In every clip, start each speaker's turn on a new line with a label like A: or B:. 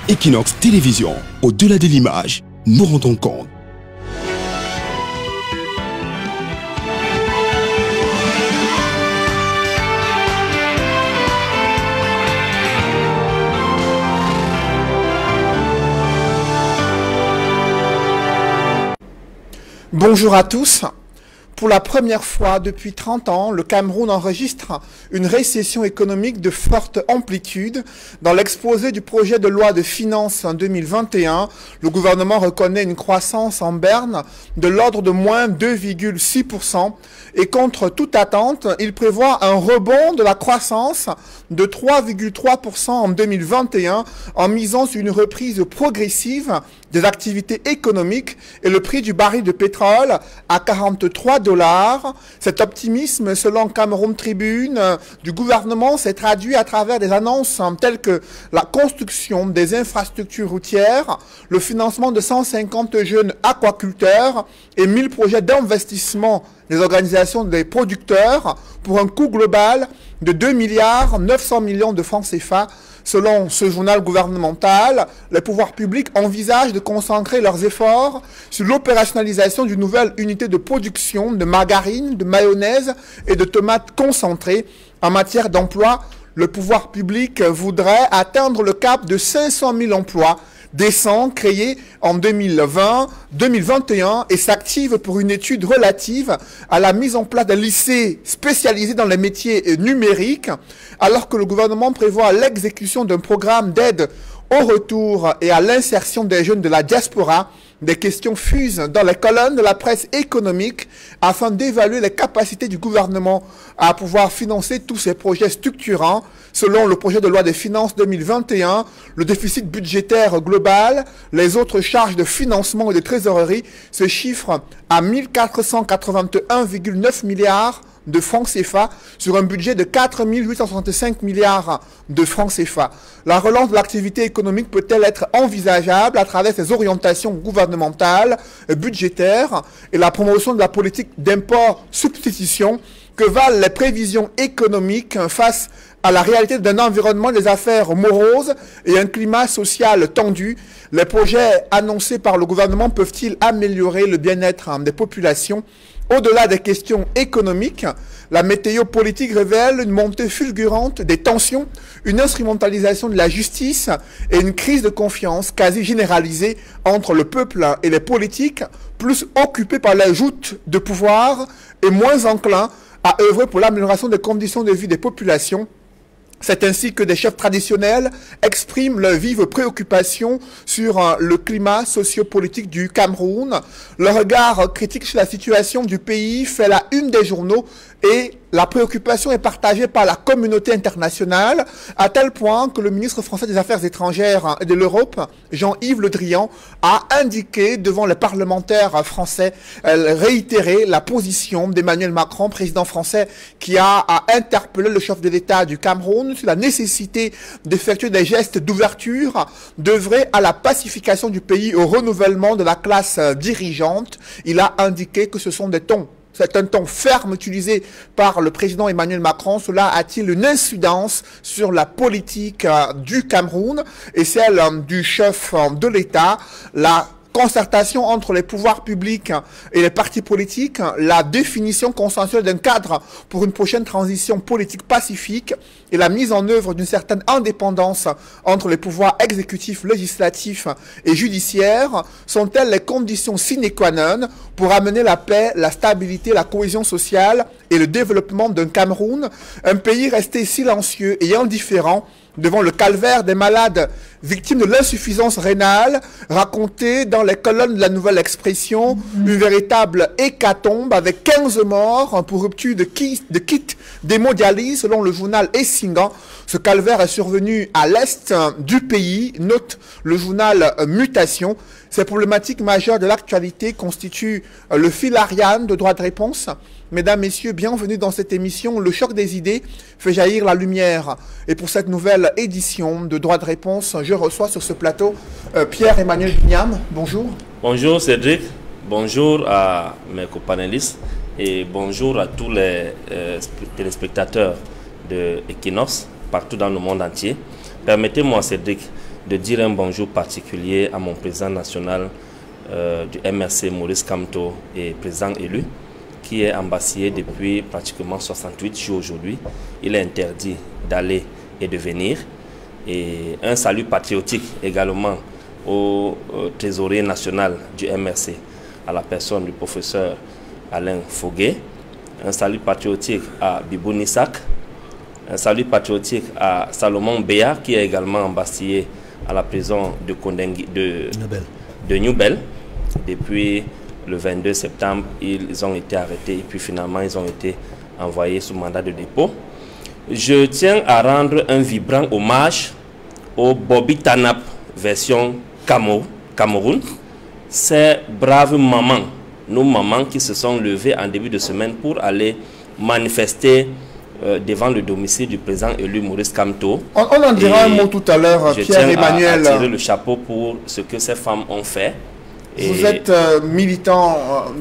A: Equinox Télévision, au-delà de l'image, nous rendons compte.
B: Bonjour à tous. Pour la première fois depuis 30 ans, le Cameroun enregistre une récession économique de forte amplitude. Dans l'exposé du projet de loi de finances en 2021, le gouvernement reconnaît une croissance en berne de l'ordre de moins 2,6% et contre toute attente, il prévoit un rebond de la croissance de 3,3% en 2021 en misant sur une reprise progressive des activités économiques et le prix du baril de pétrole à 43 $. Cet optimisme, selon Cameroun Tribune, du gouvernement s'est traduit à travers des annonces telles que la construction des infrastructures routières, le financement de 150 jeunes aquaculteurs et 1000 projets d'investissement des organisations des producteurs pour un coût global de 2,9 milliards de francs CFA. Selon ce journal gouvernemental, les pouvoirs publics envisagent de concentrer leurs efforts sur l'opérationnalisation d'une nouvelle unité de production de margarine, de mayonnaise et de tomates concentrées. En matière d'emploi, le pouvoir public voudrait atteindre le cap de 500 000 emplois décents créés en 2020-2021 et s'active pour une étude relative à la mise en place d'un lycée spécialisé dans les métiers numériques, alors que le gouvernement prévoit l'exécution d'un programme d'aide au retour et à l'insertion des jeunes de la diaspora. Des questions fusent dans les colonnes de la presse économique afin d'évaluer les capacités du gouvernement à pouvoir financer tous ces projets structurants. Selon le projet de loi des finances 2021, le déficit budgétaire global, les autres charges de financement et de trésorerie se chiffrent à 1481,9 milliards de francs CFA sur un budget de 4 865 milliards de francs CFA. La relance de l'activité économique peut-elle être envisageable à travers ces orientations gouvernementales, budgétaires et la promotion de la politique d'import-substitution? Que valent les prévisions économiques face à la réalité d'un environnement des affaires moroses et un climat social tendu? Les projets annoncés par le gouvernement peuvent-ils améliorer le bien-être des populations? Au-delà des questions économiques, la météo politique révèle une montée fulgurante des tensions, une instrumentalisation de la justice et une crise de confiance quasi généralisée entre le peuple et les politiques, plus occupés par la joute de pouvoir et moins enclins à œuvrer pour l'amélioration des conditions de vie des populations. C'est ainsi que des chefs traditionnels expriment leur vive préoccupation sur le climat sociopolitique du Cameroun. Le regard critique sur la situation du pays fait la une des journaux et la préoccupation est partagée par la communauté internationale, à tel point que le ministre français des Affaires étrangères et de l'Europe, Jean-Yves Le Drian, a indiqué devant les parlementaires français, réitérer la position d'Emmanuel Macron, président français, qui a interpellé le chef de l'État du Cameroun sur la nécessité d'effectuer des gestes d'ouverture, d'œuvrer à la pacification du pays, au renouvellement de la classe dirigeante. Il a indiqué que ce sont des tons. C'est un ton ferme utilisé par le président Emmanuel Macron. Cela a-t-il une incidence sur la politique du Cameroun et celle du chef de l'État? La concertation entre les pouvoirs publics et les partis politiques, la définition consensuelle d'un cadre pour une prochaine transition politique pacifique et la mise en œuvre d'une certaine indépendance entre les pouvoirs exécutifs, législatifs et judiciaires sont-elles les conditions sine qua non pour amener la paix, la stabilité, la cohésion sociale et le développement d'un Cameroun, un pays resté silencieux et indifférent devant le calvaire des malades victimes de l'insuffisance rénale, raconté dans les colonnes de la Nouvelle Expression, une véritable hécatombe avec 15 morts pour rupture de kit d'hémodialyse selon le journal Essingan. Ce calvaire est survenu à l'est du pays, note le journal Mutation. Ces problématiques majeures de l'actualité constituent le fil Ariane de droit de réponse. Mesdames, Messieurs, bienvenue dans cette émission. Le choc des idées fait jaillir la lumière. Et pour cette nouvelle édition de droit de réponse, je reçois sur ce plateau Pierre-Emmanuel Bignam. Bonjour.
C: Bonjour Cédric. Bonjour à mes copanélistes et bonjour à tous les téléspectateurs de Equinox partout dans le monde entier. Permettez-moi, Cédric, de dire un bonjour particulier à mon président national du MRC, Maurice Kamto, et président élu, qui est ambassadeur depuis pratiquement 68 jours aujourd'hui. Il est interdit d'aller et de venir. Et un salut patriotique également au trésorier national du MRC, à la personne du professeur Alain Foguet. Un salut patriotique à Bibou Nissak. Un salut patriotique à Salomon Béa, qui est également ambassadeur à la prison de Newbel. Depuis le 22 septembre, ils ont été arrêtés et puis finalement ils ont été envoyés sous mandat de dépôt. Je tiens à rendre un vibrant hommage au Bobby Tanap version Cameroun. Ces braves mamans, nos mamans qui se sont levées en début de semaine pour aller manifester devant le domicile du président élu Maurice Kamto.
B: On en dira un mot tout à l'heure, Pierre-Emmanuel.
C: Je tiens à tirer le chapeau pour ce que ces femmes ont fait.
B: Vous êtes militant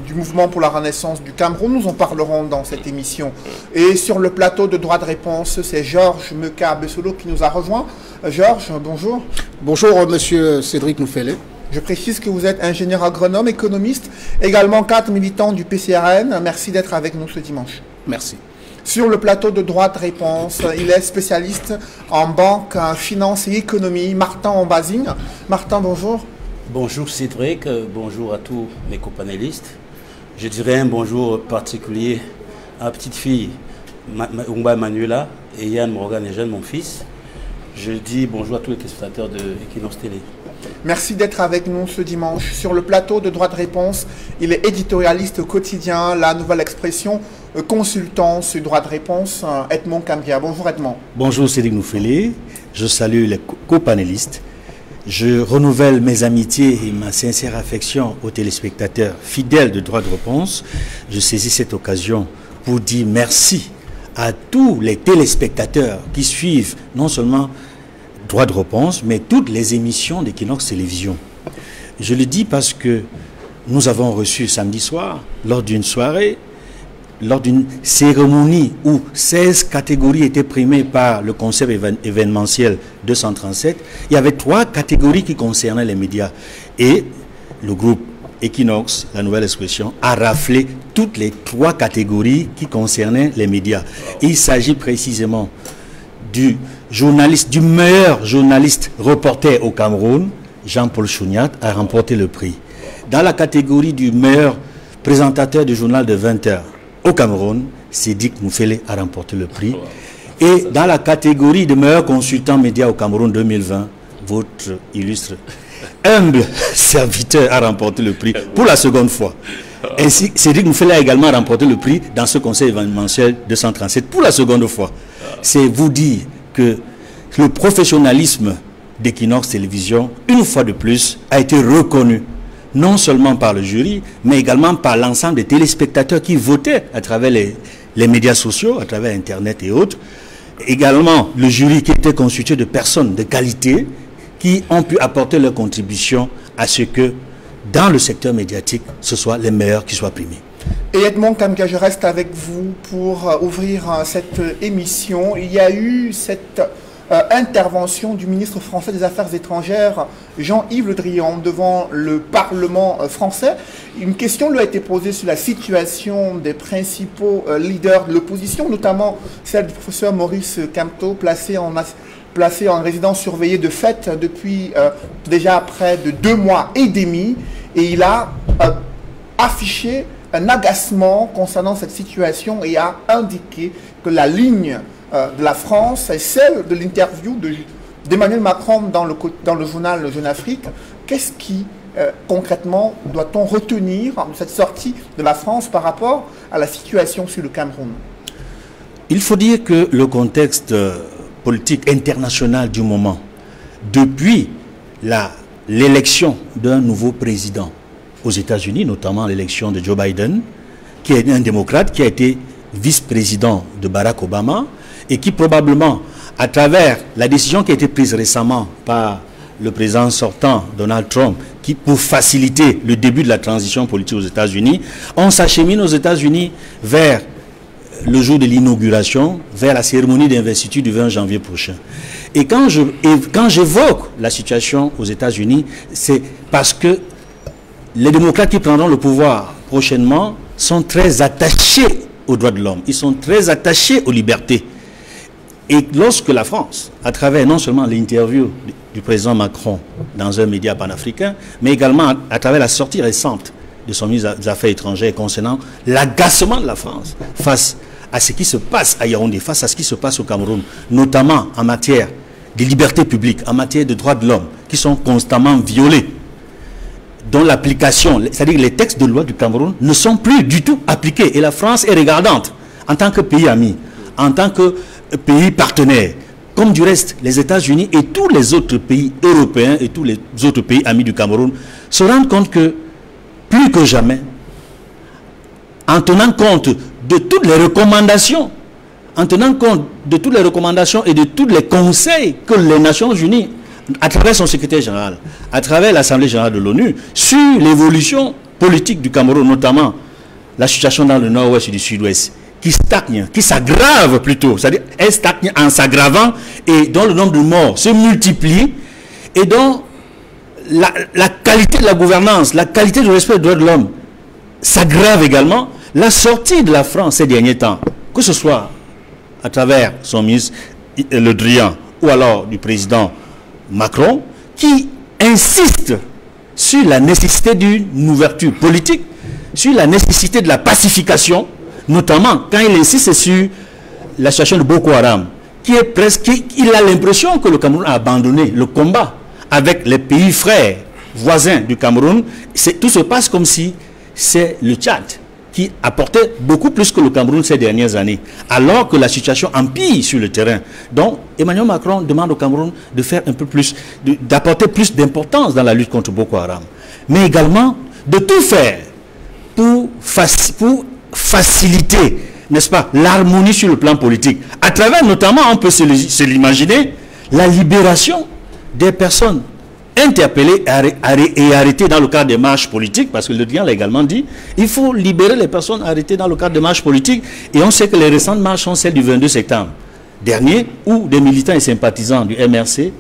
B: du mouvement pour la renaissance du Cameroun, nous en parlerons dans cette émission. Et sur le plateau de droit de réponse, c'est Georges Meka-Bessolo qui nous a rejoint. Georges, bonjour.
D: Bonjour, monsieur Cédric Noufele.
B: Je précise que vous êtes ingénieur agronome, économiste, également cadre militant du PCRN. Merci d'être avec nous ce dimanche.
D: Merci.
B: Sur le plateau de droit de réponse, il est spécialiste en banque, finance et économie, Martin Ambazine. Martin, bonjour.
E: Bonjour Cédric, bonjour à tous mes copanélistes. Je dirais un bonjour particulier à ma petite fille Umba Manuela et Yann Morgan et Jeanne, mon fils. Je dis bonjour à tous les téléspectateurs de Equinox Télé.
B: Merci d'être avec nous ce dimanche. Sur le plateau de droit de réponse, il est éditorialiste au quotidien, La Nouvelle Expression, consultant sur droit de réponse, Edmond Cambria. Bonjour Edmond.
F: Bonjour Cédric Noufele, je salue les copanélistes. Je renouvelle mes amitiés et ma sincère affection aux téléspectateurs fidèles de droit de réponse. Je saisis cette occasion pour dire merci à tous les téléspectateurs qui suivent non seulement droit de réponse, mais toutes les émissions d'Equinox Télévision. Je le dis parce que nous avons reçu samedi soir, lors d'une soirée, lors d'une cérémonie où 16 catégories étaient primées par le concept événementiel 237, il y avait 3 catégories qui concernaient les médias. Et le groupe Equinox, La Nouvelle Expression, a raflé toutes les 3 catégories qui concernaient les médias. Et il s'agit précisément du meilleur journaliste reporter au Cameroun. Jean-Paul Chouniat a remporté le prix. Dans la catégorie du meilleur présentateur du journal de 20 heures au Cameroun, Cédric Noufele a remporté le prix. Et dans la catégorie de meilleur consultant média au Cameroun 2020, votre illustre, humble serviteur a remporté le prix pour la seconde fois. Ainsi, Cédric Noufele a également remporté le prix dans ce conseil événementiel 237 pour la seconde fois. C'est vous dire que le professionnalisme d'Equinox Télévision, une fois de plus, a été reconnu non seulement par le jury, mais également par l'ensemble des téléspectateurs qui votaient à travers les médias sociaux, à travers Internet et autres. Également, le jury qui était constitué de personnes de qualité qui ont pu apporter leur contribution à ce que, dans le secteur médiatique, ce soit les meilleurs qui soient primés.
B: Et Edmond Kamga, je reste avec vous pour ouvrir cette émission. Il y a eu cette intervention du ministre français des Affaires étrangères, Jean-Yves Le Drian, devant le Parlement français. Une question lui a été posée sur la situation des principaux leaders de l'opposition, notamment celle du professeur Maurice Kamto, placé en résidence surveillée de fait depuis déjà près de 2 mois et demi. Et il a affiché un agacement concernant cette situation et a indiqué que la ligne de la France est celle de l'interview d'Emmanuel Macron dans le journal Jeune Afrique. Qu'est-ce qui, concrètement, doit-on retenir de cette sortie de la France par rapport à la situation sur le Cameroun?
F: Il faut dire que le contexte politique international du moment, depuis l'élection d'un nouveau président aux États-Unis, notamment l'élection de Joe Biden, qui est un démocrate, qui a été vice-président de Barack Obama, et qui probablement, à travers la décision qui a été prise récemment par le président sortant, Donald Trump, qui, pour faciliter le début de la transition politique aux États-Unis, on s'achemine aux États-Unis vers le jour de l'inauguration, vers la cérémonie d'investiture du 20 janvier prochain. Et quand j'évoque la situation aux États-Unis, c'est parce que les démocrates qui prendront le pouvoir prochainement sont très attachés aux droits de l'homme. Ils sont très attachés aux libertés. Et lorsque la France, à travers non seulement l'interview du président Macron dans un média panafricain, mais également à travers la sortie récente de son ministre des Affaires étrangères concernant l'agacement de la France face à ce qui se passe à Yaoundé, face à ce qui se passe au Cameroun, notamment en matière de liberté publique, en matière de droits de l'homme, qui sont constamment violés, dont l'application, c'est-à-dire les textes de loi du Cameroun, ne sont plus du tout appliqués. Et la France est regardante en tant que pays ami, en tant que pays partenaire, comme du reste les États-Unis et tous les autres pays européens et tous les autres pays amis du Cameroun se rendent compte que plus que jamais, en tenant compte de toutes les recommandations, en tenant compte de toutes les recommandations et de tous les conseils que les Nations Unies, à travers son secrétaire général, à travers l'Assemblée générale de l'ONU, sur l'évolution politique du Cameroun, notamment la situation dans le nord-ouest et du sud-ouest, qui stagne, qui s'aggrave plutôt, c'est-à-dire elle stagne en s'aggravant et dont le nombre de morts se multiplie et dont la qualité de la gouvernance, la qualité du respect des droits de l'homme s'aggrave également. La sortie de la France ces derniers temps, que ce soit à travers son ministre Le Drian ou alors du président Macron, qui insiste sur la nécessité d'une ouverture politique, sur la nécessité de la pacification, notamment quand il insiste sur la situation de Boko Haram, qui est presque, il a l'impression que le Cameroun a abandonné le combat avec les pays frères voisins du Cameroun. Tout se passe comme si c'est le Tchad qui apportait beaucoup plus que le Cameroun ces dernières années, alors que la situation empire sur le terrain. Donc, Emmanuel Macron demande au Cameroun de faire un peu plus, d'apporter plus d'importance dans la lutte contre Boko Haram, mais également de tout faire pour faciliter, n'est-ce pas, l'harmonie sur le plan politique, à travers notamment, on peut se l'imaginer, la libération des personnes interpellés et arrêtés dans le cadre des marches politiques, parce que Le Drian l'a également dit, il faut libérer les personnes arrêtées dans le cadre des marches politiques, et on sait que les récentes marches sont celles du 22 septembre dernier, où des militants et sympathisants du MRC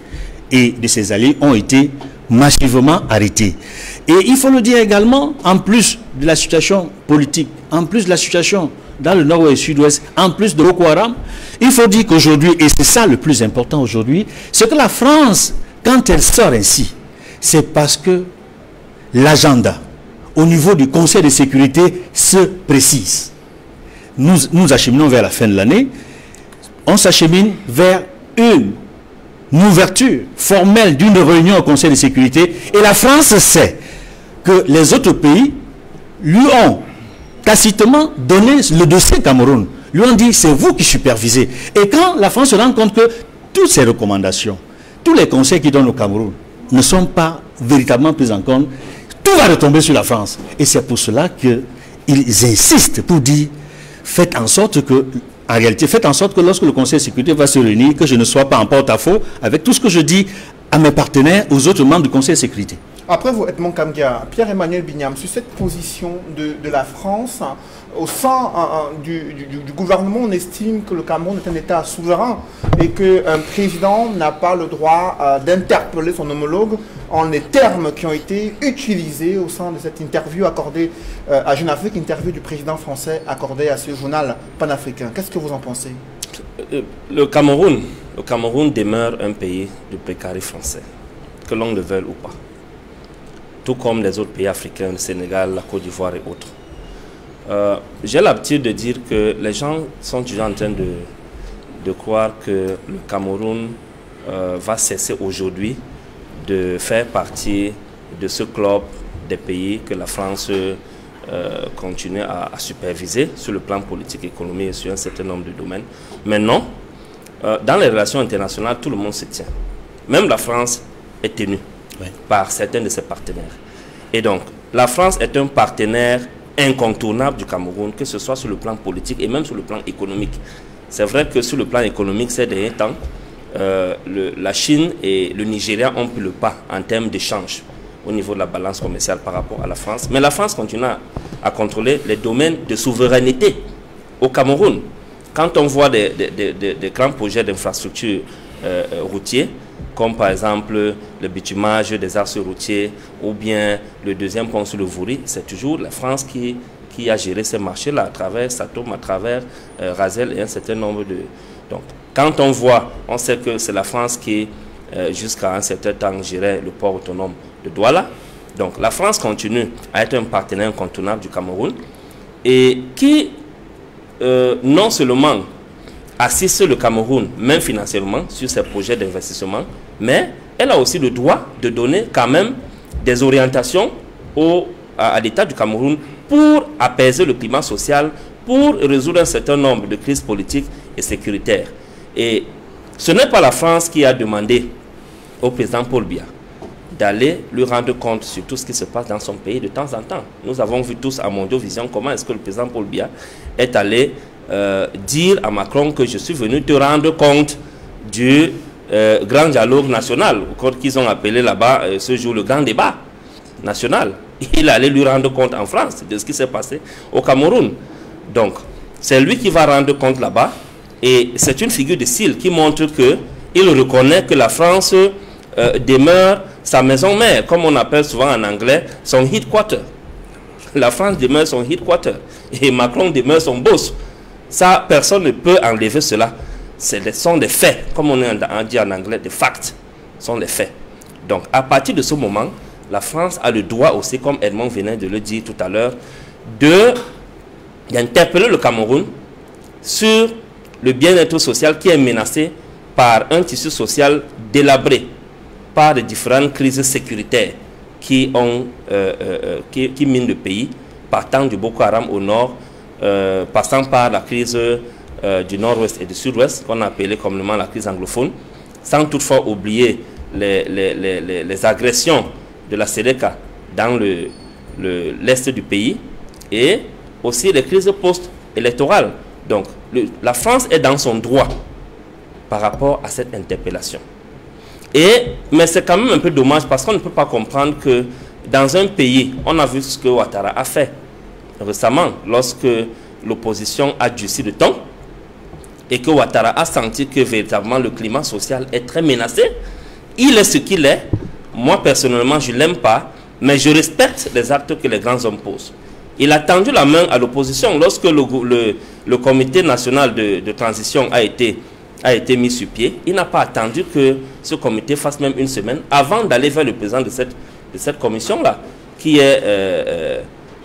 F: et de ses alliés ont été massivement arrêtés. Et il faut le dire également, en plus de la situation politique, en plus de la situation dans le nord-ouest et sud-ouest, en plus de Boko Haram, il faut dire qu'aujourd'hui, et c'est ça le plus important aujourd'hui, c'est que la France, quand elle sort ainsi, c'est parce que l'agenda au niveau du Conseil de sécurité se précise. Nous acheminons vers la fin de l'année, on s'achemine vers une ouverture formelle d'une réunion au Conseil de sécurité, et la France sait que les autres pays lui ont tacitement donné le dossier Cameroun, lui ont dit c'est vous qui supervisez. Et quand la France se rend compte que toutes ces recommandations, tous les conseils qu'ils donnent au Cameroun ne sont pas véritablement pris en compte, tout va retomber sur la France. Et c'est pour cela qu'ils insistent pour dire, faites en sorte que, en réalité, faites en sorte que lorsque le Conseil de sécurité va se réunir, que je ne sois pas en porte-à-faux avec tout ce que je dis à mes partenaires, aux autres membres du Conseil de sécurité.
B: Après vous, Edmond Kamgia, Pierre-Emmanuel Bignam, sur cette position de la France, au sein du gouvernement, on estime que le Cameroun est un État souverain et qu'un président n'a pas le droit d'interpeller son homologue en les termes qui ont été utilisés au sein de cette interview accordée à Jeune Afrique, interview du président français accordée à ce journal panafricain. Qu'est-ce que vous en pensez?
C: Le Cameroun demeure un pays de précarité français, que l'on le veuille ou pas. Tout comme les autres pays africains, le Sénégal, la Côte d'Ivoire et autres. J'ai l'habitude de dire que les gens sont toujours en train de croire que le Cameroun va cesser aujourd'hui de faire partie de ce club des pays que la France continue à superviser sur le plan politique, économique et sur un certain nombre de domaines. Mais non, dans les relations internationales, tout le monde se tient. Même la France est tenue par certains de ses partenaires. Et donc, la France est un partenaire incontournable du Cameroun, que ce soit sur le plan politique et même sur le plan économique. C'est vrai que sur le plan économique, ces derniers temps, la Chine et le Nigeria ont pris le pas en termes d'échange au niveau de la balance commerciale par rapport à la France. Mais la France continue à contrôler les domaines de souveraineté au Cameroun. Quand on voit des grands projets d'infrastructures routiers, comme par exemple le bitumage des axes routiers ou bien le deuxième pont sur le Vouri, c'est toujours la France qui a géré ces marchés-là à travers Satom, à travers Razel et un certain nombre de... Donc, quand on voit, on sait que c'est la France qui, jusqu'à un certain temps, gérait le port autonome de Douala. Donc, la France continue à être un partenaire incontournable du Cameroun et qui, non seulement assiste le Cameroun, même financièrement, sur ses projets d'investissement, mais elle a aussi le droit de donner quand même des orientations à l'État du Cameroun pour apaiser le climat social, pour résoudre un certain nombre de crises politiques et sécuritaires. Et ce n'est pas la France qui a demandé au président Paul Biya d'aller lui rendre compte sur tout ce qui se passe dans son pays de temps en temps. Nous avons vu tous à Mondiovision comment est-ce que le président Paul Biya est allé dire à Macron que je suis venu te rendre compte du grand dialogue national, qu'ils ont appelé là-bas ce jour le grand débat national. Il allait lui rendre compte en France de ce qui s'est passé au Cameroun. Donc, c'est lui qui va rendre compte là-bas. Et c'est une figure de style qui montre qu'il reconnaît que la France demeure sa maison mère, comme on appelle souvent en anglais son headquarter. La France demeure son headquarter. Et Macron demeure son boss. Ça, personne ne peut enlever cela. Ce sont des faits, comme on dit en anglais, des facts. Ce sont des faits. Donc, à partir de ce moment, la France a le droit aussi, comme Edmond venait de le dire tout à l'heure, d'interpeller le Cameroun sur le bien-être social qui est menacé par un tissu social délabré par les différentes crises sécuritaires qui minent le pays, partant du Boko Haram au nord, passant par la crise du nord-ouest et du sud-ouest, qu'on a appelé communément la crise anglophone, sans toutefois oublier les agressions de la SEDECA dans l'est du pays et aussi les crises post-électorales. Donc, la France est dans son droit par rapport à cette interpellation. Mais c'est quand même un peu dommage parce qu'on ne peut pas comprendre que dans un pays, on a vu ce que Ouattara a fait récemment lorsque l'opposition a durci le ton et que Ouattara a senti que véritablement le climat social est très menacé. Il est ce qu'il est. Moi, personnellement, je ne l'aime pas, mais je respecte les actes que les grands hommes posent. Il a tendu la main à l'opposition lorsque le comité national de transition a été mis sur pied. Il n'a pas attendu que ce comité fasse même une semaine avant d'aller vers le président de cette commission-là, qui est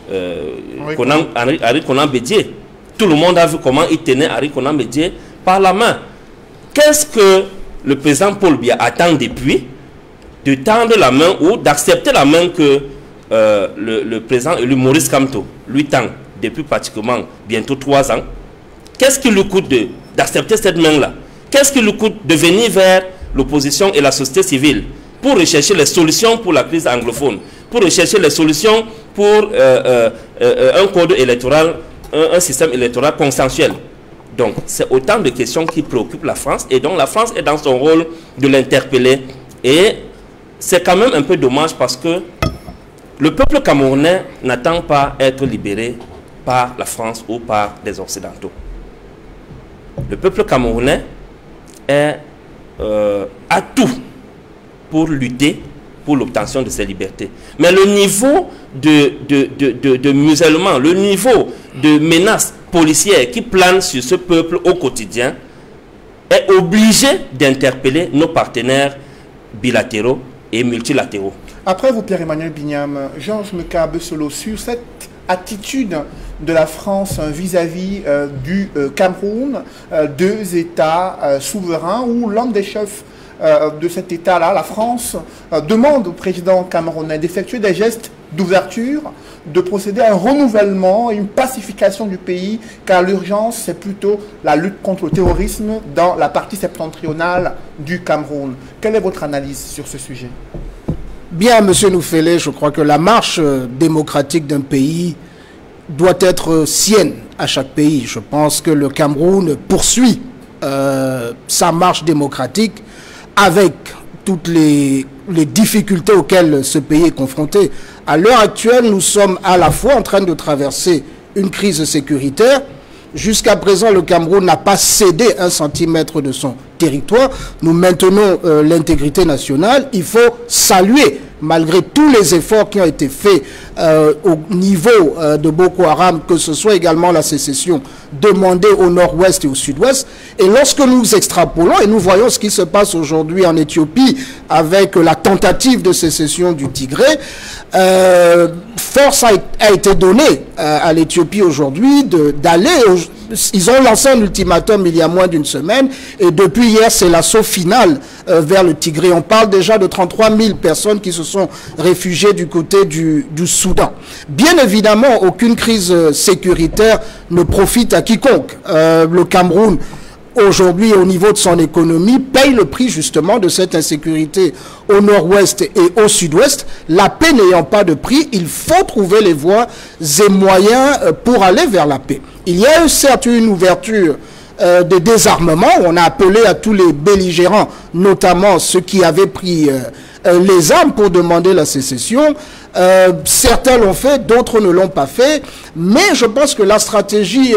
C: Henri Konan Bédié. Tout le monde a vu comment il tenait Henri Konan Bédié par la main. Qu'est-ce que le président Paul Biya attend depuis de tendre la main ou d'accepter la main que le président élu Maurice Kamto lui tend depuis pratiquement bientôt 3 ans? Qu'est-ce qui lui coûte d'accepter cette main-là? Qu'est-ce qui lui coûte de venir vers l'opposition et la société civile pour rechercher les solutions pour la crise anglophone, pour rechercher les solutions pour un code électoral, un système électoral consensuel? Donc, c'est autant de questions qui préoccupent la France et donc la France est dans son rôle de l'interpeller. Et c'est quand même un peu dommage parce que le peuple camerounais n'attend pas être libéré par la France ou par les Occidentaux. Le peuple camerounais a tout pour lutter pour l'obtention de ses libertés. Mais le niveau de musellement, le niveau de menaces policières qui planent sur ce peuple au quotidien est obligé d'interpeller nos partenaires bilatéraux et multilatéraux.
B: Après vous, Pierre-Emmanuel Bignam, Georges Meka-Bessolo, sur cette attitude de la France vis-à-vis du Cameroun, 2 États souverains où l'un des chefs de cet État-là, la France, demande au président camerounais d'effectuer des gestes d'ouverture, de procéder à un renouvellement, une pacification du pays, car l'urgence, c'est plutôt la lutte contre le terrorisme dans la partie septentrionale du Cameroun. Quelle est votre analyse sur ce sujet?
D: Bien, Monsieur Noufele, je crois que la marche démocratique d'un pays doit être sienne à chaque pays. Je pense que le Cameroun poursuit sa marche démocratique avec toutes les difficultés auxquelles ce pays est confronté. À l'heure actuelle, nous sommes à la fois en train de traverser une crise sécuritaire Jusqu'à présent, le Cameroun n'a pas cédé 1 centimètre de son territoire. Nous maintenons l'intégrité nationale. Il faut saluer, malgré tous les efforts qui ont été faits au niveau de Boko Haram, que ce soit également la sécession demandée au nord-ouest et au sud-ouest. Et lorsque nous extrapolons et nous voyons ce qui se passe aujourd'hui en Éthiopie avec la tentative de sécession du Tigré, force a été donnée à l'Éthiopie aujourd'hui d'aller... Ils ont lancé un ultimatum il y a moins d'une semaine et depuis hier, c'est l'assaut final vers le Tigré. On parle déjà de 33 000 personnes qui se sont réfugiées du côté du Soudan. Bien évidemment, aucune crise sécuritaire ne profite à quiconque. Le Cameroun, aujourd'hui, au niveau de son économie, paye le prix justement de cette insécurité au nord-ouest et au sud-ouest. La paix n'ayant pas de prix, il faut trouver les voies et moyens pour aller vers la paix. Il y a certes une ouverture de désarmement. On a appelé à tous les belligérants, notamment ceux qui avaient pris les armes pour demander la sécession. Certains l'ont fait, d'autres ne l'ont pas fait. Mais je pense que la stratégie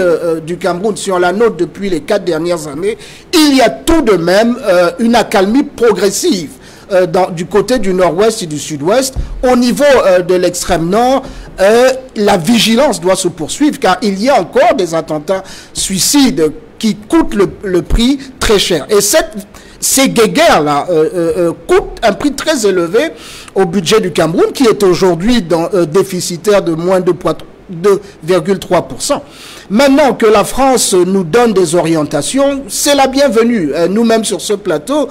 D: du Cameroun, si on la note depuis les 4 dernières années, il y a tout de même une accalmie progressive du côté du nord-ouest et du sud-ouest. Au niveau de l'extrême nord, la vigilance doit se poursuivre car il y a encore des attentats suicides qui coûtent le prix très cher. Et ces guéguerres-là coûtent un prix très élevé au budget du Cameroun qui est aujourd'hui déficitaire de moins de 2,3%. Maintenant que la France nous donne des orientations, c'est la bienvenue. Nous-mêmes sur ce plateau,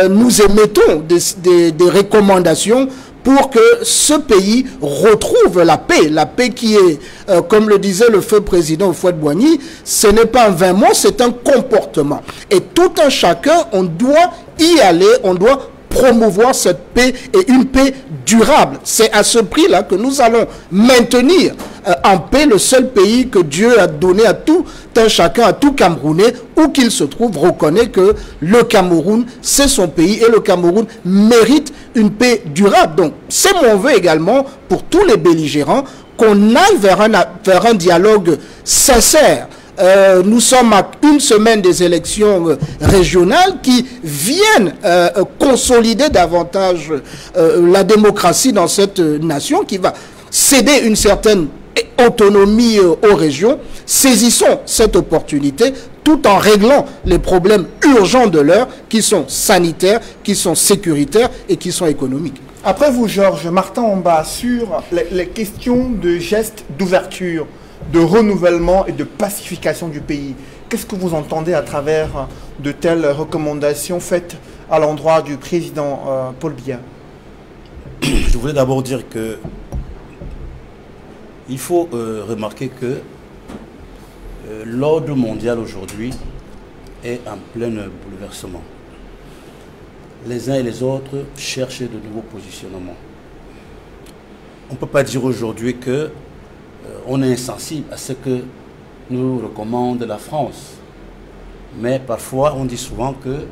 D: nous émettons des recommandations pour que ce pays retrouve la paix qui est, comme le disait le feu président Houphouët-Boigny, ce n'est pas un vain mot, c'est un comportement. Et tout un chacun, on doit y aller, on doit promouvoir cette paix et une paix durable. C'est à ce prix-là que nous allons maintenir en paix le seul pays que Dieu a donné à tout un chacun, à tout Camerounais, où qu'il se trouve, reconnaît que le Cameroun, c'est son pays et le Cameroun mérite une paix durable. Donc, c'est mon vœu également pour tous les belligérants qu'on aille vers un dialogue sincère. Nous sommes à une semaine des élections régionales qui viennent consolider davantage la démocratie dans cette nation qui va céder une certaine autonomie aux régions. Saisissons cette opportunité tout en réglant les problèmes urgents de l'heure qui sont sanitaires, qui sont sécuritaires et qui sont économiques.
B: Après vous, Georges, Martin Omba, sur les questions de gestes d'ouverture, de renouvellement et de pacification du pays. Qu'est-ce que vous entendez à travers de telles recommandations faites à l'endroit du président Paul Biya?
E: Je voulais d'abord dire que il faut remarquer que l'ordre mondial aujourd'hui est en plein bouleversement. Les uns et les autres cherchent de nouveaux positionnements. On ne peut pas dire aujourd'hui que on est insensible à ce que nous recommande la France. Mais parfois, on dit souvent que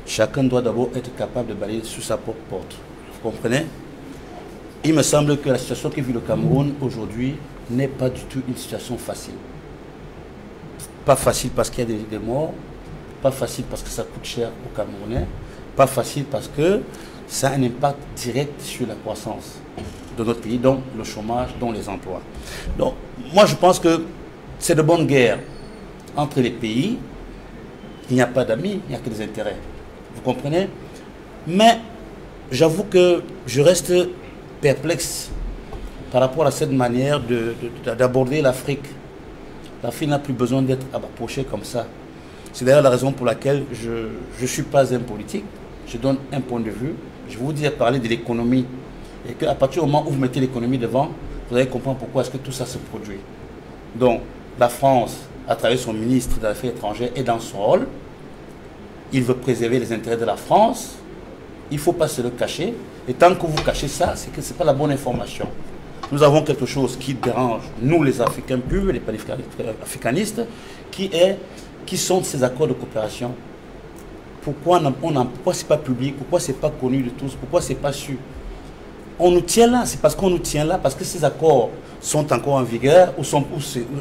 E: chacun doit d'abord être capable de balayer sous sa propre porte. Vous comprenez? Il me semble que la situation que vit le Cameroun aujourd'hui n'est pas du tout une situation facile. Pas facile parce qu'il y a des morts, pas facile parce que ça coûte cher aux Camerounais, pas facile parce que ça a un impact direct sur la croissance de notre pays, dont le chômage, dont les emplois. Donc, moi je pense que c'est de bonne guerre entre les pays. Il n'y a pas d'amis, il n'y a que des intérêts. Vous comprenez? Mais j'avoue que je reste perplexe par rapport à cette manière d'aborder l'Afrique. L'Afrique n'a plus besoin d'être approchée comme ça. C'est d'ailleurs la raison pour laquelle je ne suis pas un politique. Je donne un point de vue. Je vais vous dire parler de l'économie. Et qu'à partir du moment où vous mettez l'économie devant, vous allez comprendre pourquoi est-ce que tout ça se produit. Donc, la France, à travers son ministre des Affaires étrangères, est dans son rôle. Il veut préserver les intérêts de la France. Il ne faut pas se le cacher. Et tant que vous cachez ça, c'est que ce n'est pas la bonne information. Nous avons quelque chose qui dérange, nous les Africains purs, les panafricanistes, qui sont ces accords de coopération. Pourquoi ce n'est pas public? Pourquoi ce n'est pas connu de tous? Pourquoi ce n'est pas su? On nous tient là, c'est parce qu'on nous tient là, parce que ces accords sont encore en vigueur, ou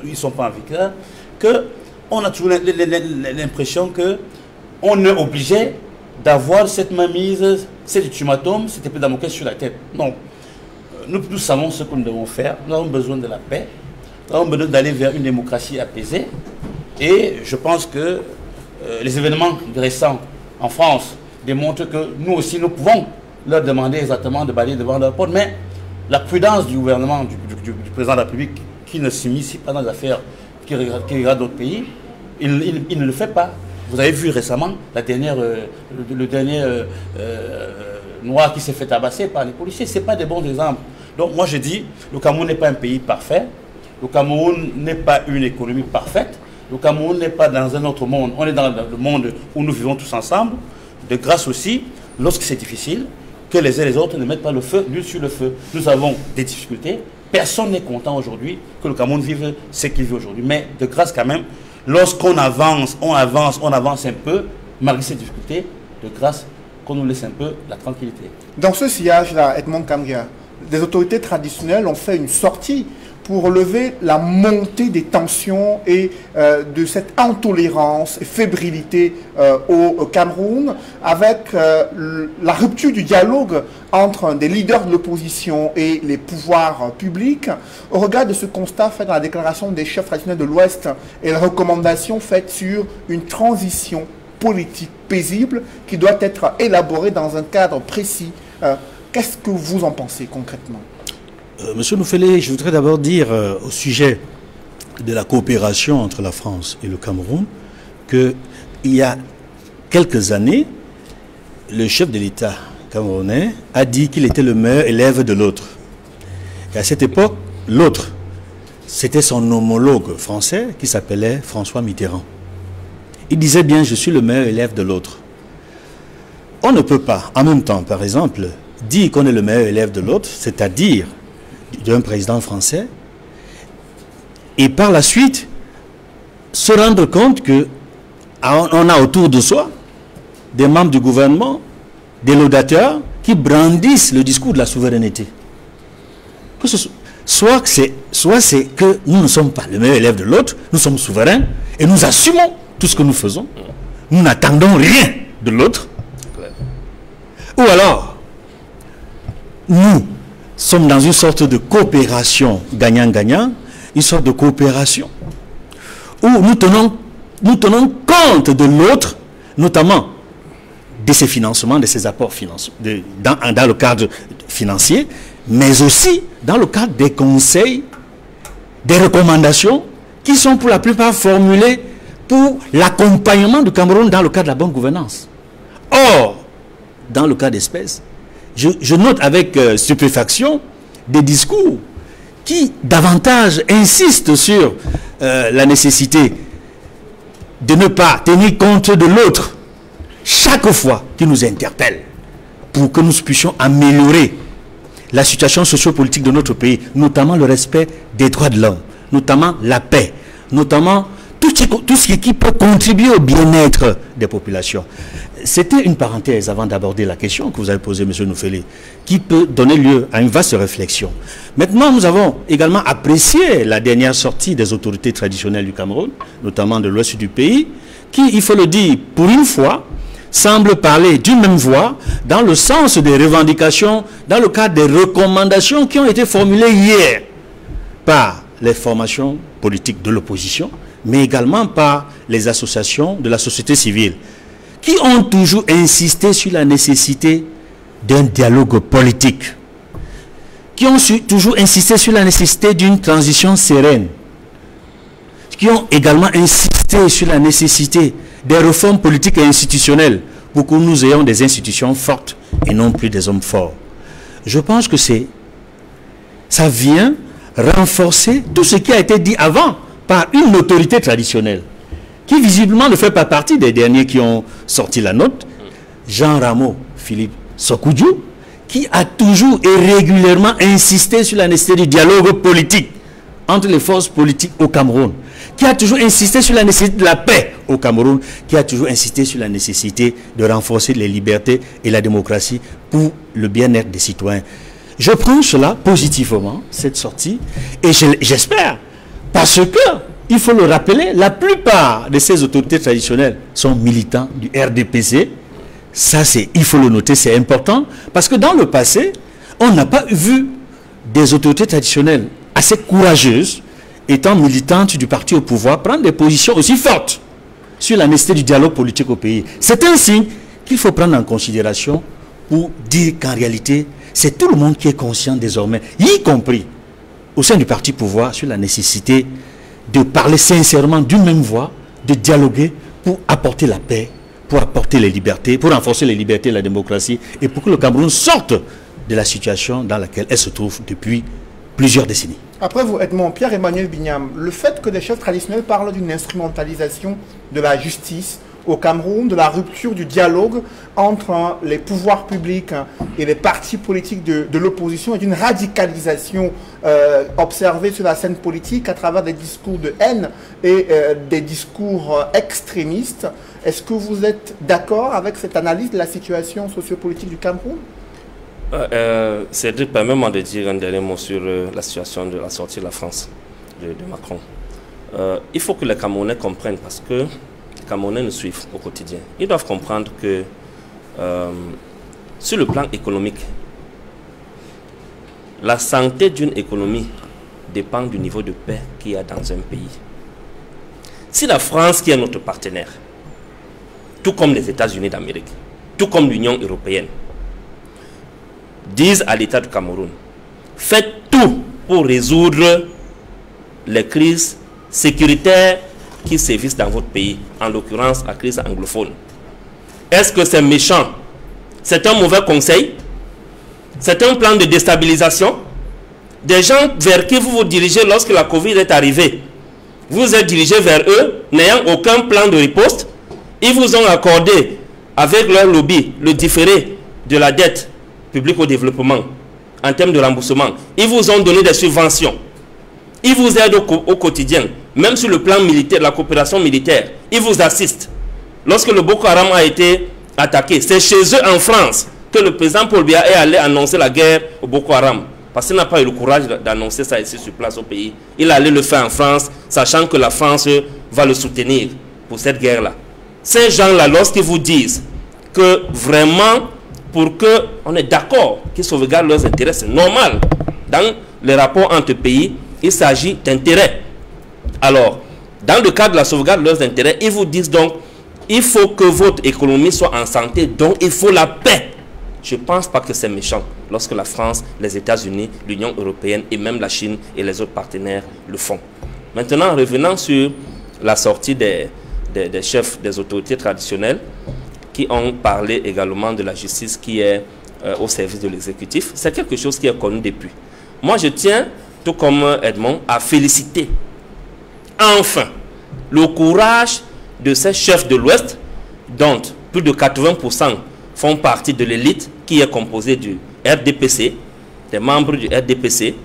E: ils ne sont pas en vigueur, qu'on a toujours l'impression qu'on est obligé d'avoir cette mainmise, cet ultimatum, cette épée Damoclès sur la tête. Non. Nous savons ce que nous devons faire. Nous avons besoin de la paix. Nous avons besoin d'aller vers une démocratie apaisée. Et je pense que les événements récents en France démontrent que nous aussi, nous pouvons leur demander exactement de balayer devant leur porte. Mais la prudence du gouvernement, du président de la République, qui ne s'immisce pas dans les affaires qui regardent d'autres pays, il ne le fait pas. Vous avez vu récemment le dernier noir qui s'est fait tabasser par les policiers. Ce n'est pas des bons exemples. Donc moi je dis, le Cameroun n'est pas un pays parfait. Le Cameroun n'est pas une économie parfaite. Le Cameroun n'est pas dans un autre monde. On est dans le monde où nous vivons tous ensemble. De grâce aussi, lorsque c'est difficile, que les uns et les autres ne mettent pas le feu l'une sur le feu. Nous avons des difficultés. Personne n'est content aujourd'hui que le Cameroun vive ce qu'il vit aujourd'hui. Mais de grâce quand même, lorsqu'on avance, on avance un peu, malgré ces difficultés, de grâce qu'on nous laisse un peu la tranquillité.
B: Dans ce sillage-là, Edmond Kamgia, des autorités traditionnelles ont fait une sortie pour relever la montée des tensions et de cette intolérance et fébrilité au Cameroun, avec la rupture du dialogue entre des leaders de l'opposition et les pouvoirs publics. Au regard de ce constat fait dans la déclaration des chefs traditionnels de l'Ouest et la recommandation faite sur une transition politique paisible qui doit être élaborée dans un cadre précis, qu'est-ce que vous en pensez concrètement ?
F: Monsieur Noufele, je voudrais d'abord dire au sujet de la coopération entre la France et le Cameroun qu'il y a quelques années, le chef de l'État camerounais a dit qu'il était le meilleur élève de l'autre. Et à cette époque, l'autre, c'était son homologue français qui s'appelait François Mitterrand. Il disait bien, je suis le meilleur élève de l'autre. On ne peut pas, en même temps, par exemple, dire qu'on est le meilleur élève de l'autre, c'est-à-dire d'un président français, et par la suite se rendre compte que on a autour de soi des membres du gouvernement, des laudateurs qui brandissent le discours de la souveraineté. Soit c'est que nous ne sommes pas le meilleur élève de l'autre, nous sommes souverains et nous assumons tout ce que nous faisons, nous n'attendons rien de l'autre, ou alors nous sommes dans une sorte de coopération gagnant-gagnant, une sorte de coopération où nous tenons compte de l'autre, notamment de ses financements, de ses apports financiers, dans le cadre financier, mais aussi dans le cadre des conseils, des recommandations qui sont pour la plupart formulées pour l'accompagnement du Cameroun dans le cadre de la bonne gouvernance. Or, dans le cas d'espèce, je note avec stupéfaction des discours qui davantage insistent sur la nécessité de ne pas tenir compte de l'autre chaque fois qu'il nous interpelle pour que nous puissions améliorer la situation sociopolitique de notre pays, notamment le respect des droits de l'homme, notamment la paix, notamment tout ce qui peut contribuer au bien-être des populations. C'était une parenthèse avant d'aborder la question que vous avez posée, M. Noufele, qui peut donner lieu à une vaste réflexion. Maintenant, nous avons également apprécié la dernière sortie des autorités traditionnelles du Cameroun, notamment de l'ouest du pays, qui, il faut le dire, pour une fois, semble parler d'une même voix dans le sens des revendications, dans le cadre des recommandations qui ont été formulées hier par les formations politiques de l'opposition, mais également par les associations de la société civile, qui ont toujours insisté sur la nécessité d'un dialogue politique, qui ont toujours insisté sur la nécessité d'une transition sereine, qui ont également insisté sur la nécessité des réformes politiques et institutionnelles pour que nous ayons des institutions fortes et non plus des hommes forts. Je pense que ça vient renforcer tout ce qui a été dit avant par une autorité traditionnelle, qui visiblement ne fait pas partie des derniers qui ont sorti la note, Jean Rameau Philippe Sokoudjou, qui a toujours et régulièrement insisté sur la nécessité du dialogue politique entre les forces politiques au Cameroun, qui a toujours insisté sur la nécessité de la paix au Cameroun, qui a toujours insisté sur la nécessité de renforcer les libertés et la démocratie pour le bien-être des citoyens. Je prends cela positivement, cette sortie, et j'espère, parce que il faut le rappeler, la plupart de ces autorités traditionnelles sont militants du RDPC. Ça, il faut le noter, c'est important. Parce que dans le passé, on n'a pas vu des autorités traditionnelles assez courageuses, étant militantes du parti au pouvoir, prendre des positions aussi fortes sur la nécessité du dialogue politique au pays. C'est un signe qu'il faut prendre en considération pour dire qu'en réalité, c'est tout le monde qui est conscient désormais, y compris au sein du parti pouvoir, sur la nécessité de parler sincèrement d'une même voix, de dialoguer pour apporter la paix, pour apporter les libertés, pour renforcer les libertés et la démocratie, et pour que le Cameroun sorte de la situation dans laquelle elle se trouve depuis plusieurs décennies.
B: Après vous, Edmond, Pierre-Emmanuel Bignam, le fait que des chefs traditionnels parlent d'une instrumentalisation de la justice au Cameroun, de la rupture du dialogue entre les pouvoirs publics et les partis politiques de l'opposition et d'une radicalisation observée sur la scène politique à travers des discours de haine et des discours extrémistes. Est-ce que vous êtes d'accord avec cette analyse de la situation sociopolitique du Cameroun?
C: Cédric, permets-moi de dire un dernier mot sur la situation de la sortie de la France de Macron. Il faut que les Camerounais comprennent, parce que les Camerounais nous suivent au quotidien. Ils doivent comprendre que sur le plan économique, la santé d'une économie dépend du niveau de paix qu'il y a dans un pays. Si la France, qui est notre partenaire, tout comme les États-Unis d'Amérique, tout comme l'Union européenne, disent à l'État du Cameroun, faites tout pour résoudre les crises sécuritaires qui sévissent dans votre pays, en l'occurrence la crise anglophone. Est-ce que c'est méchant? C'est un mauvais conseil? C'est un plan de déstabilisation? Des gens vers qui vous vous dirigez lorsque la Covid est arrivée, vous êtes dirigé vers eux, n'ayant aucun plan de riposte. Ils vous ont accordé, avec leur lobby, le différé de la dette publique au développement, en termes de remboursement. Ils vous ont donné des subventions. Ils vous aident au quotidien, même sur le plan militaire, la coopération militaire. Ils vous assistent. Lorsque le Boko Haram a été attaqué, c'est chez eux en France que le président Paul Biya est allé annoncer la guerre au Boko Haram. Parce qu'il n'a pas eu le courage d'annoncer ça ici sur place au pays. Il allait le faire en France, sachant que la France va le soutenir pour cette guerre-là. Ces gens-là, lorsqu'ils vous disent que vraiment, pour qu'on est d'accord qu'ils sauvegardent leurs intérêts, c'est normal. Dans les rapports entre pays, il s'agit d'intérêts. Alors, dans le cadre de la sauvegarde de leurs intérêts, ils vous disent donc, il faut que votre économie soit en santé, donc il faut la paix. Je ne pense pas que c'est méchant lorsque la France, les États-Unis, l'Union européenne et même la Chine et les autres partenaires le font. Maintenant, revenant sur la sortie des chefs des autorités traditionnelles qui ont parlé également de la justice qui est au service de l'exécutif, c'est quelque chose qui est connu depuis. Moi, je tiens, tout comme Edmond, à féliciter enfin le courage de ces chefs de l'Ouest, dont plus de 80% font partie de l'élite qui est composée du RDPC, des membres du RDPC.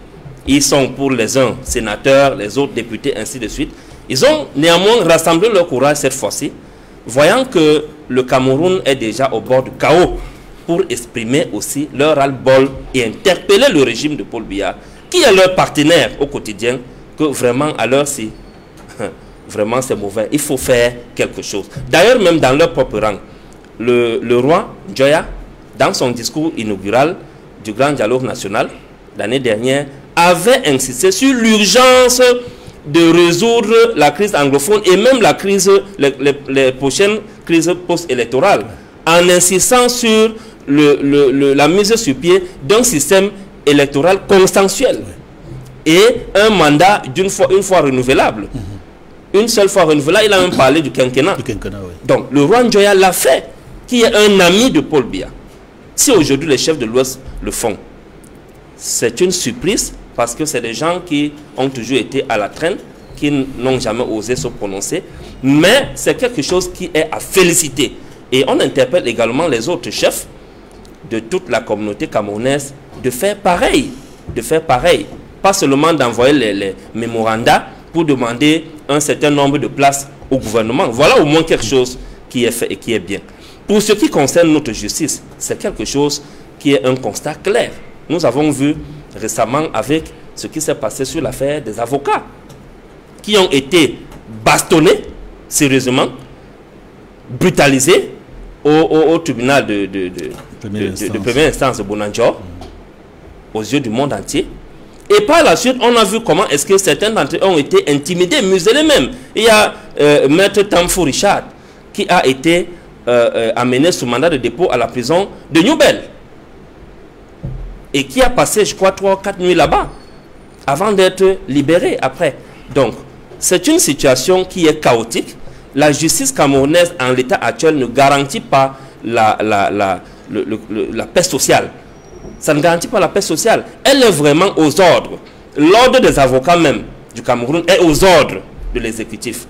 C: Ils sont pour les uns sénateurs, les autres députés, ainsi de suite. Ils ont néanmoins rassemblé leur courage cette fois-ci, voyant que le Cameroun est déjà au bord du chaos, pour exprimer aussi leur ras-le-bol et interpeller le régime de Paul Biya, qui est leur partenaire au quotidien, que vraiment à l'heure-ci, vraiment c'est mauvais. Il faut faire quelque chose. D'ailleurs, même dans leur propre rang, le roi Njoya, dans son discours inaugural du Grand Dialogue National, l'année dernière, avait insisté sur l'urgence de résoudre la crise anglophone et même la crise, les prochaines crises post-électorales, en insistant sur la mise sur pied d'un système électoral consensuel et un mandat une fois renouvelable. Une seule fois renouvelable, il a même parlé du quinquennat.
F: Oui.
C: Donc, le roi Njoya l'a fait, qui est un ami de Paul Biya. Si aujourd'hui les chefs de l'Ouest le font, c'est une surprise parce que c'est des gens qui ont toujours été à la traîne, qui n'ont jamais osé se prononcer. Mais c'est quelque chose qui est à féliciter. Et on interpelle également les autres chefs de toute la communauté camerounaise de faire pareil. Pas seulement d'envoyer les mémorandas pour demander un certain nombre de places au gouvernement. Voilà au moins quelque chose qui est fait et qui est bien. Pour ce qui concerne notre justice, c'est quelque chose qui est un constat clair. Nous avons vu récemment avec ce qui s'est passé sur l'affaire des avocats. qui ont été bastonnés, sérieusement, brutalisés au tribunal de première instance de Bonanjo, aux yeux du monde entier. Et par la suite, on a vu comment est-ce que certains d'entre eux ont été intimidés, muselés même. Il y a Maître Tamfou Richard qui a été amené sous mandat de dépôt à la prison de Newbel et qui a passé, je crois, 3 ou 4 nuits là-bas avant d'être libéré après. Donc, c'est une situation qui est chaotique. La justice camerounaise en l'état actuel ne garantit pas la paix sociale. Ça ne garantit pas la paix sociale. Elle est vraiment aux ordres. L'ordre des avocats même du Cameroun est aux ordres de l'exécutif.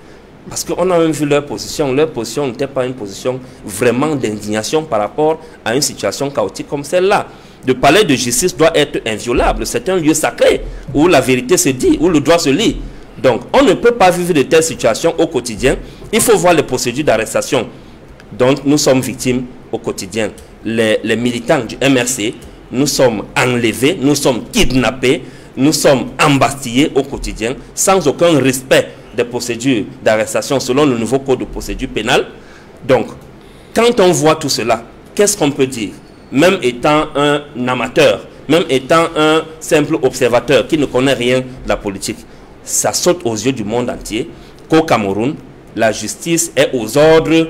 C: Parce qu'on a même vu leur position. Leur position n'était pas une position vraiment d'indignation par rapport à une situation chaotique comme celle-là. Le palais de justice doit être inviolable. C'est un lieu sacré où la vérité se dit, où le droit se lit. Donc, on ne peut pas vivre de telles situations au quotidien. Il faut voir les procédures d'arrestation dont nous sommes victimes au quotidien. Les militants du MRC, nous sommes enlevés, nous sommes kidnappés, nous sommes embastillés au quotidien sans aucun respect des procédures d'arrestation selon le nouveau code de procédure pénale. Donc, quand on voit tout cela, qu'est-ce qu'on peut dire? Même étant un amateur, même étant un simple observateur qui ne connaît rien de la politique, ça saute aux yeux du monde entier qu'au Cameroun, la justice est aux ordres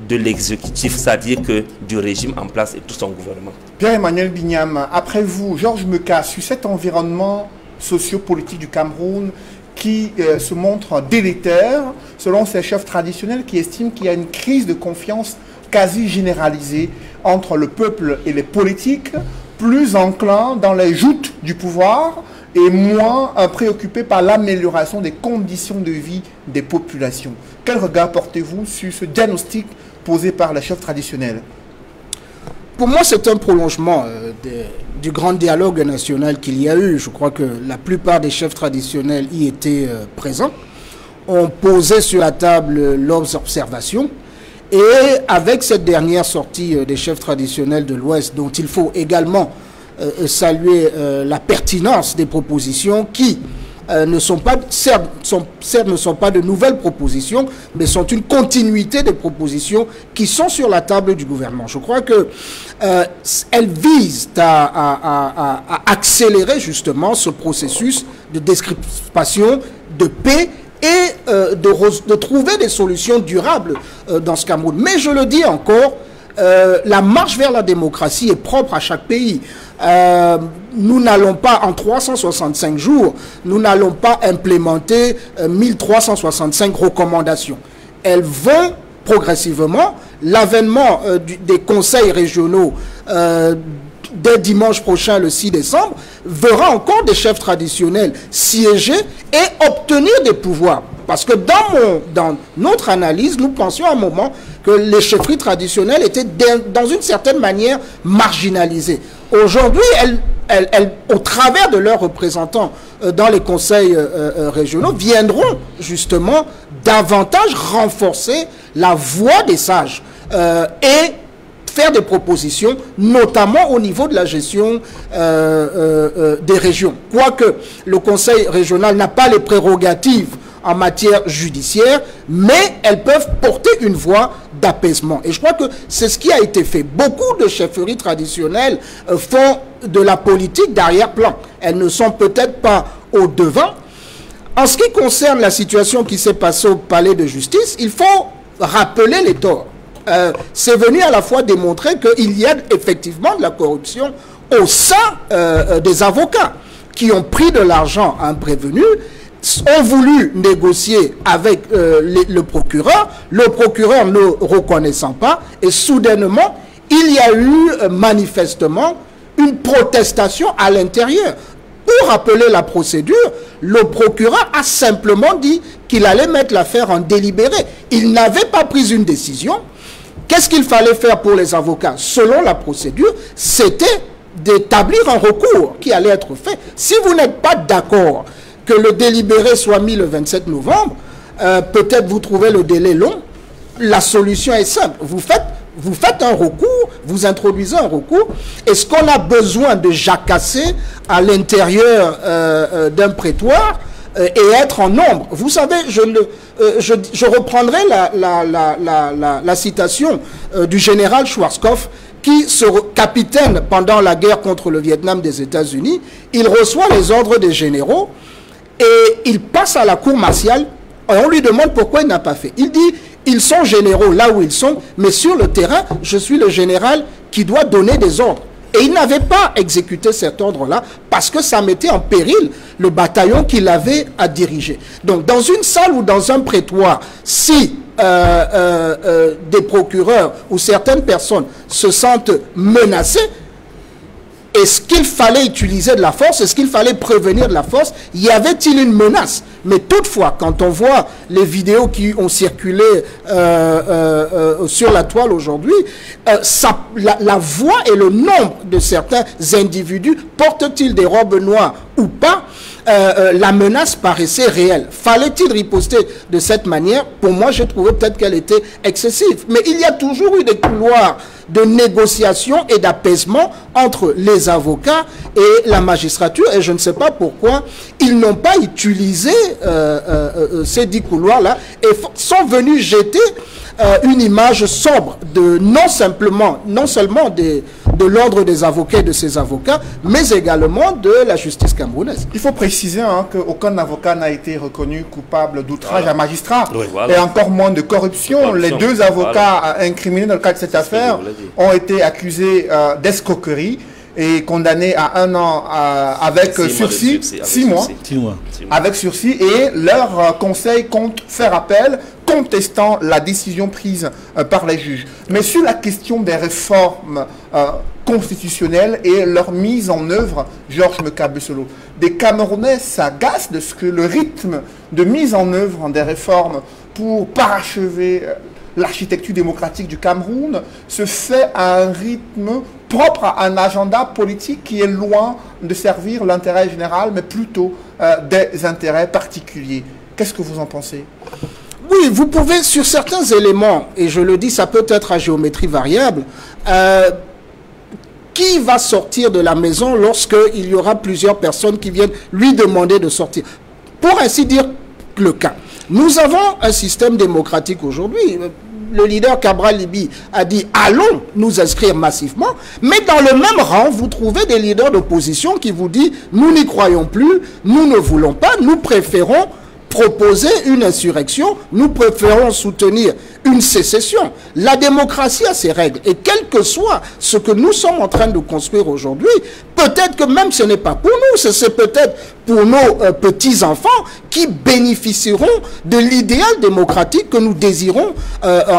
C: de l'exécutif, c'est-à-dire que du régime en place et tout son gouvernement.
B: Pierre-Emmanuel Bignam, après vous, Georges Meka, sur cet environnement sociopolitique du Cameroun qui se montre délétère, selon ces chefs traditionnels qui estiment qu'il y a une crise de confiance quasi généralisée entre le peuple et les politiques, plus enclins dans les joutes du pouvoir et moins préoccupés par l'amélioration des conditions de vie des populations. Quel regard portez-vous sur ce diagnostic posé par les chefs traditionnels?
D: Pour moi, c'est un prolongement du grand dialogue national qu'il y a eu. Je crois que la plupart des chefs traditionnels y étaient présents, ont posé sur la table leurs observations. Et avec cette dernière sortie des chefs traditionnels de l'Ouest, dont il faut également saluer la pertinence des propositions qui ne sont pas, certes ne sont pas de nouvelles propositions, mais sont une continuité des propositions qui sont sur la table du gouvernement. Je crois que elles visent à accélérer justement ce processus de décrispation, de paix et de trouver des solutions durables dans ce Cameroun. Mais je le dis encore, la marche vers la démocratie est propre à chaque pays. Nous n'allons pas, en 365 jours, nous n'allons pas implémenter 1365 recommandations. Elles vont progressivement. L'avènement des conseils régionaux dès dimanche prochain, le 6 décembre, verra encore des chefs traditionnels siéger et obtenir des pouvoirs. Parce que dans notre analyse, nous pensions à un moment que les chefferies traditionnelles étaient dans une certaine manière marginalisées. Aujourd'hui, elles, au travers de leurs représentants dans les conseils régionaux, viendront justement davantage renforcer la voix des sages et faire des propositions, notamment au niveau de la gestion des régions. Quoique le conseil régional n'a pas les prérogatives en matière judiciaire, mais elles peuvent porter une voix d'apaisement. Et je crois que c'est ce qui a été fait. Beaucoup de chefferies traditionnelles font de la politique d'arrière-plan. Elles ne sont peut-être pas au devant. En ce qui concerne la situation qui s'est passée au palais de justice, il faut rappeler les torts. C'est venu à la fois démontrer qu'il y a effectivement de la corruption au sein des avocats qui ont pris de l'argent à un prévenu, ont voulu négocier avec le procureur ne reconnaissant pas, et soudainement, il y a eu manifestement une protestation à l'intérieur. Pour rappeler la procédure, le procureur a simplement dit qu'il allait mettre l'affaire en délibéré. Il n'avait pas pris une décision. Qu'est-ce qu'il fallait faire pour les avocats? Selon la procédure, c'était d'établir un recours qui allait être fait. Si vous n'êtes pas d'accord que le délibéré soit mis le 27 novembre, peut-être vous trouvez le délai long, la solution est simple. Vous faites un recours, vous introduisez un recours. Est-ce qu'on a besoin de jacasser à l'intérieur d'un prétoire et être en nombre. Vous savez, je reprendrai la citation du général Schwarzkopf, qui se capitaine pendant la guerre contre le Vietnam des États-Unis. Il reçoit les ordres des généraux et il passe à la cour martiale et on lui demande pourquoi il n'a pas fait. Il dit, ils sont généraux là où ils sont, mais sur le terrain, je suis le général qui doit donner des ordres. Et il n'avait pas exécuté cet ordre-là parce que ça mettait en péril le bataillon qu'il avait à diriger. Donc, dans une salle ou dans un prétoire, si des procureurs ou certaines personnes se sentent menacées, est-ce qu'il fallait utiliser de la force? Est-ce qu'il fallait prévenir de la force? Y avait-il une menace? Mais toutefois, quand on voit les vidéos qui ont circulé sur la toile aujourd'hui, la voix et le nombre de certains individus, portent-ils des robes noires ou pas, la menace paraissait réelle. Fallait-il riposter de cette manière? Pour moi, j'ai trouvé peut-être qu'elle était excessive. Mais il y a toujours eu des couloirs de négociation et d'apaisement entre les avocats et la magistrature. Et je ne sais pas pourquoi ils n'ont pas utilisé ces 10 couloirs-là et sont venus jeter une image sobre de non seulement de l'ordre des avocats et de ses avocats, mais également de la justice camerounaise.
B: Il faut préciser qu'aucun avocat n'a été reconnu coupable d'outrage à magistrat,
C: voilà.
B: Et encore moins de corruption. Les 2 avocats incriminés dans le cadre de cette affaire ont été accusés d'escroquerie et condamnés à 1 an avec sursis, 6 mois, avec sursis, et leur conseil compte faire appel contestant la décision prise par les juges. Mais sur la question des réformes constitutionnelles et leur mise en œuvre, Georges Mekabesolo, des Camerounais s'agacent de ce que le rythme de mise en œuvre des réformes pour parachever l'architecture démocratique du Cameroun se fait à un rythme propre à un agenda politique qui est loin de servir l'intérêt général, mais plutôt des intérêts particuliers. Qu'est-ce que vous en pensez ?
D: Oui, vous pouvez, sur certains éléments, et je le dis, ça peut être à géométrie variable, qui va sortir de la maison lorsqu'il y aura plusieurs personnes qui viennent lui demander de sortir? Pour ainsi dire le cas. Nous avons un système démocratique aujourd'hui. Le leader Cabral Libi a dit « Allons nous inscrire massivement », mais dans le même rang, vous trouvez des leaders d'opposition qui vous disent « Nous n'y croyons plus, nous ne voulons pas, nous préférons proposer une insurrection, nous préférons soutenir une sécession ». La démocratie a ses règles, et quel que soit ce que nous sommes en train de construire aujourd'hui, peut-être que même ce n'est pas pour nous, c'est peut-être pour nos petits-enfants qui bénéficieront de l'idéal démocratique que nous désirons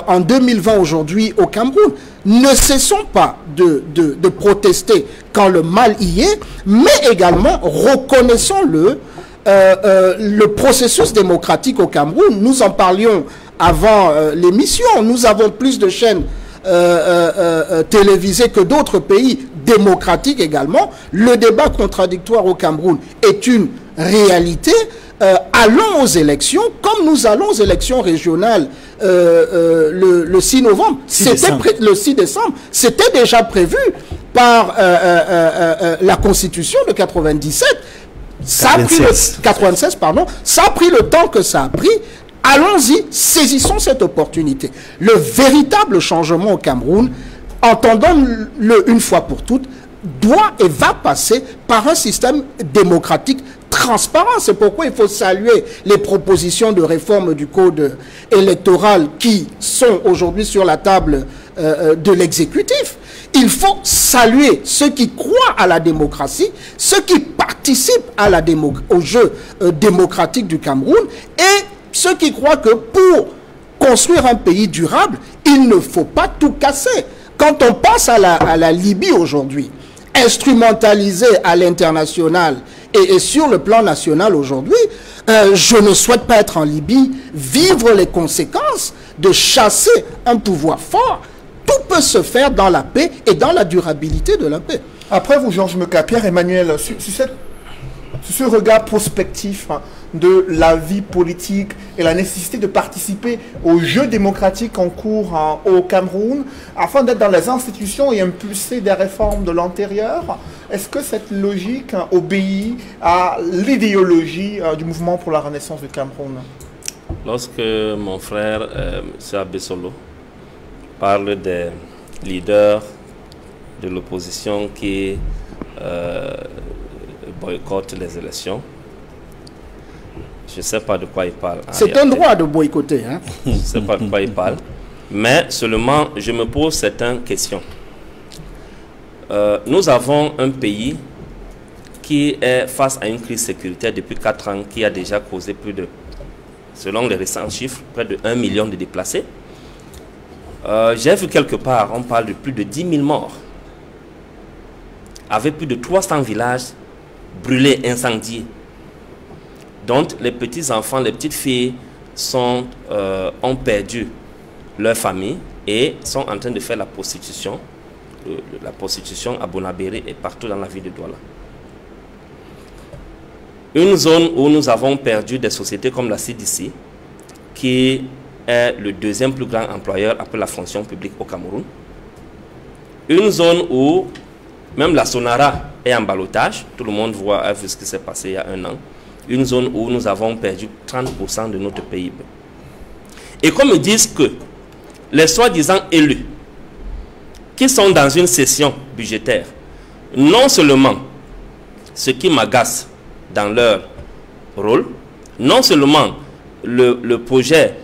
D: en 2020 aujourd'hui au Cameroun. Ne cessons pas de protester quand le mal y est, mais également reconnaissons-le, le processus démocratique au Cameroun. Nous en parlions avant l'émission. Nous avons plus de chaînes télévisées que d'autres pays démocratiques également. Le débat contradictoire au Cameroun est une réalité. Allons aux élections comme nous allons aux élections régionales le 6 novembre. Le 6 décembre. C'était déjà prévu par la Constitution de 97. Ça a pris 96, pardon. Ça a pris le temps que ça a pris. Allons-y, saisissons cette opportunité. Le véritable changement au Cameroun, entendons-le une fois pour toutes, doit et va passer par un système démocratique transparent. C'est pourquoi il faut saluer les propositions de réforme du code électoral qui sont aujourd'hui sur la table de l'exécutif. Il faut saluer ceux qui croient à la démocratie, ceux qui participent au jeu démocratique du Cameroun, et ceux qui croient que pour construire un pays durable, il ne faut pas tout casser. Quand on passe à la Libye aujourd'hui, instrumentalisée à l'international et sur le plan national aujourd'hui, je ne souhaite pas être en Libye, vivre les conséquences de chasser un pouvoir fort. Tout peut se faire dans la paix et dans la durabilité de la paix.
B: Après vous, Georges Meka, Pierre-Emmanuel, sur ce regard prospectif de la vie politique et la nécessité de participer aux jeux démocratiques en cours au Cameroun afin d'être dans les institutions et impulser des réformes de l'intérieur. Est-ce que cette logique obéit à l'idéologie du mouvement pour la renaissance du Cameroun?
C: Lorsque mon frère, M. Abessolo, parle des leaders de l'opposition qui boycottent les élections, je ne sais pas de quoi il parle.
D: C'est un droit de boycotter. Hein?
C: Je ne sais pas de quoi il parle. Mais seulement, je me pose certaines questions. Nous avons un pays qui est face à une crise sécuritaire depuis 4 ans, qui a déjà causé plus de, selon les récents chiffres, près de 1 million de déplacés. J'ai vu quelque part, on parle de plus de 10 000 morts, avec plus de 300 villages brûlés, incendiés. Donc les petits-enfants, les petites filles ont perdu leur famille et sont en train de faire la prostitution à Bonabéré et partout dans la ville de Douala. Une zone où nous avons perdu des sociétés comme la CDC, qui est le deuxième plus grand employeur après la fonction publique au Cameroun. Une zone où même la Sonara est en ballottage. Tout le monde a vu ce qui s'est passé il y a 1 an. Une zone où nous avons perdu 30% de notre PIB. Et comme ils disent que les soi-disant élus qui sont dans une session budgétaire, non seulement ce qui m'agace dans leur rôle, non seulement le projet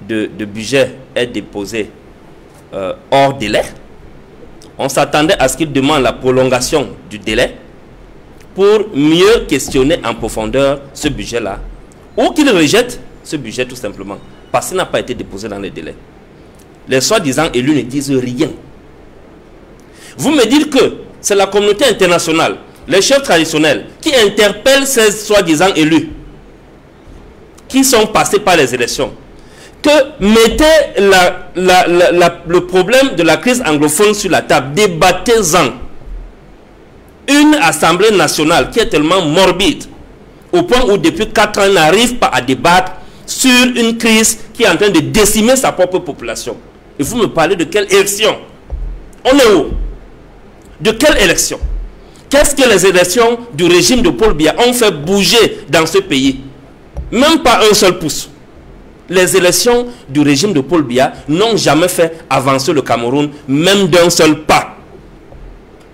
C: de budget est déposé hors délai, on s'attendait à ce qu'ils demandent la prolongation du délai pour mieux questionner en profondeur ce budget-là, ou qu'ils rejettent ce budget tout simplement, parce qu'il n'a pas été déposé dans les délais. Les soi-disant élus ne disent rien. Vous me dites que c'est la communauté internationale, les chefs traditionnels, qui interpellent ces soi-disant élus, qui sont passés par les élections, que mettez le problème de la crise anglophone sur la table, débattez-en. Une assemblée nationale qui est tellement morbide, au point où depuis 4 ans, n'arrive pas à débattre sur une crise qui est en train de décimer sa propre population. Et vous me parlez de quelle élection? On est où? De quelle élection? Qu'est-ce que les élections du régime de Paul Biya ont fait bouger dans ce pays? Même pas un seul pouce. Les élections du régime de Paul Biya n'ont jamais fait avancer le Cameroun, même d'un seul pas.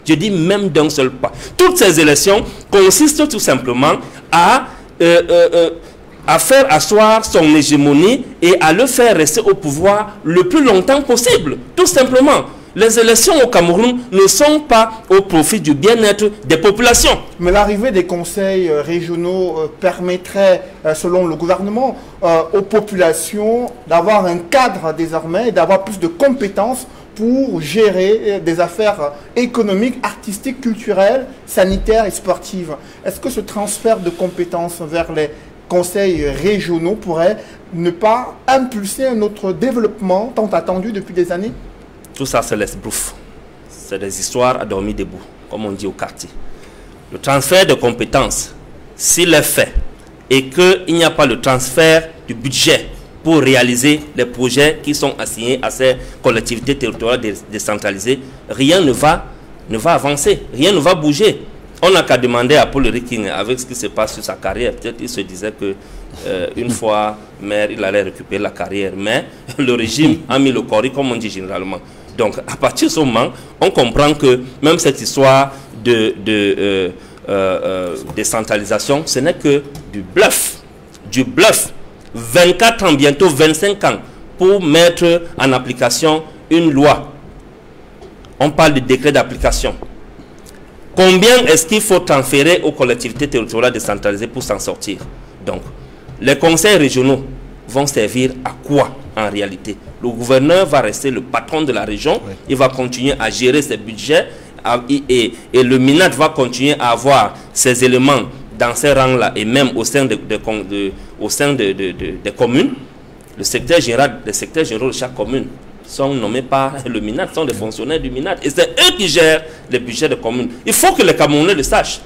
C: Je dis même d'un seul pas. Toutes ces élections consistent tout simplement à faire asseoir son hégémonie et à le faire rester au pouvoir le plus longtemps possible. Tout simplement. Les élections au Cameroun ne sont pas au profit du bien-être des populations.
B: Mais l'arrivée des conseils régionaux permettrait, selon le gouvernement, aux populations d'avoir un cadre désormais et d'avoir plus de compétences pour gérer des affaires économiques, artistiques, culturelles, sanitaires et sportives. Est-ce que ce transfert de compétences vers les conseils régionaux pourrait ne pas impulser un autre développement tant attendu depuis des années?
C: Tout ça, c'est l'esbrouf. C'est des histoires à dormir debout, comme on dit au quartier. Le transfert de compétences, s'il est fait, et qu'il n'y a pas le transfert du budget pour réaliser les projets qui sont assignés à ces collectivités territoriales décentralisées, rien ne va avancer, rien ne va bouger. On n'a qu'à demander à Paul Riking, avec ce qui se passe sur sa carrière, peut-être il se disait que une fois maire, il allait récupérer la carrière, mais le régime a mis le corps, comme on dit généralement. Donc, à partir de ce moment, on comprend que même cette histoire de décentralisation, ce n'est que du bluff. Du bluff. 24 ans, bientôt 25 ans, pour mettre en application une loi. On parle de décret d'application. Combien est-ce qu'il faut transférer aux collectivités territoriales décentralisées pour s'en sortir? Donc, les conseils régionaux vont servir à quoi en réalité? Le gouverneur va rester le patron de la région, oui. Il va continuer à gérer ses budgets et le MINAT va continuer à avoir ses éléments dans ces rangs-là et même au sein des communes. Le secrétaire général de chaque commune sont nommés par le MINAT, sont des fonctionnaires du MINAT et c'est eux qui gèrent les budgets des communes. Il faut que les Camerounais le sachent.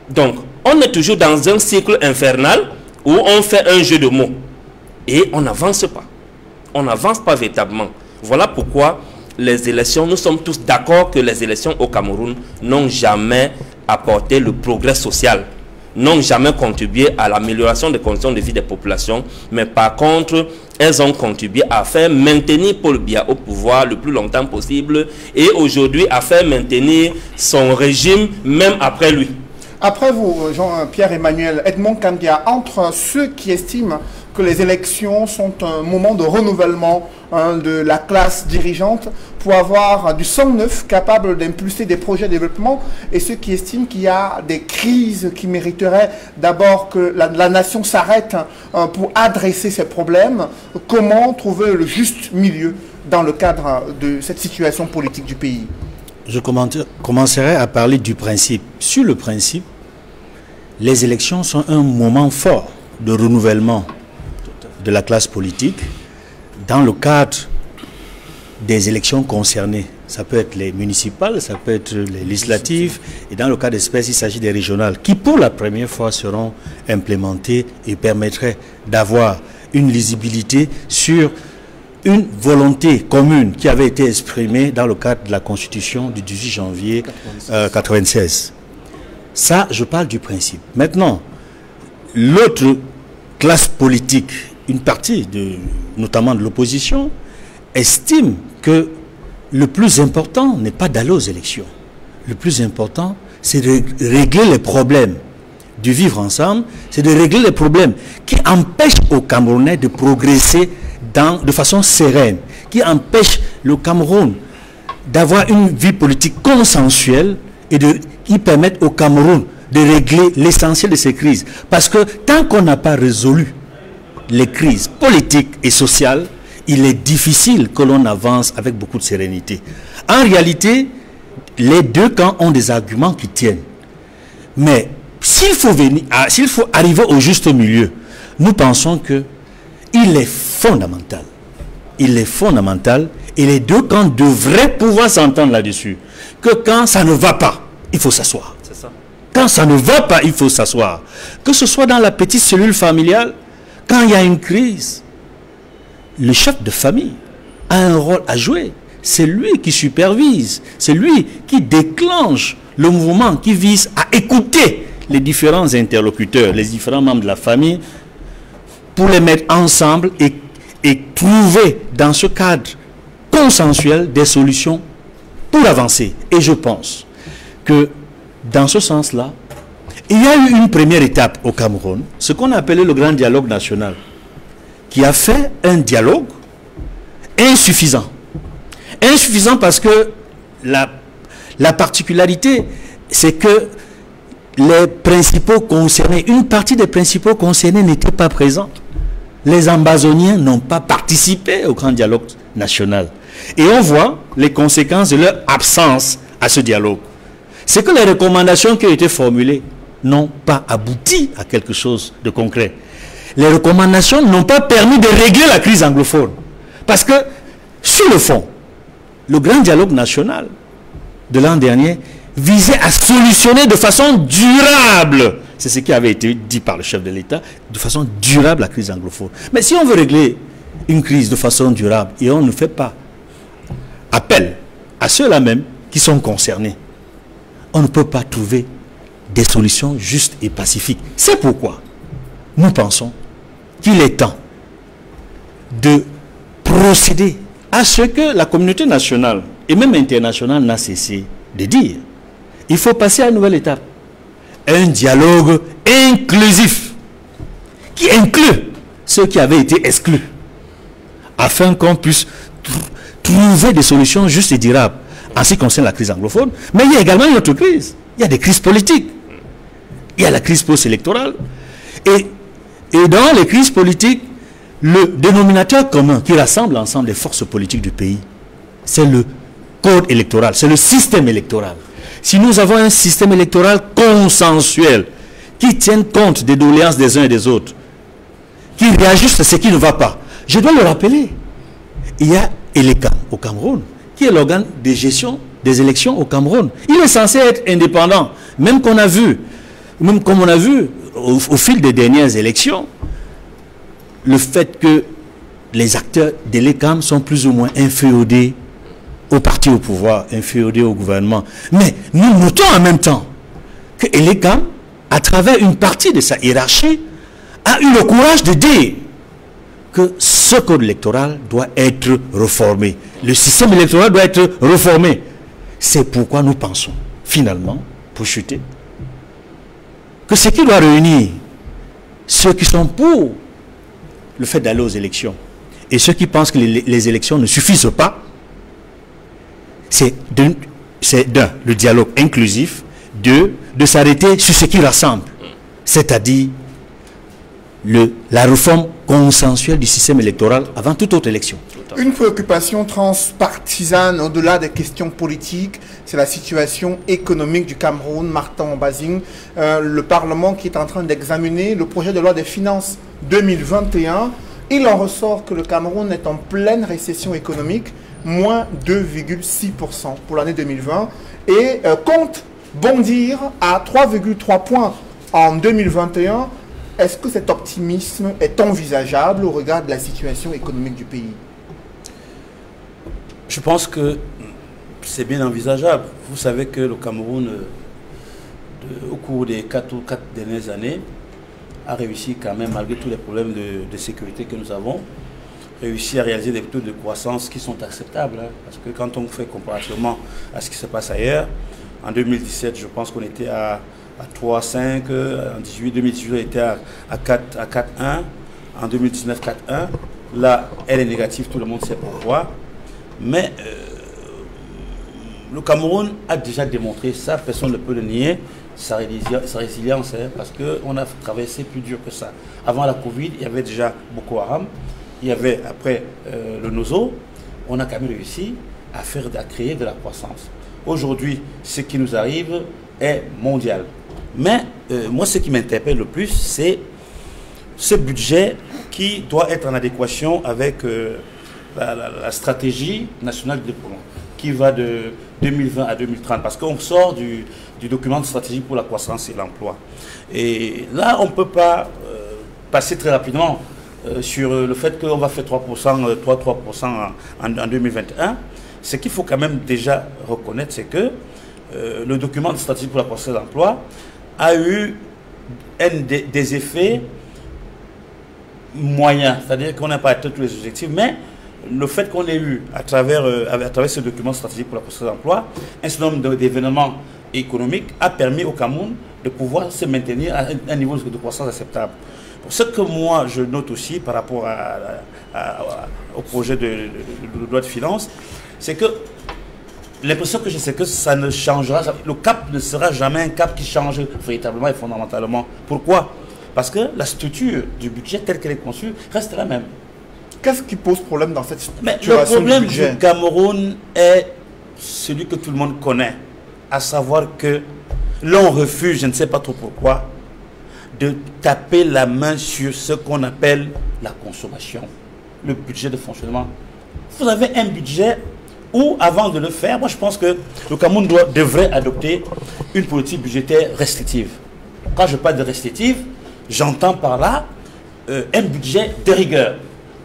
C: Donc, on est toujours dans un cycle infernal où on fait un jeu de mots et on n'avance pas. On n'avance pas véritablement. Voilà pourquoi les élections, nous sommes tous d'accord que les élections au Cameroun n'ont jamais apporté le progrès social, n'ont jamais contribué à l'amélioration des conditions de vie des populations, mais par contre, elles ont contribué à faire maintenir Paul Biya au pouvoir le plus longtemps possible et aujourd'hui à faire maintenir son régime même après lui.
B: Après vous, Jean-Pierre Emmanuel, Edmond Kandia, entre ceux qui estiment que les élections sont un moment de renouvellement de la classe dirigeante pour avoir du sang neuf capable d'impulser des projets de développement et ceux qui estiment qu'il y a des crises qui mériteraient d'abord que la nation s'arrête pour adresser ces problèmes, comment trouver le juste milieu dans le cadre de cette situation politique du pays?
F: Je commencerai à parler du principe. Sur le principe, les élections sont un moment fort de renouvellement de la classe politique dans le cadre des élections concernées. Ça peut être les municipales, ça peut être les législatives, et dans le cas d'espèce, il s'agit des régionales, qui pour la première fois seront implémentées et permettraient d'avoir une lisibilité sur une volonté commune qui avait été exprimée dans le cadre de la Constitution du 18 janvier 1996. Ça, je parle du principe. Maintenant, l'autre classe politique, une partie, notamment de l'opposition, estime que le plus important n'est pas d'aller aux élections. Le plus important, c'est de régler les problèmes du vivre ensemble, c'est de régler les problèmes qui empêchent aux Camerounais de progresser de façon sereine, qui empêchent le Cameroun d'avoir une vie politique consensuelle et qui permettent au Cameroun de régler l'essentiel de ces crises. Parce que tant qu'on n'a pas résolu les crises politiques et sociales, il est difficile que l'on avance avec beaucoup de sérénité. En réalité, les deux camps ont des arguments qui tiennent. Mais s'il faut arriver au juste milieu, nous pensons que il est fondamental. Il est fondamental et les deux camps devraient pouvoir s'entendre là-dessus. Que quand ça ne va pas, il faut s'asseoir.
C: C'est ça.
F: Quand ça ne va pas, il faut s'asseoir. Que ce soit dans la petite cellule familiale, quand il y a une crise, le chef de famille a un rôle à jouer. C'est lui qui supervise, c'est lui qui déclenche le mouvement qui vise à écouter les différents interlocuteurs, les différents membres de la famille, pour les mettre ensemble et trouver dans ce cadre consensuel des solutions pour avancer. Et je pense que dans ce sens-là, il y a eu une première étape au Cameroun, ce qu'on appelait le grand dialogue national, qui a fait un dialogue insuffisant. Insuffisant parce que la particularité, c'est que les principaux concernés, une partie des principaux concernés n'étaient pas présents. Les ambazoniens n'ont pas participé au grand dialogue national. Et on voit les conséquences de leur absence à ce dialogue. C'est que les recommandations qui ont été formulées n'ont pas abouti à quelque chose de concret. Les recommandations n'ont pas permis de régler la crise anglophone. Parce que, sur le fond, le grand dialogue national de l'an dernier visait à solutionner de façon durable, c'est ce qui avait été dit par le chef de l'État, de façon durable la crise anglophone. Mais si on veut régler une crise de façon durable et on ne fait pas appel à ceux-là même qui sont concernés, on ne peut pas trouver des solutions justes et pacifiques. C'est pourquoi nous pensons qu'il est temps de procéder à ce que la communauté nationale et même internationale n'a cessé de dire. Il faut passer à une nouvelle étape. Un dialogue inclusif qui inclut ceux qui avaient été exclus afin qu'on puisse trouver des solutions justes et durables en ce qui concerne la crise anglophone. Mais il y a également une autre crise. Il y a des crises politiques. Il y a la crise post-électorale. Et dans les crises politiques, le dénominateur commun qui rassemble l'ensemble des forces politiques du pays, c'est le code électoral, c'est le système électoral. Si nous avons un système électoral consensuel, qui tienne compte des doléances des uns et des autres, qui réajuste à ce qui ne va pas, je dois le rappeler, il y a ELECA au Cameroun, qui est l'organe de gestion des élections au Cameroun. Il est censé être indépendant, même comme on a vu au fil des dernières élections, le fait que les acteurs de l'ECAM sont plus ou moins inféodés au parti au pouvoir, inféodés au gouvernement. Mais nous notons en même temps que l'ECAM, à travers une partie de sa hiérarchie, a eu le courage de dire que ce code électoral doit être réformé. Le système électoral doit être réformé. C'est pourquoi nous pensons, finalement, pour chuter, que ce qui doit réunir ceux qui sont pour le fait d'aller aux élections et ceux qui pensent que les élections ne suffisent pas, c'est d'un, le dialogue inclusif, deux, de s'arrêter sur ce qui rassemble, c'est-à-dire la réforme consensuelle du système électoral avant toute autre élection.
B: Une préoccupation transpartisane au-delà des questions politiques, c'est la situation économique du Cameroun. Martin Bazing, le Parlement qui est en train d'examiner le projet de loi des finances 2021, il en ressort que le Cameroun est en pleine récession économique, moins 2,6% pour l'année 2020, et compte bondir à 3,3 points en 2021. Est-ce que cet optimisme est envisageable au regard de la situation économique du pays?
E: Je pense que c'est bien envisageable. Vous savez que le Cameroun, au cours des 4 dernières années, a réussi quand même, malgré tous les problèmes de sécurité que nous avons, réussi à réaliser des taux de croissance qui sont acceptables. Hein, parce que quand on fait comparativement à ce qui se passe ailleurs, en 2017, je pense qu'on était à 3,5, en 2018 on était à 4,1, en 2019 4,1. Là, elle est négative, tout le monde sait pourquoi. Mais le Cameroun a déjà démontré ça, personne ne peut le nier, sa résilience, hein, parce qu'on a traversé plus dur que ça. Avant la Covid, il y avait déjà Boko Haram, il y avait après le Nozo, on a quand même réussi à créer de la croissance. Aujourd'hui, ce qui nous arrive est mondial. Mais moi, ce qui m'interpelle le plus, c'est ce budget qui doit être en adéquation avec la stratégie nationale de développement, qui va de 2020 à 2030, parce qu'on sort du document de stratégie pour la croissance et l'emploi. Et là, on ne peut pas passer très rapidement sur le fait qu'on va faire 3% en 2021. Ce qu'il faut quand même déjà reconnaître, c'est que le document de stratégie pour la croissance et l'emploi a eu des effets moyens, c'est-à-dire qu'on n'a pas atteint tous les objectifs, mais le fait qu'on ait eu, à travers ce document stratégique pour la croissance et l'emploi, un certain nombre d'événements économiques a permis au Cameroun de pouvoir se maintenir à un niveau de croissance acceptable. Pour ce que moi je note aussi par rapport au projet de loi de finances, c'est que l'impression que j'ai, c'est que ça ne changera, le cap ne sera jamais un cap qui change véritablement et fondamentalement. Pourquoi? Parce que la structure du budget telle qu'elle est conçue reste la même.
B: Qu'est-ce qui pose problème dans cette situation?
E: Le problème du Cameroun est celui que tout le monde connaît, à savoir que l'on refuse, je ne sais pas trop pourquoi, de taper la main sur ce qu'on appelle la consommation, le budget de fonctionnement. Vous avez un budget où, avant de le faire, moi je pense que le Cameroun devrait adopter une politique budgétaire restrictive. Quand je parle de restrictive, j'entends par là un budget de rigueur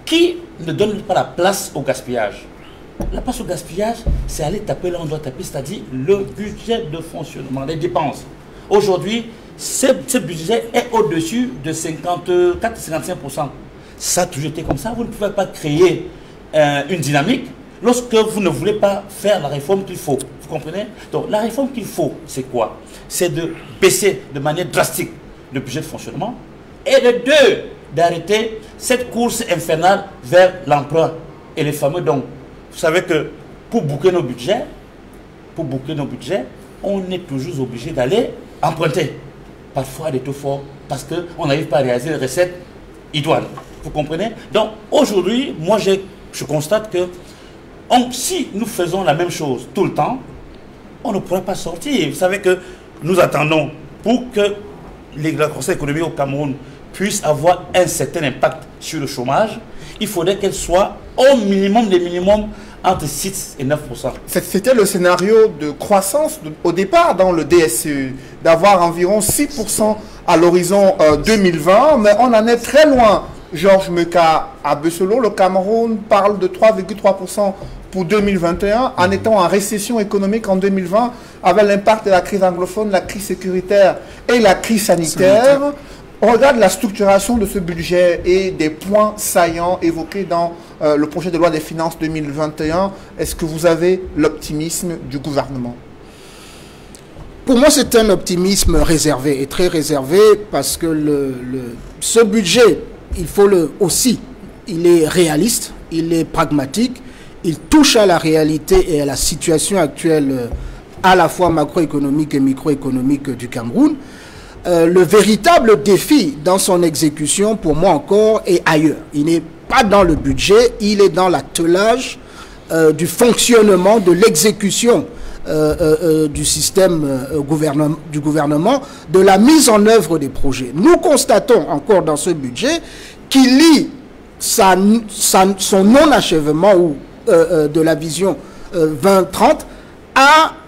E: qui ne donne pas la place au gaspillage. La place au gaspillage, c'est aller taper là où on doit taper, c'est-à-dire le budget de fonctionnement, les dépenses. Aujourd'hui, ce budget est au-dessus de 54-55%. Ça a toujours été comme ça. Vous ne pouvez pas créer une dynamique lorsque vous ne voulez pas faire la réforme qu'il faut. Vous comprenez? Donc la réforme qu'il faut, c'est quoi? C'est de baisser de manière drastique le budget de fonctionnement et de deux, d'arrêter cette course infernale vers l'emprunt et les fameux dons. Vous savez que pour boucler nos budgets, on est toujours obligé d'aller emprunter. Parfois des taux forts parce qu'on n'arrive pas à réaliser les recettes idoines. Vous comprenez? Donc aujourd'hui, moi je constate que si nous faisons la même chose tout le temps, on ne pourra pas sortir. Vous savez que nous attendons pour que la croissance économique au Cameroun puisse avoir un certain impact sur le chômage, il faudrait qu'elle soit au minimum des minimums entre 6 et 9%.
B: C'était le scénario de croissance au départ dans le DSCE, d'avoir environ 6% à l'horizon 2020, mais on en est très loin. Georges Meka, à Besselo, le Cameroun parle de 3,3% pour 2021, en étant en récession économique en 2020, avec l'impact de la crise anglophone, la crise sécuritaire et la crise sanitaire. On regarde la structuration de ce budget et des points saillants évoqués dans le projet de loi des finances 2021. Est-ce que vous avez l'optimisme du gouvernement?
D: Pour moi, c'est un optimisme réservé, et très réservé, parce que ce budget, il faut il est réaliste, il est pragmatique, il touche à la réalité et à la situation actuelle, à la fois macroéconomique et microéconomique du Cameroun. Le véritable défi dans son exécution, pour moi encore, est ailleurs. Il n'est pas dans le budget, il est dans l'attelage du fonctionnement, de l'exécution du système du gouvernement, de la mise en œuvre des projets. Nous constatons encore dans ce budget qu'il lie son non-achèvement ou de la vision 2030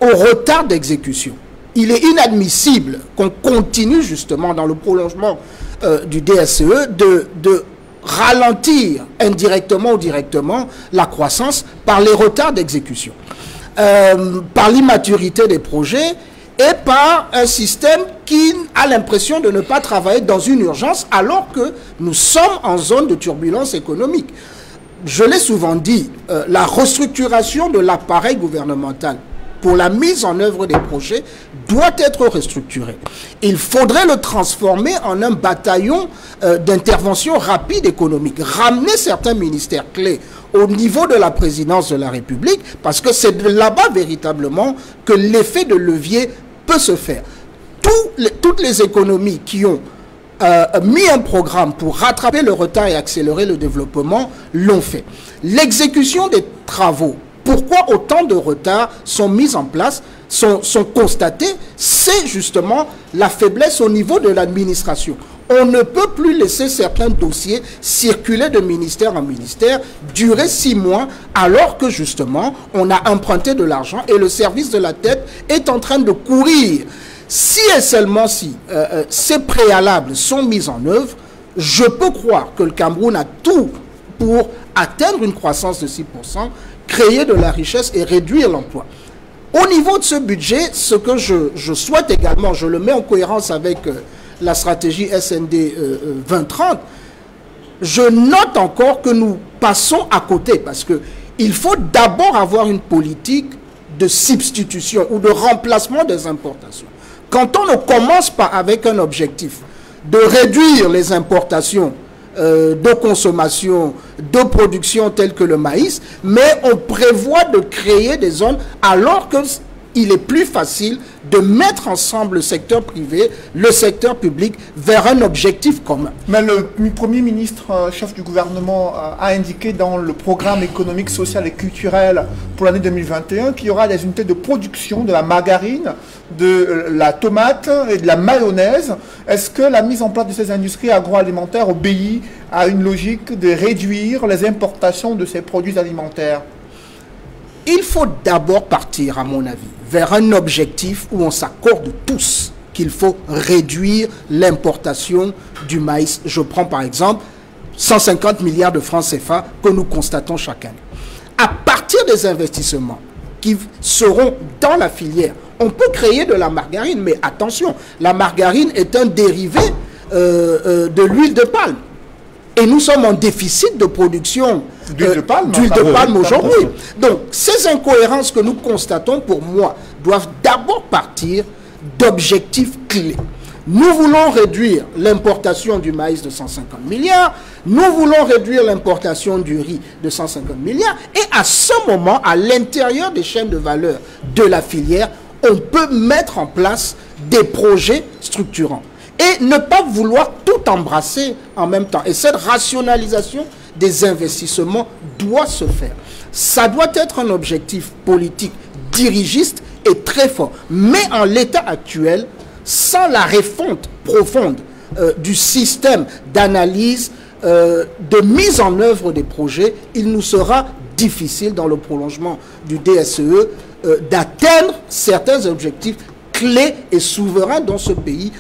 D: au retard d'exécution. Il est inadmissible qu'on continue justement dans le prolongement du DSE de ralentir indirectement ou directement la croissance par les retards d'exécution, par l'immaturité des projets et par un système qui a l'impression de ne pas travailler dans une urgence alors que nous sommes en zone de turbulence économique. Je l'ai souvent dit, la restructuration de l'appareil gouvernemental pour la mise en œuvre des projets doit être restructurée. Il faudrait le transformer en un bataillon d'intervention rapide économique. Ramener certains ministères clés au niveau de la présidence de la République, parce que c'est de là-bas véritablement que l'effet de levier peut se faire. Toutes les économies qui ont mis un programme pour rattraper le retard et accélérer le développement l'ont fait. L'exécution des travaux, pourquoi autant de retards sont mis en place, sont constatés, c'est justement la faiblesse au niveau de l'administration. On ne peut plus laisser certains dossiers circuler de ministère en ministère, durer 6 mois, alors que justement, on a emprunté de l'argent et le service de la dette est en train de courir. Si et seulement si ces préalables sont mis en œuvre, je peux croire que le Cameroun a tout pour atteindre une croissance de 6%, créer de la richesse et réduire l'emploi. Au niveau de ce budget, ce que je souhaite également, je le mets en cohérence avec la stratégie SND 2030, je note encore que nous passons à côté parce qu'il faut d'abord avoir une politique de substitution ou de remplacement des importations. Quand on ne commence pas avec un objectif de réduire les importations de consommation, de production telles que le maïs, mais on prévoit de créer des zones alors qu'il est plus facile de mettre ensemble le secteur privé, le secteur public vers un objectif commun.
B: Mais le Premier ministre, chef du gouvernement, a indiqué dans le programme économique, social et culturel pour l'année 2021 qu'il y aura des unités de production de la margarine, de la tomate et de la mayonnaise. Est-ce que la mise en place de ces industries agroalimentaires obéit à une logique de réduire les importations de ces produits alimentaires?
D: Il faut d'abord partir, à mon avis, vers un objectif où on s'accorde tous qu'il faut réduire l'importation du maïs. Je prends par exemple 150 milliards de francs CFA que nous constatons chaque année. À partir des investissements qui seront dans la filière, on peut créer de la margarine, mais attention, la margarine est un dérivé de l'huile de palme. Et nous sommes en déficit de production d'huile de palme aujourd'hui. Donc, ces incohérences que nous constatons, pour moi, doivent d'abord partir d'objectifs clés. Nous voulons réduire l'importation du maïs de 150 milliards, nous voulons réduire l'importation du riz de 150 milliards, et à ce moment, à l'intérieur des chaînes de valeur de la filière, on peut mettre en place des projets structurants. Et ne pas vouloir tout embrasser en même temps. Et cette rationalisation des investissements doit se faire. Ça doit être un objectif politique dirigiste et très fort. Mais en l'état actuel, sans la refonte profonde du système d'analyse, de mise en œuvre des projets, il nous sera difficile dans le prolongement du DSE d'atteindre certains objectifs clés et souverains dans ce pays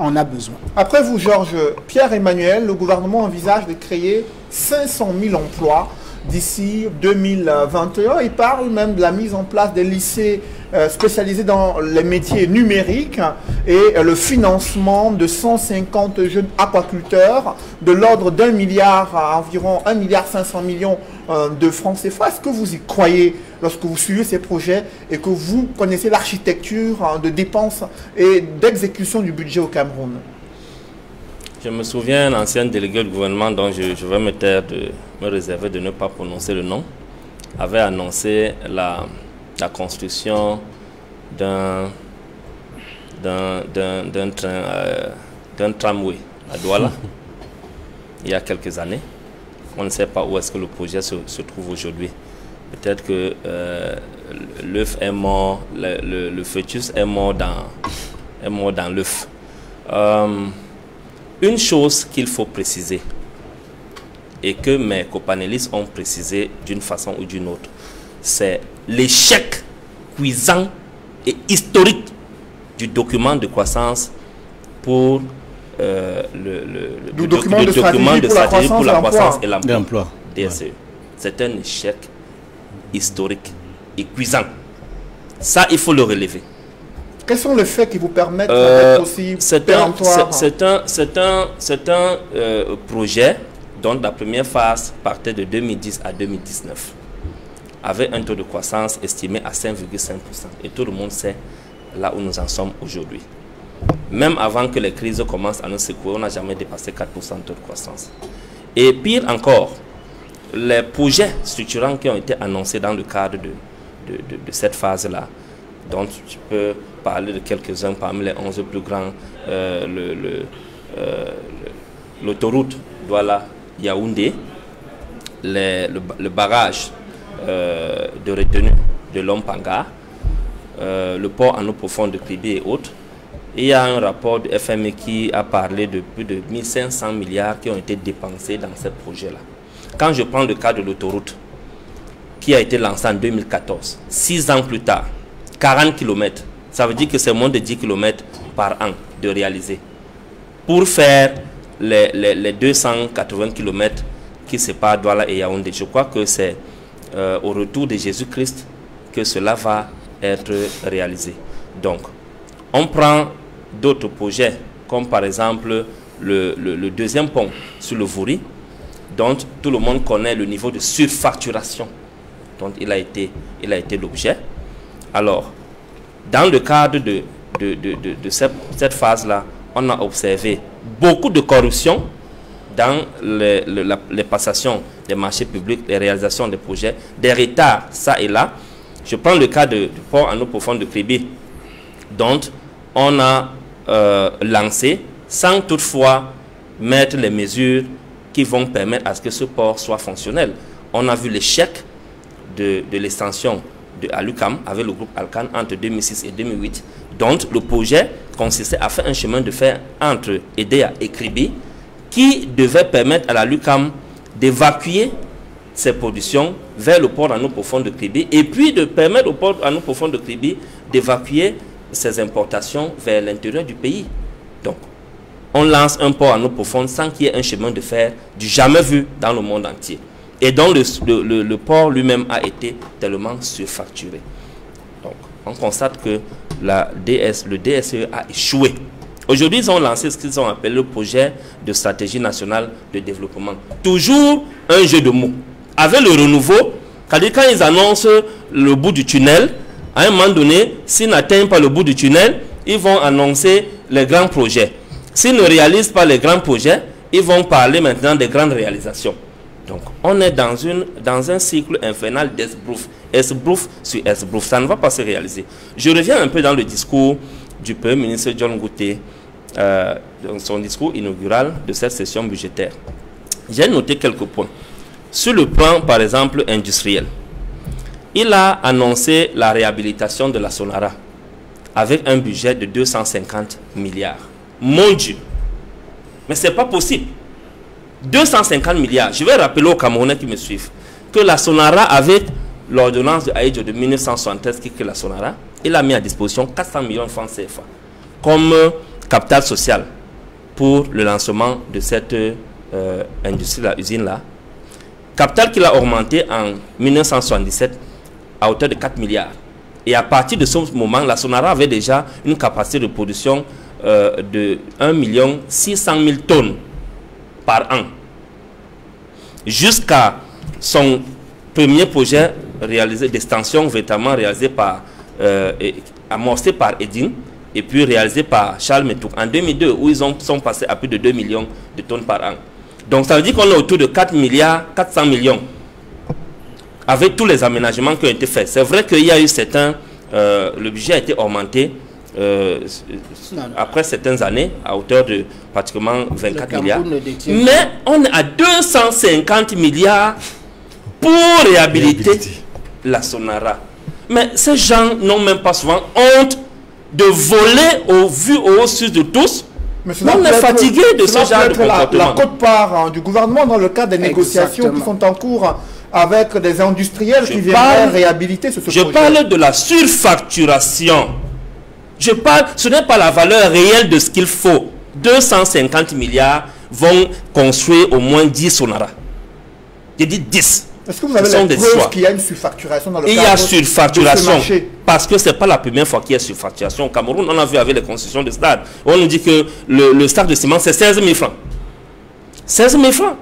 D: en a besoin.
B: Après vous, Georges, Pierre-Emmanuel, le gouvernement envisage de créer 500 000 emplois d'ici 2021. Il parle même de la mise en place des lycées spécialisés dans les métiers numériques et le financement de 150 jeunes aquaculteurs de l'ordre d'1 milliard à environ 1,5 milliard de francs CFA. Est-ce que vous y croyez lorsque vous suivez ces projets et que vous connaissez l'architecture de dépenses et d'exécution du budget au Cameroun?
C: Je me souviens, un ancien délégué du gouvernement, dont je vais me taire de me réserver de ne pas prononcer le nom, avait annoncé la construction d'un tramway à Douala il y a quelques années. On ne sait pas où est-ce que le projet se trouve aujourd'hui. Peut-être que l'œuf est mort, le fœtus est mort dans l'œuf. Une chose qu'il faut préciser, et que mes copanélistes ont précisé d'une façon ou d'une autre, c'est l'échec cuisant et historique du document de croissance pour le document de stratégie pour la croissance et l'emploi, DSE. C'est un échec historique et cuisant. Ça, il faut le relever.
B: Quels sont les faits qui vous permettent d'être aussi péremptoires?
C: C'est un projet dont la première phase partait de 2010 à 2019, avec un taux de croissance estimé à 5,5%. Et tout le monde sait là où nous en sommes aujourd'hui. Même avant que les crises commencent à nous secouer, on n'a jamais dépassé 4% de taux de croissance. Et pire encore, les projets structurants qui ont été annoncés dans le cadre de cette phase-là, dont je peux parler de quelques-uns parmi les 11 plus grands, l'autoroute Douala-Yaoundé, le barrage de retenue de Lompanga, le port en eau profonde de Kribi et autres. Il y a un rapport de FMI qui a parlé de plus de 1500 milliards qui ont été dépensés dans ce projet-là. Quand je prends le cas de l'autoroute, qui a été lancée en 2014, 6 ans plus tard, 40 km, ça veut dire que c'est moins de 10 km par an de réaliser. Pour faire les 280 km qui séparent Douala et Yaoundé, je crois que c'est au retour de Jésus-Christ que cela va être réalisé. Donc, on prend d'autres projets, comme par exemple le deuxième pont sur le Vouri, dont tout le monde connaît le niveau de surfacturation dont il a été l'objet. Alors, dans le cadre de cette phase-là, on a observé beaucoup de corruption dans les passations des marchés publics, les réalisations des projets, des retards, ça et là. Je prends le cas du port en eau profonde de Kribi, dont on a lancé, sans toutefois mettre les mesures qui vont permettre à ce que ce port soit fonctionnel. On a vu l'échec de l'extension à l'UQAM avec le groupe Alcan entre 2006 et 2008, dont le projet consistait à faire un chemin de fer entre Edea et Kribi qui devait permettre à la LUQAM d'évacuer ses productions vers le port en eau profonde de Kribi et puis de permettre au port en eau profonde de Kribi d'évacuer ses importations vers l'intérieur du pays. Donc, on lance un port en eau profonde sans qu'il y ait un chemin de fer du jamais vu dans le monde entier. Et donc, le port lui-même a été tellement surfacturé. Donc, on constate que le DSE a échoué. Aujourd'hui, ils ont lancé ce qu'ils ont appelé le projet de stratégie nationale de développement. Toujours un jeu de mots. Avec le renouveau, quand ils annoncent le bout du tunnel, à un moment donné, s'ils n'atteignent pas le bout du tunnel, ils vont annoncer les grands projets. S'ils ne réalisent pas les grands projets, ils vont parler maintenant des grandes réalisations. Donc, on est dans un cycle infernal d'esbrouf. Esbrouf sur esbrouf. Ça ne va pas se réaliser. Je reviens un peu dans le discours du Premier ministre John Ngouté, dans son discours inaugural de cette session budgétaire. J'ai noté quelques points. Sur le plan, par exemple, industriel, il a annoncé la réhabilitation de la Sonara avec un budget de 250 milliards. Mon Dieu! Mais ce n'est pas possible. 250 milliards. Je vais rappeler aux Camerounais qui me suivent que la Sonara, avec l'ordonnance de Aïdjo de 1973 qui crée la Sonara, il a mis à disposition 400 millions de francs CFA comme capital social pour le lancement de cette industrie, la usine-là. Capital qu'il a augmenté en 1977 à hauteur de 4 milliards. Et à partir de ce moment, la Sonara avait déjà une capacité de production de 1 600 000 tonnes par an. Jusqu'à son premier projet réalisé d'extension, véritablement réalisé par, amorcé par Edin, et puis réalisé par Charles Metouk en 2002, où ils sont passés à plus de 2 millions de tonnes par an. Donc ça veut dire qu'on est autour de 4 milliards 400 millions, avec tous les aménagements qui ont été faits. C'est vrai qu'il y a eu certains, le budget a été augmenté après certaines années à hauteur de pratiquement 24 milliards. Mais on est à 250 milliards pour réhabiliter la Sonara. Mais ces gens n'ont même pas souvent honte de voler au vu au su de tous.
B: Mais
C: on est fatigué de ce genre de comportement.
B: La quote-part du gouvernement dans le cadre des négociations qui sont en cours avec des industriels qui viendraient réhabiliter ce projet.
C: Je parle de la surfacturation. Je parle, ce n'est pas la valeur réelle de ce qu'il faut. 250 milliards vont construire au moins 10 Sonara. J'ai dit 10.
B: Est-ce que vous avez la preuve qu'il y a une surfacturation dans le cadre
C: de ce marché? Il y a surfacturation parce que ce n'est pas la première fois qu'il y a surfacturation. Au Cameroun, on a vu avec les constructions de stades. On nous dit que le stade de ciment, c'est 16 000 francs. 16 000 francs.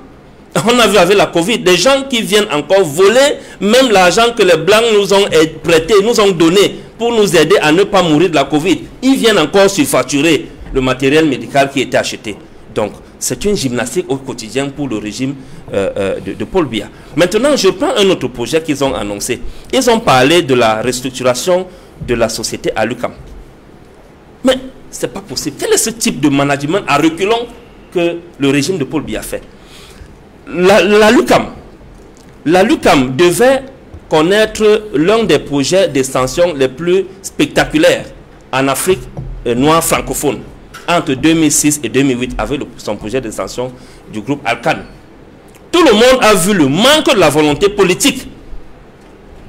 C: On a vu avec la Covid, des gens qui viennent encore voler même l'argent que les Blancs nous ont prêté, nous ont donné pour nous aider à ne pas mourir de la Covid. Ils viennent encore surfacturer le matériel médical qui était acheté. Donc, c'est une gymnastique au quotidien pour le régime de Paul Biya. Maintenant, je prends un autre projet qu'ils ont annoncé. Ils ont parlé de la restructuration de la société à l'UQAM. Mais ce n'est pas possible. Quel est ce type de management à reculons que le régime de Paul Biya fait? La LUQAM devait connaître l'un des projets d'extension les plus spectaculaires en Afrique noire francophone entre 2006 et 2008 avec son projet d'extension du groupe Alcan. Tout le monde a vu le manque de la volonté politique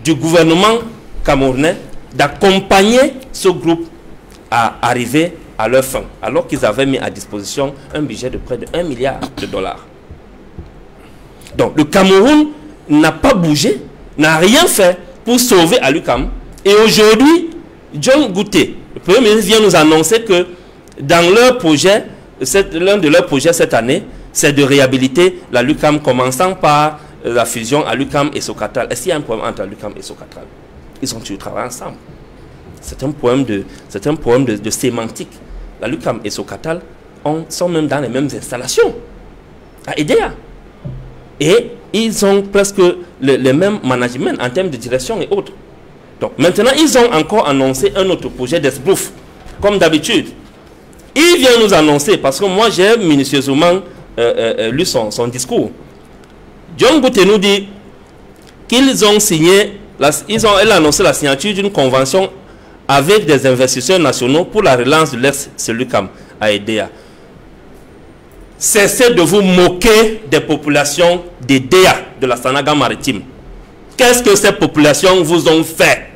C: du gouvernement camerounais d'accompagner ce groupe à arriver à leur fin, alors qu'ils avaient mis à disposition un budget de près de 1 milliard de dollars. Donc le Cameroun n'a pas bougé, n'a rien fait pour sauver l'UQAM. Et aujourd'hui, John Gouté, le Premier ministre, vient nous annoncer que dans leur projet, l'un de leurs projets cette année, c'est de réhabiliter la LUQAM, commençant par la fusion à l'UQAM et Socatal. Est-ce qu'il y a un problème entre l'UQAM et Socatal? Ils ont toujours travaillé ensemble. C'est un problème de sémantique. La LUQAM et Socatal sont même dans les mêmes installations, à EDEA. Et ils ont presque les mêmes managements en termes de direction et autres. Donc maintenant, ils ont encore annoncé un autre projet d'esbrouf, comme d'habitude. Il vient nous annoncer, parce que moi j'ai minutieusement lu son discours. John Gouté nous dit qu'ils ont signé, elle a annoncé la signature d'une convention avec des investisseurs nationaux pour la relance de l'ex-LUQAM à EDEA. Cessez de vous moquer des populations d'EDEA, de la Sanaga maritime. Qu'est-ce que ces populations vous ont fait?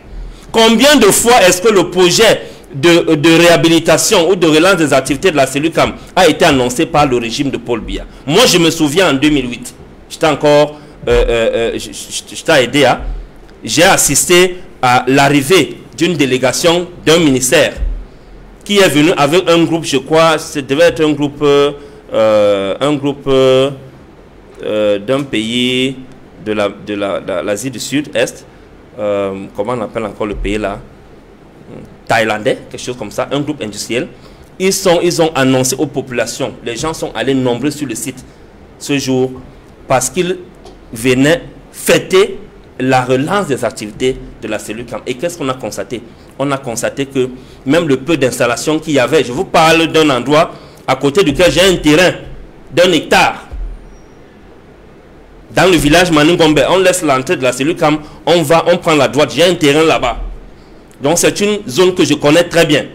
C: Combien de fois est-ce que le projet de réhabilitation ou de relance des activités de la LUQAM a été annoncé par le régime de Paul Biya? Moi, je me souviens en 2008, j'étais encore j'étais à EDEA, j'ai assisté à l'arrivée d'une délégation d'un ministère qui est venu avec un groupe, je crois, ça devait être un groupe d'un pays de l'Asie du Sud-Est, comment on appelle encore le pays là, thaïlandais, quelque chose comme ça, un groupe industriel. Ils ont annoncé aux populations, les gens sont allés nombreux sur le site ce jour parce qu'ils venaient fêter la relance des activités de la LUQAM. Et qu'est-ce qu'on a constaté? On a constaté que même le peu d'installations qu'il y avait, je vous parle d'un endroit à côté duquel j'ai un terrain d'1 hectare. Dans le village Maningombe, on laisse l'entrée de la LUQAM, on prend la droite, j'ai un terrain là-bas. Donc c'est une zone que je connais très bien.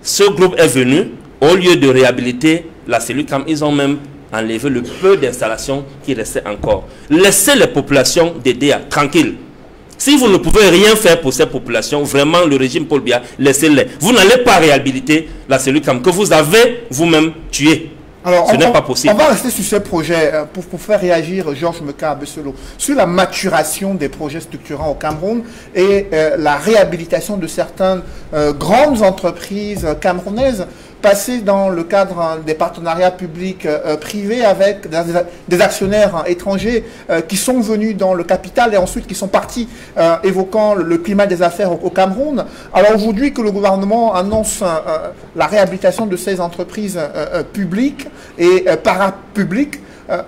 C: Ce groupe est venu, au lieu de réhabiliter la LUQAM, ils ont même enlevé le peu d'installations qui restaient encore. Laissez les populations d'EDEA tranquilles. Si vous ne pouvez rien faire pour ces populations, vraiment, le régime Paul Biya, laissez-les. Vous n'allez pas réhabiliter la cellule CAM que vous avez vous-même tuée.
B: Alors,
C: ce n'est pas possible.
B: On va rester sur ces projets pour faire réagir Georges Meka Abesselo sur la maturation des projets structurants au Cameroun et la réhabilitation de certaines grandes entreprises camerounaises passées dans le cadre des partenariats publics privés avec des actionnaires étrangers qui sont venus dans le capital et ensuite qui sont partis évoquant le climat des affaires au Cameroun. Alors aujourd'hui que le gouvernement annonce la réhabilitation de ces entreprises publiques et parapubliques,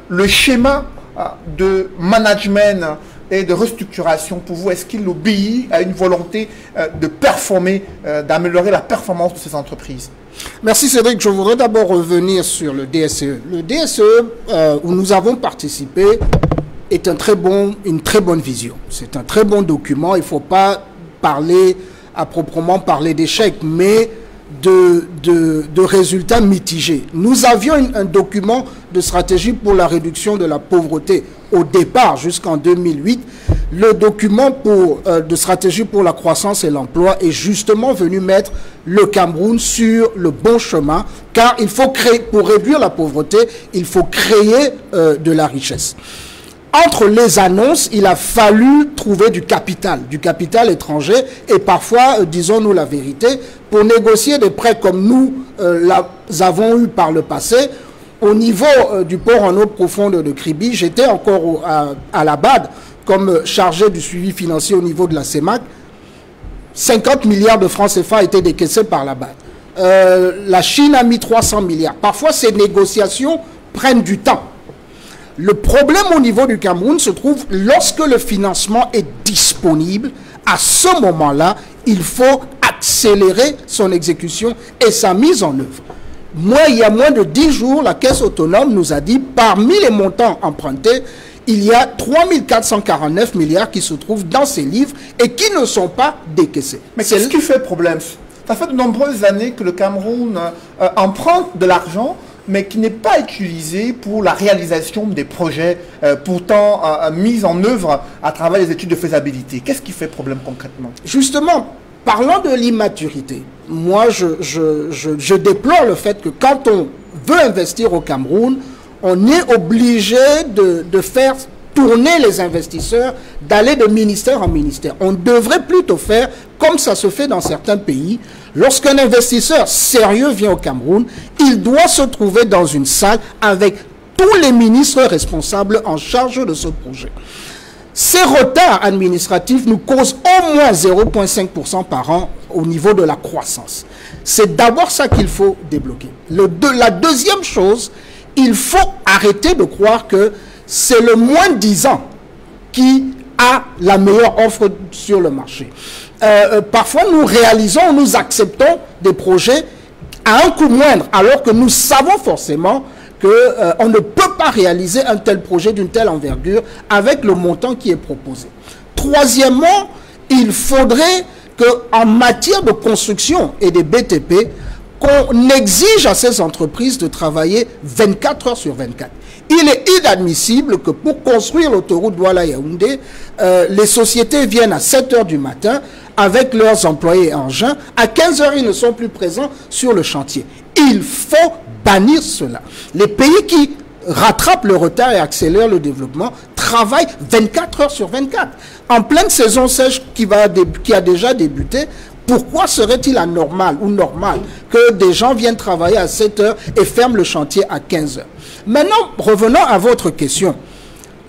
B: le schéma de management et de restructuration, pour vous, est-ce qu'il obéit à une volonté de performer, d'améliorer la performance de ces entreprises?
D: Merci Cédric. Je voudrais d'abord revenir sur le DSE. Le DSE, où nous avons participé, est une très bonne vision. C'est un très bon document. Il ne faut pas parler à proprement parler d'échec, mais de résultats mitigés. Nous avions un document de stratégie pour la réduction de la pauvreté au départ, jusqu'en 2008. Le document de stratégie pour la croissance et l'emploi est justement venu mettre le Cameroun sur le bon chemin, car il faut créer, pour réduire la pauvreté, il faut créer de la richesse. Entre les annonces, il a fallu trouver du capital étranger et parfois, disons-nous la vérité, pour négocier des prêts comme nous avons eu par le passé. Au niveau du port en eau profonde de Kribi, j'étais encore à la BAD comme chargé du suivi financier au niveau de la CEMAC. 50 milliards de francs CFA étaient décaissés par la BAD. La Chine a mis 300 milliards. Parfois, ces négociations prennent du temps. Le problème au niveau du Cameroun se trouve lorsque le financement est disponible. À ce moment-là, il faut accélérer son exécution et sa mise en œuvre. Il y a moins de 10 jours, la Caisse autonome nous a dit, parmi les montants empruntés, il y a 3 449 milliards qui se trouvent dans ces livres et qui ne sont pas décaissés.
B: Mais c'est ce qui fait problème. Ça fait de nombreuses années que le Cameroun emprunte de l'argent, mais qui n'est pas utilisé pour la réalisation des projets pourtant mis en œuvre à travers les études de faisabilité. Qu'est-ce qui fait problème concrètement? Justement,
D: parlant de l'immaturité, moi je déplore le fait que quand on veut investir au Cameroun, on est obligé de faire tourner les investisseurs, d'aller de ministère en ministère. On devrait plutôt faire comme ça se fait dans certains pays. Lorsqu'un investisseur sérieux vient au Cameroun, il doit se trouver dans une salle avec tous les ministres responsables en charge de ce projet. Ces retards administratifs nous causent au moins 0,5% par an au niveau de la croissance. C'est d'abord ça qu'il faut débloquer. La deuxième chose, il faut arrêter de croire que c'est le moins de 10 ans qui a la meilleure offre sur le marché. Parfois, nous acceptons des projets à un coût moindre, alors que nous savons forcément qu'on ne peut pas réaliser un tel projet d'une telle envergure avec le montant qui est proposé. Troisièmement, il faudrait qu'en matière de construction et des BTP, qu'on exige à ces entreprises de travailler 24 heures sur 24. Il est inadmissible que pour construire l'autoroute Douala-Yaoundé, les sociétés viennent à 7 heures du matin avec leurs employés et engins. À 15 heures, ils ne sont plus présents sur le chantier. Il faut bannir cela. Les pays qui rattrapent le retard et accélèrent le développement travaillent 24 heures sur 24. En pleine saison sèche qui a déjà débuté, pourquoi serait-il anormal ou normal que des gens viennent travailler à 7 heures et ferment le chantier à 15 heures? Maintenant, revenons à votre question.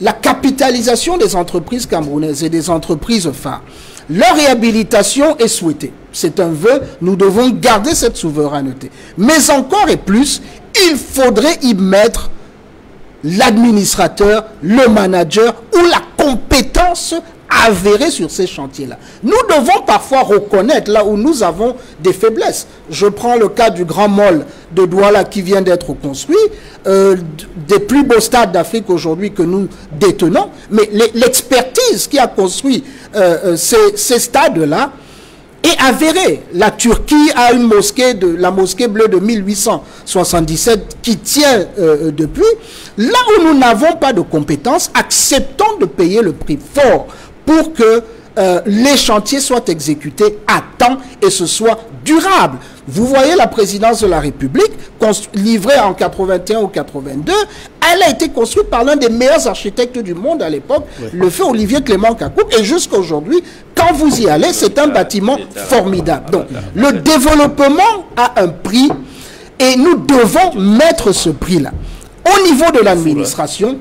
D: La capitalisation des entreprises camerounaises et des entreprises phares, leur réhabilitation est souhaitée. C'est un vœu, nous devons garder cette souveraineté. Mais encore et plus, il faudrait y mettre l'administrateur, le manager ou la compétence avérée sur ces chantiers-là. Nous devons parfois reconnaître là où nous avons des faiblesses. Je prends le cas du grand mall de Douala qui vient d'être construit, des plus beaux stades d'Afrique aujourd'hui que nous détenons, mais l'expertise qui a construit ces stades-là est avérée. La Turquie a une mosquée, la mosquée bleue de 1877 qui tient depuis. Là où nous n'avons pas de compétences, acceptons de payer le prix fort pour que les chantiers soient exécutés à temps et ce soit durable. Vous voyez la présidence de la République, livrée en 81 ou 82, elle a été construite par l'un des meilleurs architectes du monde à l'époque, le feu Olivier Clément Kakou, et jusqu'à aujourd'hui, quand vous y allez, c'est un bâtiment formidable. Donc, le développement a un prix et nous devons mettre ce prix-là. Au niveau de l'administration,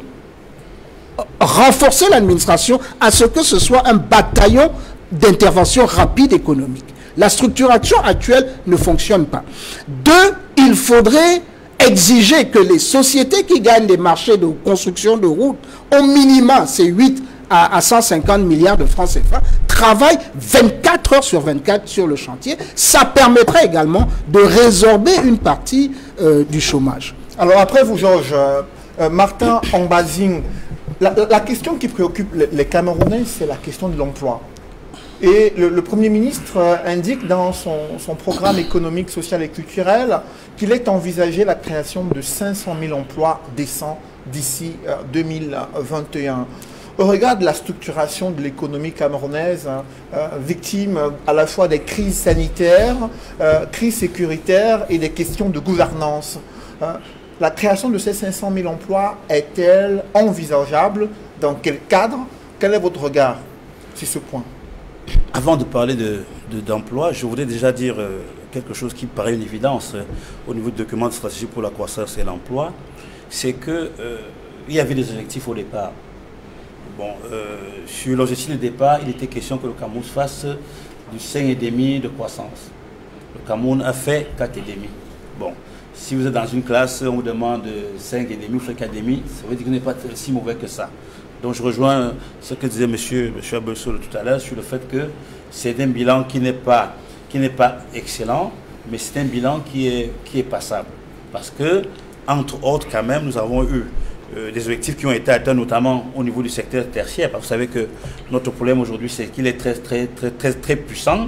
D: renforcer l'administration à ce que ce soit un bataillon d'intervention rapide économique. La structuration actuelle ne fonctionne pas. Deux, il faudrait exiger que les sociétés qui gagnent des marchés de construction de routes, au minimum, c'est 8 à 150 milliards de francs CFA, travaillent 24 heures sur 24 sur le chantier. Ça permettrait également de résorber une partie du chômage.
B: Alors après vous, Georges, Martin Ambazing, la question qui préoccupe les Camerounais, c'est la question de l'emploi. Et le Premier ministre indique dans son programme économique, social et culturel qu'il est envisagé la création de 500 000 emplois décents d'ici 2021. Au regard de la structuration de l'économie camerounaise, victime à la fois des crises sanitaires, crises sécuritaires et des questions de gouvernance, la création de ces 500 000 emplois est-elle envisageable? Dans quel cadre? Quel est votre regard sur ce point?
E: Avant de parler d'emploi, je voudrais déjà dire quelque chose qui paraît une évidence au niveau du document de stratégie pour la croissance et l'emploi. C'est qu'il y avait des objectifs au départ. Bon, sur l'objectif de départ, il était question que le Cameroun fasse du 5,5 de croissance. Le Cameroun a fait 4,5. Bon, si vous êtes dans une classe, on vous demande 5,5, vous faites 4,5, ça veut dire que vous n'êtes pas si mauvais que ça. Donc je rejoins ce que disait M. Abelso tout à l'heure sur le fait que c'est un bilan qui n'est pas excellent, mais c'est un bilan qui est passable. Parce que, entre autres, quand même, nous avons eu des objectifs qui ont été atteints, notamment au niveau du secteur tertiaire. Parce que vous savez que notre problème aujourd'hui, c'est qu'il est très puissant.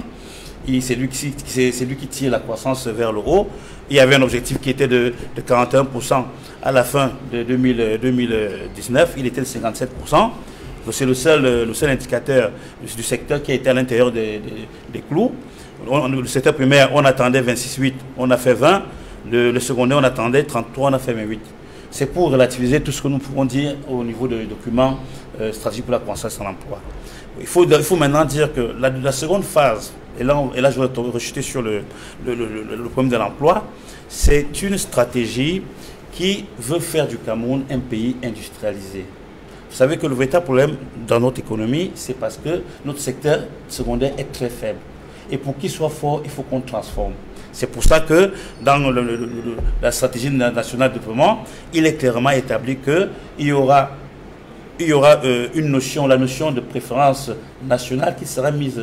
E: C'est lui qui tire la croissance vers le haut. Il y avait un objectif qui était de 41% à la fin de 2019. Il était de 57%. C'est le seul indicateur du secteur qui a été à l'intérieur des clous. Le secteur primaire, on attendait 26,8, on a fait 20. Le secondaire, on attendait 33, on a fait 28. C'est pour relativiser tout ce que nous pouvons dire au niveau des documents stratégiques pour la croissance et l'emploi. Il faut maintenant dire que la seconde phase, et là je vais rechuter sur le problème de l'emploi, c'est une stratégie qui veut faire du Cameroun un pays industrialisé. Vous savez que le véritable problème dans notre économie, c'est parce que notre secteur secondaire est très faible. Et pour qu'il soit fort, il faut qu'on transforme. C'est pour ça que dans la stratégie nationale de développement, il est clairement établi qu'il y aura une notion, la notion de préférence nationale qui sera mise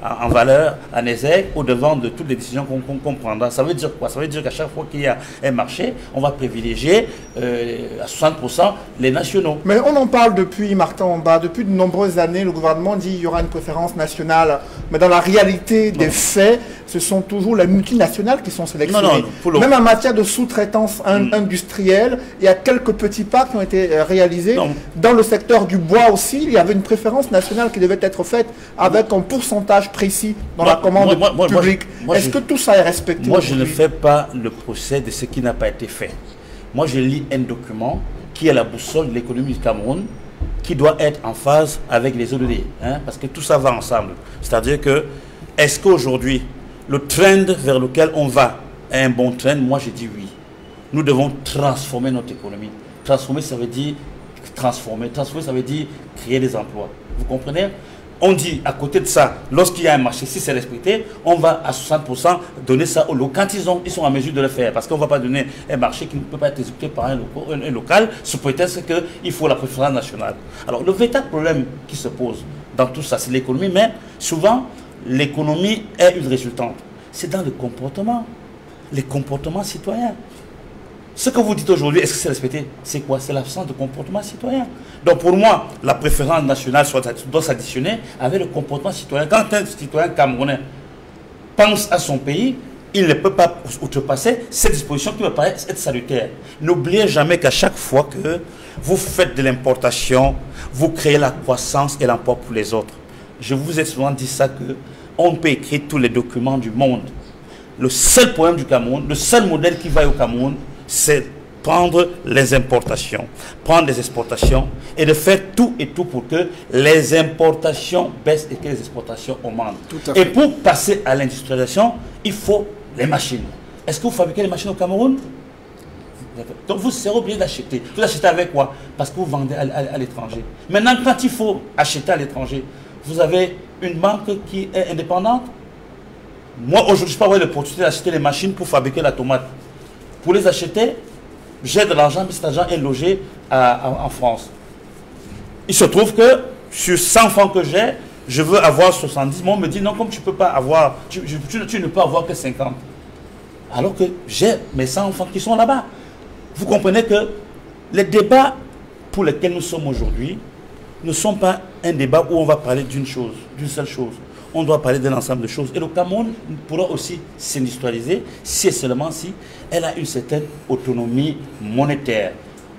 E: en valeur, en exergue, au devant de toutes les décisions qu'on prendra. Ça veut dire quoi? Ça veut dire qu'à chaque fois qu'il y a un marché, on va privilégier à 60% les nationaux.
B: Mais on en parle depuis, Martin Omba, depuis de nombreuses années, le gouvernement dit qu'il y aura une préférence nationale. Mais dans la réalité des faits, ce sont toujours les multinationales qui sont sélectionnées. Même en matière de sous-traitance industrielle, il y a quelques petits pas qui ont été réalisés. Dans le secteur du bois aussi, il y avait une préférence nationale qui devait être faite avec un pourcentage précis dans la commande publique. Est-ce que tout ça est respecté?
E: Moi, je ne fais pas le procès de ce qui n'a pas été fait. Moi, je lis un document qui est la boussole de l'économie du Cameroun, qui doit être en phase avec les ODD, parce que tout ça va ensemble. C'est-à-dire que, est-ce qu'aujourd'hui, le trend vers lequel on va est un bon trend? Moi, je dis oui. Nous devons transformer notre économie. Transformer, ça veut dire transformer. Transformer, ça veut dire créer des emplois. Vous comprenez? On dit, à côté de ça, lorsqu'il y a un marché, si c'est respecté, on va à 60% donner ça aux locaux. Quand ils sont en mesure de le faire, parce qu'on ne va pas donner un marché qui ne peut pas être exécuté par un local, sous prétexte qu'il faut la préférence nationale. Alors, le véritable problème qui se pose dans tout ça, c'est l'économie, mais souvent, l'économie est une résultante. C'est dans le comportement, les comportements citoyens. Ce que vous dites aujourd'hui, est-ce que c'est respecté? C'est quoi? C'est l'absence de comportement citoyen. Donc pour moi, la préférence nationale doit s'additionner avec le comportement citoyen. Quand un citoyen camerounais pense à son pays, il ne peut pas outrepasser cette disposition qui me paraît être salutaire. N'oubliez jamais qu'à chaque fois que vous faites de l'importation, vous créez la croissance et l'emploi pour les autres. je vous ai souvent dit ça, qu'on peut écrire tous les documents du monde. Le seul problème du Cameroun, le seul modèle qui va au Cameroun, c'est prendre les importations, prendre les exportations et de faire tout et tout pour que les importations baissent et que les exportations augmentent. Et pour passer à l'industrialisation, il faut les machines. Est-ce que vous fabriquez les machines au Cameroun? Donc vous serez obligé d'acheter. Vous achetez avec quoi? Parce que vous vendez à l'étranger. Maintenant, quand il faut acheter à l'étranger, vous avez une banque qui est indépendante. Moi, aujourd'hui, je peux avoir l'opportunité d'acheter les machines pour fabriquer la tomate. Pour les acheter, j'ai de l'argent, mais cet argent est logé en France. Il se trouve que sur 100 francs que j'ai, je veux avoir 70. Moi, on me dit non, comme tu ne peux pas avoir, tu ne peux avoir que 50. Alors que j'ai mes 100 francs qui sont là-bas. Vous comprenez que les débats pour lesquels nous sommes aujourd'hui ne sont pas un débat où on va parler d'une chose, d'une seule chose. On doit parler d'un ensemble de choses. Et le Cameroun pourra aussi s'industrialiser si et seulement si elle a une certaine autonomie monétaire.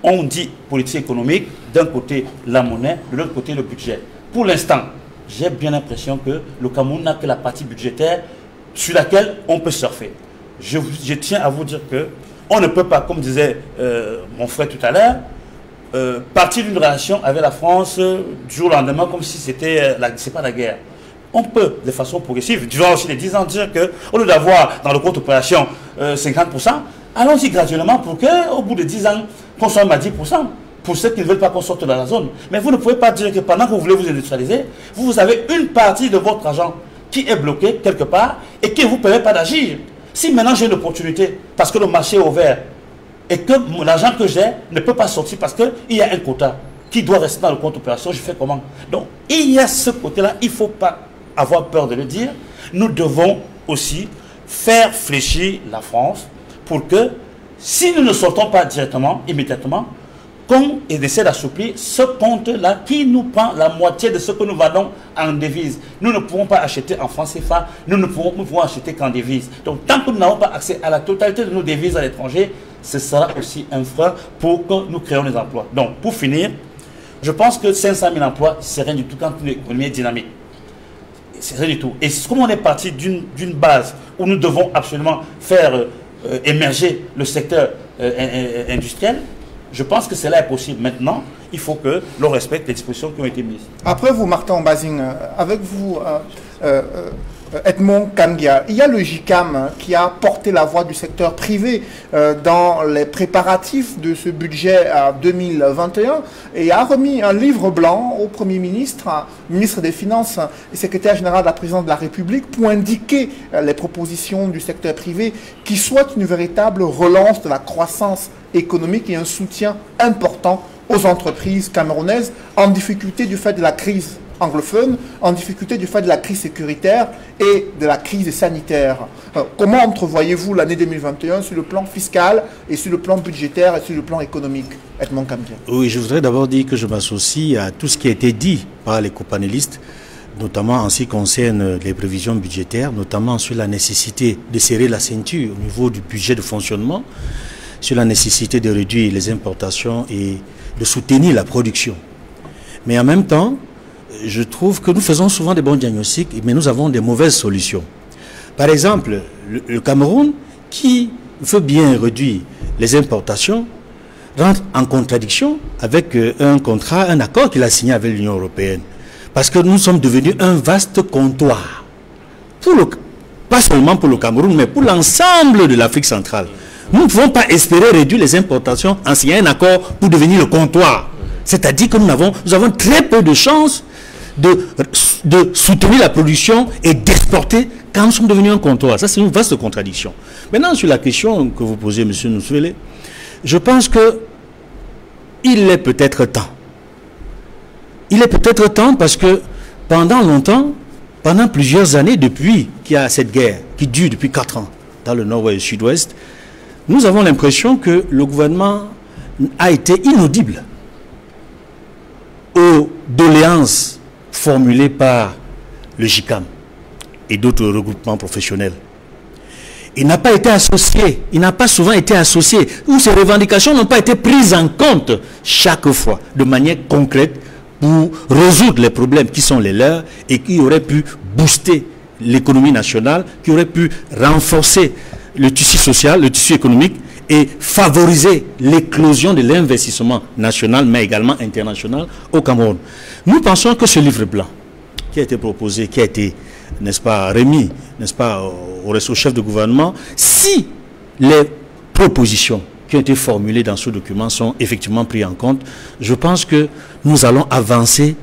E: On dit politique économique, d'un côté la monnaie, de l'autre côté le budget. Pour l'instant, j'ai bien l'impression que le Cameroun n'a que la partie budgétaire sur laquelle on peut surfer. Je tiens à vous dire que on ne peut pas, comme disait mon frère tout à l'heure, partir d'une relation avec la France du jour au lendemain comme si c'était c'est pas la guerre. On peut, de façon progressive, durant aussi les 10 ans, dire qu'au lieu d'avoir dans le compte opération 50%, allons-y graduellement pour qu'au bout de 10 ans, qu'on soit à 10%, pour ceux qui ne veulent pas qu'on sorte de la zone. Mais vous ne pouvez pas dire que pendant que vous voulez vous industrialiser, vous avez une partie de votre argent qui est bloquée quelque part et qui ne vous permet pas d'agir. Si maintenant j'ai une opportunité, parce que le marché est ouvert, et que l'argent que j'ai ne peut pas sortir parce qu'il y a un quota qui doit rester dans le compte opération, je fais comment? Donc, il y a ce côté-là, il ne faut pas avoir peur de le dire. Nous devons aussi faire fléchir la France pour que, si nous ne sortons pas directement, immédiatement, qu'on essaie d'assouplir ce compte-là qui nous prend la moitié de ce que nous vendons en devises. Nous ne pouvons pas acheter en francs CFA, nous ne pouvons acheter qu'en devises. Donc tant que nous n'avons pas accès à la totalité de nos devises à l'étranger, ce sera aussi un frein pour que nous créions des emplois. Donc pour finir, je pense que 500 000 emplois, c'est rien du tout quand l'économie est dynamique. C'est rien du tout. Et comme on est parti d'une base où nous devons absolument faire émerger le secteur industriel, je pense que cela est possible. Maintenant, il faut que l'on respecte les dispositions qui ont été mises.
B: Après vous, Martin Mbazing, avec vous, Edmond Kangia, il y a le JICAM qui a porté la voix du secteur privé dans les préparatifs de ce budget 2021 et a remis un livre blanc au Premier ministre, ministre des Finances et secrétaire général de la présidence de la République pour indiquer les propositions du secteur privé qui souhaitent une véritable relance de la croissance économique et un soutien important aux entreprises camerounaises en difficulté du fait de la crise anglophone, en difficulté du fait de la crise sécuritaire et de la crise sanitaire. Comment entrevoyez-vous l'année 2021 sur le plan fiscal et sur le plan budgétaire et sur le plan économique, Edmond Kangia?
F: Oui, je voudrais d'abord dire que je m'associe à tout ce qui a été dit par les copanélistes, notamment en ce qui concerne les prévisions budgétaires, notamment sur la nécessité de serrer la ceinture au niveau du budget de fonctionnement, sur la nécessité de réduire les importations et de soutenir la production. Mais en même temps, je trouve que nous faisons souvent des bons diagnostics, mais nous avons des mauvaises solutions. Par exemple, le Cameroun, qui veut bien réduire les importations, rentre en contradiction avec un accord qu'il a signé avec l'Union européenne. Parce que nous sommes devenus un vaste comptoir. Pas seulement pour le Cameroun, mais pour l'ensemble de l'Afrique centrale. Nous ne pouvons pas espérer réduire les importations en signant un accord pour devenir le comptoir. C'est-à-dire que nous avons très peu de chances de soutenir la production et d'exporter quand nous sommes devenus un comptoir. Ça, c'est une vaste contradiction. Maintenant, sur la question que vous posez, M. Noussoulé, je pense que il est peut-être temps. Il est peut-être temps parce que pendant longtemps, pendant plusieurs années, depuis qu'il y a cette guerre qui dure depuis 4 ans dans le nord-ouest et le sud-ouest, nous avons l'impression que le gouvernement a été inaudible aux doléances formulées par le JICAM et d'autres regroupements professionnels. Il n'a pas été associé, il n'a pas souvent été associé, ou ces revendications n'ont pas été prises en compte chaque fois de manière concrète pour résoudre les problèmes qui sont les leurs et qui auraient pu booster l'économie nationale, qui auraient pu renforcer le tissu social, le tissu économique et favoriser l'éclosion de l'investissement national mais également international au Cameroun. Nous pensons que ce livre blanc qui a été proposé, qui a été, n'est-ce pas, remis, n'est-ce pas, au chef de gouvernement, si les propositions qui ont été formulées dans ce document sont effectivement prises en compte, je pense que nous allons avancer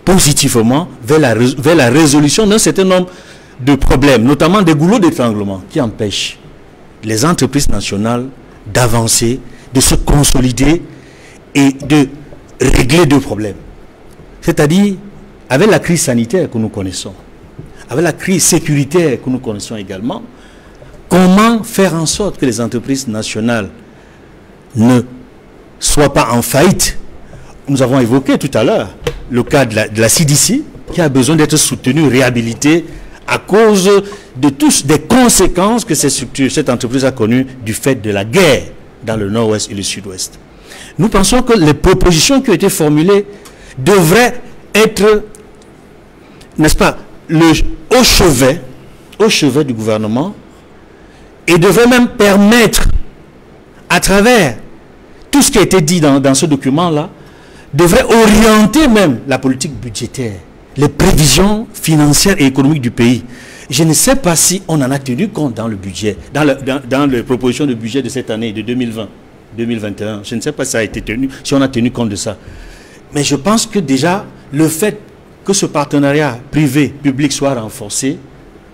F: positivement vers la résolution d'un certain nombre de problèmes, notamment des goulots d'étranglement qui empêchent les entreprises nationales d'avancer, de se consolider et de régler deux problèmes. C'est-à-dire, avec la crise sanitaire que nous connaissons, avec la crise sécuritaire que nous connaissons également, comment faire en sorte que les entreprises nationales ne soient pas en faillite? Nous avons évoqué tout à l'heure le cas de la CDC qui a besoin d'être soutenue, réhabilitée à cause de toutes des conséquences que cette entreprise a connues du fait de la guerre dans le nord-ouest et le sud-ouest. Nous pensons que les propositions qui ont été formulées devraient être, n'est-ce pas, au chevet du gouvernement et devraient même permettre, à travers tout ce qui a été dit dans ce document-là, devrait orienter même la politique budgétaire, les prévisions financières et économiques du pays. Je ne sais pas si on en a tenu compte dans le budget, dans les propositions de budget de cette année, de 2020-2021. Je ne sais pas si ça a été tenu, si on a tenu compte de ça. Mais je pense que déjà, le fait que ce partenariat privé-public soit renforcé,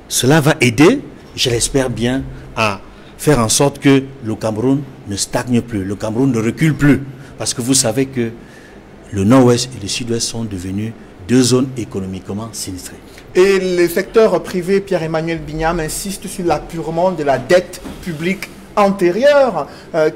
F: cela va aider, je l'espère bien, à faire en sorte que le Cameroun ne stagne plus, le Cameroun ne recule plus. Parce que vous savez que le nord-ouest et le sud-ouest sont devenus deux zones économiquement sinistrées.
B: Et le secteur privé, Pierre-Emmanuel Bignam, insiste sur l'apurement de la dette publique antérieure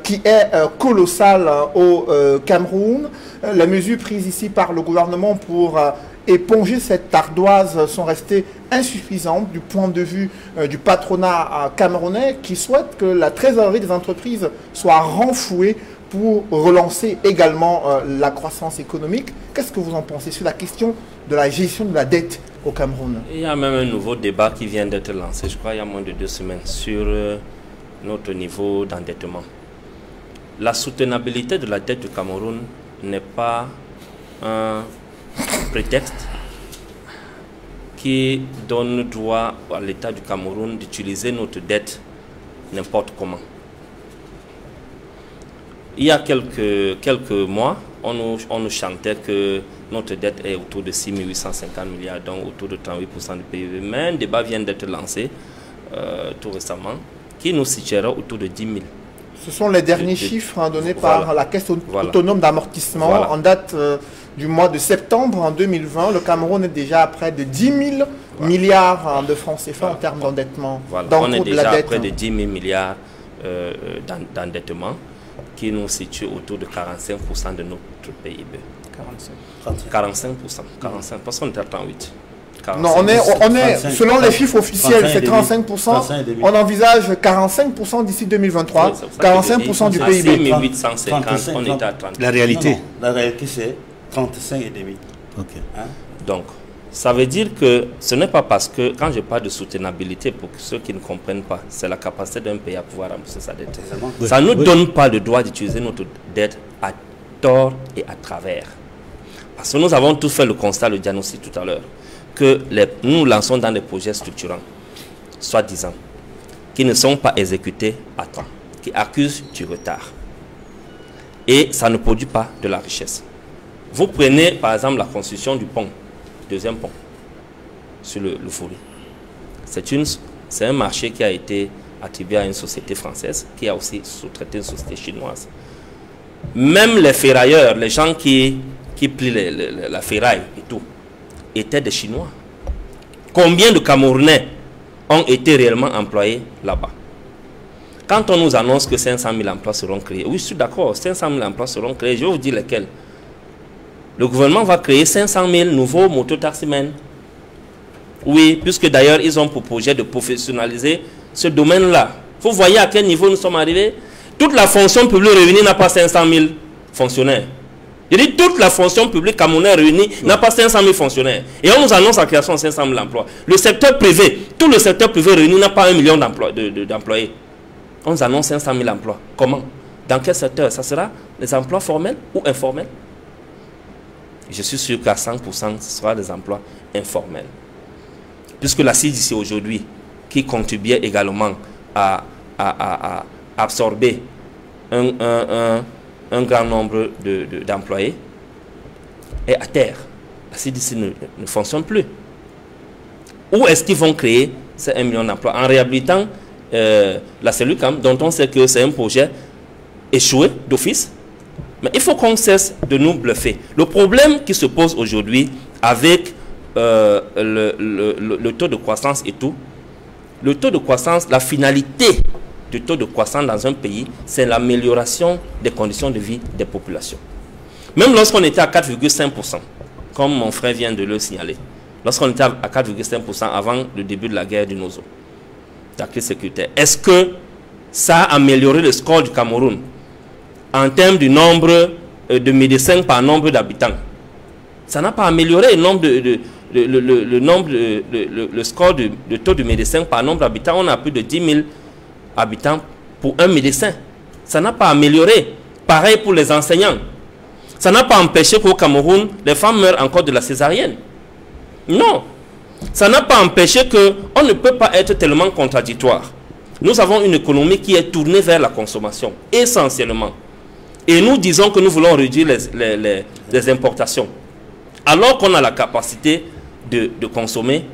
B: qui est colossale au Cameroun. Les mesures prises ici par le gouvernement pour éponger cette ardoise sont restées insuffisantes du point de vue du patronat camerounais qui souhaite que la trésorerie des entreprises soit renflouée pour relancer également la croissance économique. Qu'est-ce que vous en pensez sur la question de la gestion de la dette au Cameroun?
C: Il y a même un nouveau débat qui vient d'être lancé, je crois, il y a moins de 2 semaines, sur notre niveau d'endettement. La soutenabilité de la dette du Cameroun n'est pas un prétexte qui donne droit à l'État du Cameroun d'utiliser notre dette n'importe comment. Il y a quelques mois, on nous chantait que notre dette est autour de 6 850 milliards, donc autour de 38% du PIB. Mais un débat vient d'être lancé tout récemment qui nous situera autour de 10 000.
B: Ce sont les derniers chiffres donnés par la Caisse autonome d'amortissement. En date du mois de septembre en 2020, le Cameroun est déjà à près de 10 000 milliards de francs CFA en termes d'endettement.
C: On est déjà à près de 10 000 milliards d'endettement qui nous situe autour de 45% de notre PIB. 45%. Parce qu'on est à 38.
B: Non, on est selon les chiffres officiels, c'est 35%. On envisage 45% d'ici 2023, 45% du PIB.
C: 6850, on est à 30.
F: La réalité?
E: La réalité, c'est 35,5.
F: Ok.
E: Hein?
C: Donc, ça veut dire que ce n'est pas parce que, quand je parle de soutenabilité, pour ceux qui ne comprennent pas, c'est la capacité d'un pays à pouvoir rembourser sa dette. Ça ne nous donne pas le droit d'utiliser notre dette à tort et à travers. Parce que nous avons tous fait le constat, le diagnostic tout à l'heure, que nous nous lançons dans des projets structurants, soi-disant, qui ne sont pas exécutés à temps, qui accusent du retard. Et ça ne produit pas de la richesse. Vous prenez par exemple la construction du pont, deuxième pont, sur le Fouri. C'est un marché qui a été attribué à une société française, qui a aussi sous-traité une société chinoise. Même les ferrailleurs, les gens qui plient la ferraille et tout, étaient des Chinois. Combien de Camerounais ont été réellement employés là-bas? Quand on nous annonce que 500 000 emplois seront créés, oui, je suis d'accord, 500 000 emplois seront créés, je vais vous dire lesquels. Le gouvernement va créer 500 000 nouveaux mototaximens. Oui, puisque d'ailleurs, ils ont pour projet de professionnaliser ce domaine-là. Vous voyez à quel niveau nous sommes arrivés? Toute la fonction publique réunie n'a pas 500 000 fonctionnaires. Je dis toute la fonction publique camerounaise réunie n'a pas 500 000 fonctionnaires. Et on nous annonce la création de 500 000 emplois. Le secteur privé, tout le secteur privé réuni n'a pas 1 million d'employés. On nous annonce 500 000 emplois. Comment? Dans quel secteur? Ça sera des emplois formels ou informels? Je suis sûr qu'à 100%, ce sera des emplois informels. Puisque la CIDC aujourd'hui, qui contribuait également à absorber un grand nombre d'employés, est à terre. La CIDC ne fonctionne plus. Où est-ce qu'ils vont créer ces 1 million d'emplois? En réhabilitant la cellule CAM, dont on sait que c'est un projet échoué d'office. Mais il faut qu'on cesse de nous bluffer. Le problème qui se pose aujourd'hui avec le taux de croissance et tout, le taux de croissance, la finalité du taux de croissance dans un pays, c'est l'amélioration des conditions de vie des populations. Même lorsqu'on était à 4,5%, comme mon frère vient de le signaler, lorsqu'on était à 4,5% avant le début de la guerre du Nozo, la crise sécuritaire, est-ce que ça a amélioré le score du Cameroun en termes du nombre de médecins par nombre d'habitants? Ça n'a pas amélioré le nombre le score de taux de médecins par nombre d'habitants. On a plus de 10 000 habitants pour un médecin. Ça n'a pas amélioré. Pareil pour les enseignants. Ça n'a pas empêché qu'au Cameroun, les femmes meurent encore de la césarienne. Non. Ça n'a pas empêché qu'on ne peut pas être tellement contradictoire. Nous avons une économie qui est tournée vers la consommation, essentiellement. Et nous disons que nous voulons réduire les importations, alors qu'on a la capacité de consommer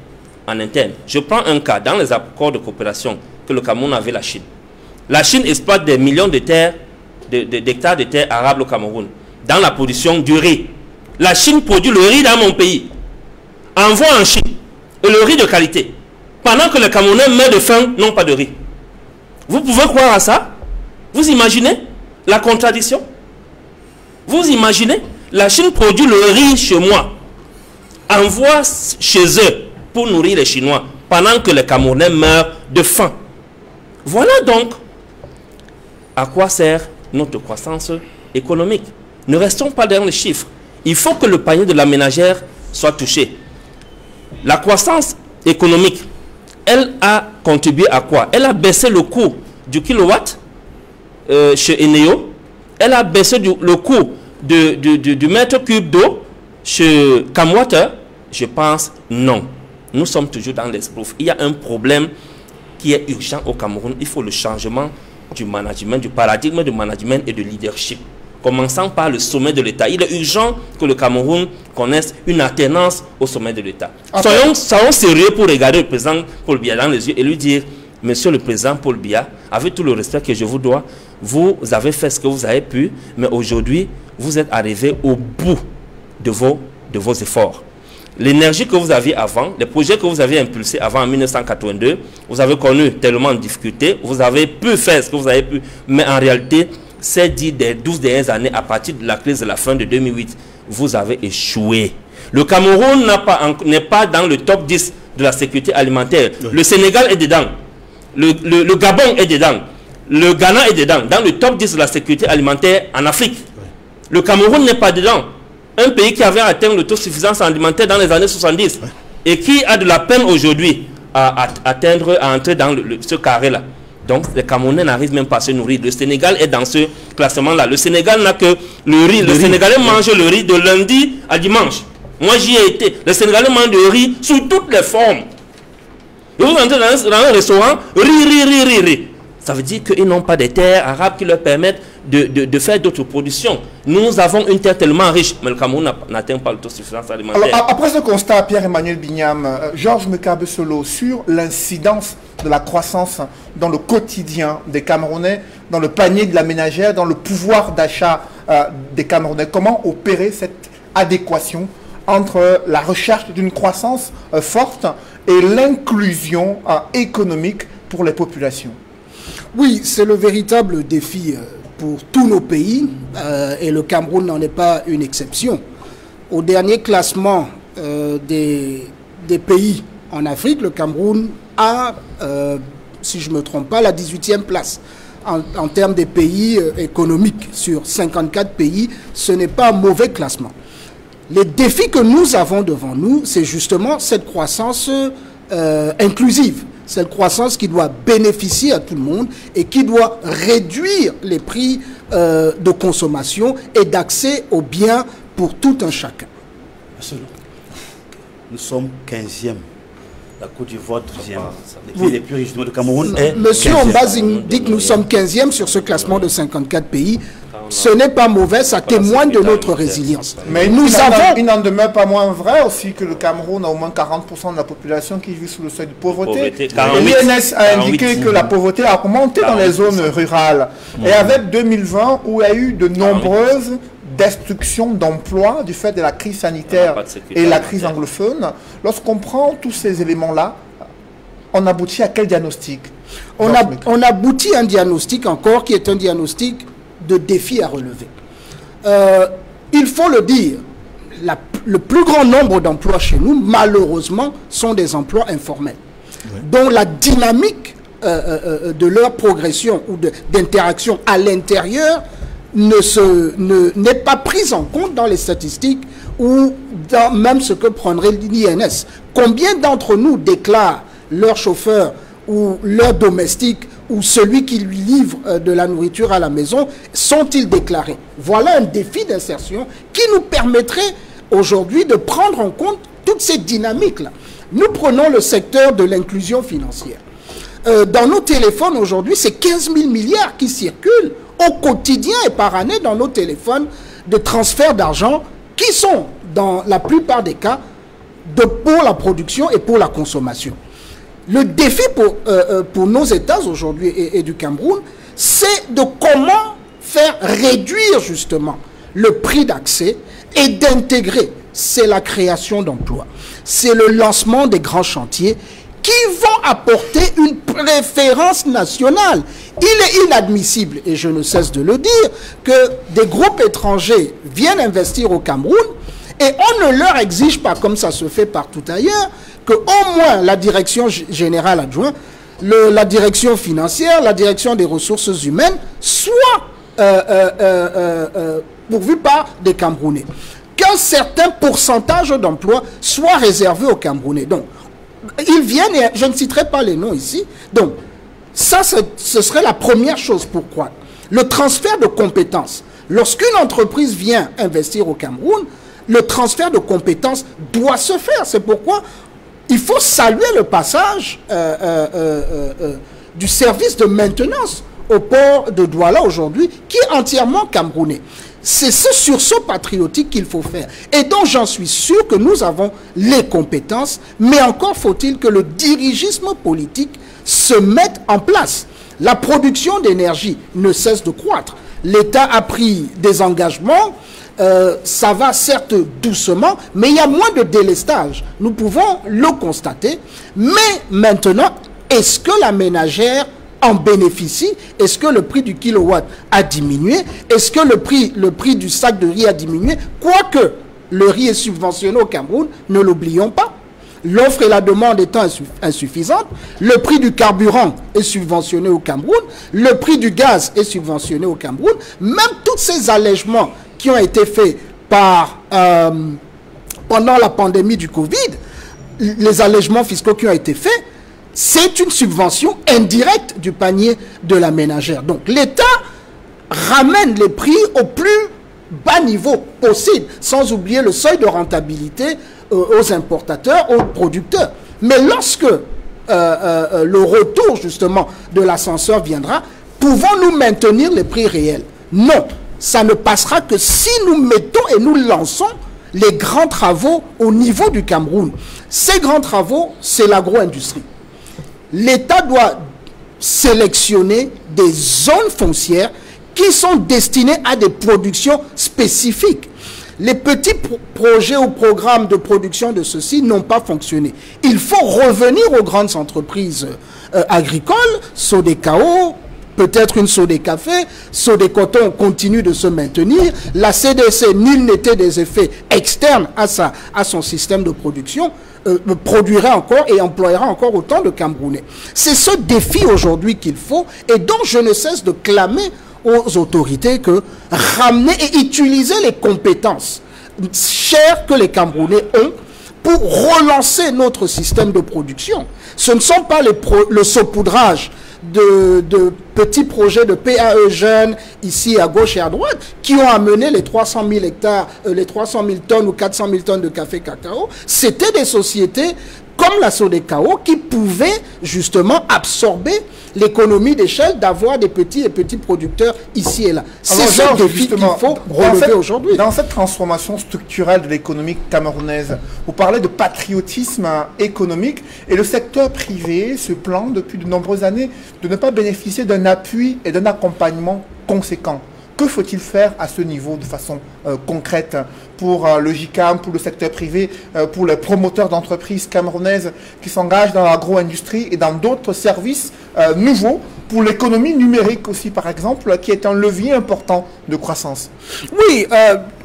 C: en interne. Je prends un cas, dans les accords de coopération que le Cameroun avait avec la Chine. La Chine exploite des millions d'hectares de terres arables au Cameroun, dans la production du riz. La Chine produit le riz dans mon pays, envoie en Chine, et le riz de qualité, pendant que les Camerounais meurent de faim, n'ont pas de riz. Vous pouvez croire à ça? Vous imaginez la contradiction? Vous imaginez? La Chine produit le riz chez moi, envoie chez eux pour nourrir les Chinois, pendant que les Camerounais meurent de faim. Voilà donc à quoi sert notre croissance économique. Ne restons pas derrière les chiffres. Il faut que le panier de la ménagère soit touché. La croissance économique, elle a contribué à quoi? Elle a baissé le coût du kilowatt chez Eneo. Elle a baissé le coût du mètre cube d'eau chez Camwater. Je pense non. Nous sommes toujours dans l'esbrouf. Il y a un problème qui est urgent au Cameroun. Il faut le changement du management, du paradigme de management et de leadership. Commençant par le sommet de l'État. Il est urgent que le Cameroun connaisse une alternance au sommet de l'État. Soyons sérieux pour regarder le président Paul Biya dans les yeux et lui dire: Monsieur le président Paul Biya, avec tout le respect que je vous dois, vous avez fait ce que vous avez pu, mais aujourd'hui, vous êtes arrivé au bout de vos efforts. L'énergie que vous aviez avant, les projets que vous aviez impulsés avant en 1982, vous avez connu tellement de difficultés, vous avez pu faire ce que vous avez pu, mais en réalité, ces 12 dernières années, à partir de la crise de la fin de 2008, vous avez échoué. Le Cameroun n'est pas dans le top 10 de la sécurité alimentaire. Oui. Le Sénégal est dedans. Le Gabon est dedans. Le Ghana est dedans. Dans le top 10 de la sécurité alimentaire en Afrique. Oui. Le Cameroun n'est pas dedans. Un pays qui avait atteint l'autosuffisance alimentaire dans les années 70 oui. et qui a de la peine aujourd'hui à entrer dans ce carré-là. Donc, les Camerounais n'arrivent même pas à se nourrir. Le Sénégal est dans ce classement-là. Le Sénégal n'a que le riz. Le Sénégalais mange le riz de lundi à dimanche. Moi, j'y ai été. Le Sénégalais mange le riz sous toutes les formes. Et vous entrez dans un restaurant, riz. Ça veut dire qu'ils n'ont pas des terres arabes qui leur permettent de faire d'autres productions. Nous avons une terre tellement riche, mais le Cameroun n'atteint pas l'autosuffisance alimentaire.
B: Alors, après ce constat, Pierre-Emmanuel Bignam, Georges Mekabe-Solo, sur l'incidence de la croissance dans le quotidien des Camerounais, dans le panier de la ménagère, dans le pouvoir d'achat des Camerounais, comment opérer cette adéquation entre la recherche d'une croissance forte et l'inclusion économique pour les populations?
D: Oui, c'est le véritable défi pour tous nos pays et le Cameroun n'en est pas une exception. Au dernier classement des pays en Afrique, le Cameroun a, si je ne me trompe pas, la 18e place en termes des pays économiques. Sur 54 pays, ce n'est pas un mauvais classement. Les défis que nous avons devant nous, c'est justement cette croissance inclusive. Cette croissance qui doit bénéficier à tout le monde et qui doit réduire les prix de consommation et d'accès aux biens pour tout un chacun.
E: Nous sommes 15e. La Côte d'Ivoire, 12e. Les pays les plus riches du Cameroun est
D: Monsieur
E: 15e.
D: Ombazing dit que nous sommes 15e sur ce classement de 54 pays. Ce n'est pas mauvais, ça témoigne de notre résilience.
B: Mais il n'en demeure pas moins vrai aussi que le Cameroun a au moins 40% de la population qui vit sous le seuil de pauvreté. L'INS a indiqué que la pauvreté a augmenté dans les zones rurales. Et avec 2020, où il y a eu de nombreuses destructions d'emplois du fait de la crise sanitaire et la crise anglophone, lorsqu'on prend tous ces éléments-là, on aboutit à quel diagnostic?
D: On aboutit à un diagnostic encore qui est un diagnostic de défis à relever. Il faut le dire, le plus grand nombre d'emplois chez nous, malheureusement, sont des emplois informels, dont la dynamique de leur progression ou d'interaction à l'intérieur n'est pas prise en compte dans les statistiques ou dans même ce que prendrait l'INS. Combien d'entre nous déclarent leur chauffeur ou leur domestique ou celui qui lui livre de la nourriture à la maison, sont-ils déclarés? Voilà un défi d'insertion qui nous permettrait aujourd'hui de prendre en compte toutes ces dynamiques-là. Nous prenons le secteur de l'inclusion financière. Dans nos téléphones aujourd'hui, c'est 15 000 milliards qui circulent au quotidien et par année dans nos téléphones de transferts d'argent qui sont, dans la plupart des cas, pour la production et pour la consommation. Le défi pour nos États aujourd'hui et du Cameroun, c'est de comment faire réduire justement le prix d'accès et d'intégrer. C'est la création d'emplois. C'est le lancement des grands chantiers qui vont apporter une préférence nationale. Il est inadmissible, et je ne cesse de le dire, que des groupes étrangers viennent investir au Cameroun et on ne leur exige pas, comme ça se fait partout ailleurs, qu'au moins la direction générale adjointe, la direction financière, la direction des ressources humaines soient pourvues par des Camerounais. Qu'un certain pourcentage d'emplois soit réservé aux Camerounais. Donc, ils viennent, et je ne citerai pas les noms ici, donc ça, ce serait la première chose pour croître. Le transfert de compétences. Lorsqu'une entreprise vient investir au Cameroun, le transfert de compétences doit se faire. C'est pourquoi il faut saluer le passage du service de maintenance au port de Douala aujourd'hui, qui est entièrement camerounais. C'est ce sursaut patriotique qu'il faut faire et dont j'en suis sûr que nous avons les compétences, mais encore faut-il que le dirigisme politique se mette en place. La production d'énergie ne cesse de croître. L'État a pris des engagements, ça va certes doucement, mais il y a moins de délestage. Nous pouvons le constater, mais maintenant, est-ce que la ménagère en bénéficie? Est-ce que le prix du kilowatt a diminué? Est-ce que le prix du sac de riz a diminué? Quoique le riz est subventionné au Cameroun, ne l'oublions pas. L'offre et la demande étant insuffisantes, le prix du carburant est subventionné au Cameroun, le prix du gaz est subventionné au Cameroun. Même tous ces allègements qui ont été faits pendant la pandémie du Covid, les allègements fiscaux qui ont été faits, c'est une subvention indirecte du panier de la ménagère. Donc l'État ramène les prix au plus bas niveau possible, sans oublier le seuil de rentabilité aux importateurs, aux producteurs. Mais lorsque le retour justement de l'ascenseur viendra, pouvons-nous maintenir les prix réels? Non, ça ne passera que si nous mettons et nous lançons les grands travaux au niveau du Cameroun. Ces grands travaux, c'est l'agro-industrie. L'État doit sélectionner des zones foncières qui sont destinées à des productions spécifiques. Les petits projets ou programmes de production de ceci n'ont pas fonctionné. Il faut revenir aux grandes entreprises agricoles, Sodecao, peut-être une Sodecafé, Sodecoton continue de se maintenir, la CDC, nul n'était des effets externes à son système de production, produira encore et employera encore autant de Camerounais. C'est ce défi aujourd'hui qu'il faut et dont je ne cesse de clamer aux autorités que ramener et utiliser les compétences chères que les Camerounais ont pour relancer notre système de production. Ce ne sont pas le saupoudrage de petits projets de PAE jeunes ici à gauche et à droite qui ont amené les 300 000 hectares, les 300 000 tonnes ou 400 000 tonnes de café cacao. C'était des sociétés comme la Sodecao qui pouvaient justement absorber l'économie d'échelle d'avoir des petits et petits producteurs ici et là. C'est ce défi qu'il faut relever aujourd'hui.
B: Dans cette transformation structurelle de l'économie camerounaise, vous parlez de patriotisme économique et le secteur privé se plaint depuis de nombreuses années de ne pas bénéficier d'un appui et d'un accompagnement conséquent. Que faut-il faire à ce niveau de façon concrète pour le JICAM, pour le secteur privé, pour les promoteurs d'entreprises camerounaises qui s'engagent dans l'agro-industrie et dans d'autres services nouveaux, pour l'économie numérique aussi par exemple, qui est un levier important de croissance?
D: Oui,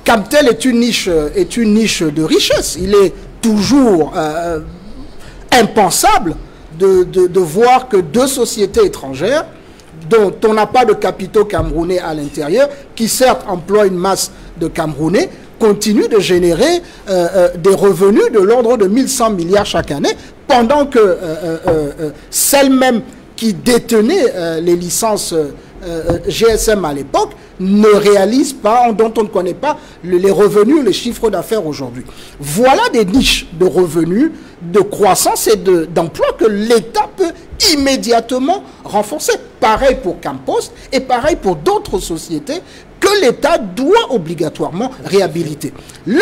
D: Camtel est une niche de richesse. Il est toujours impensable de voir que deux sociétés étrangères dont on n'a pas de capitaux camerounais à l'intérieur, qui certes emploient une masse de Camerounais, continuent de générer des revenus de l'ordre de 1100 milliards chaque année, pendant que celles mêmes qui détenaient les licences GSM à l'époque ne réalisent pas, dont on ne connaît pas les revenus, les chiffres d'affaires aujourd'hui. Voilà des niches de revenus, de croissance et d'emploi que l'État peut immédiatement renforcer. Pareil pour Campost et pareil pour d'autres sociétés que l'État doit obligatoirement réhabiliter. L'un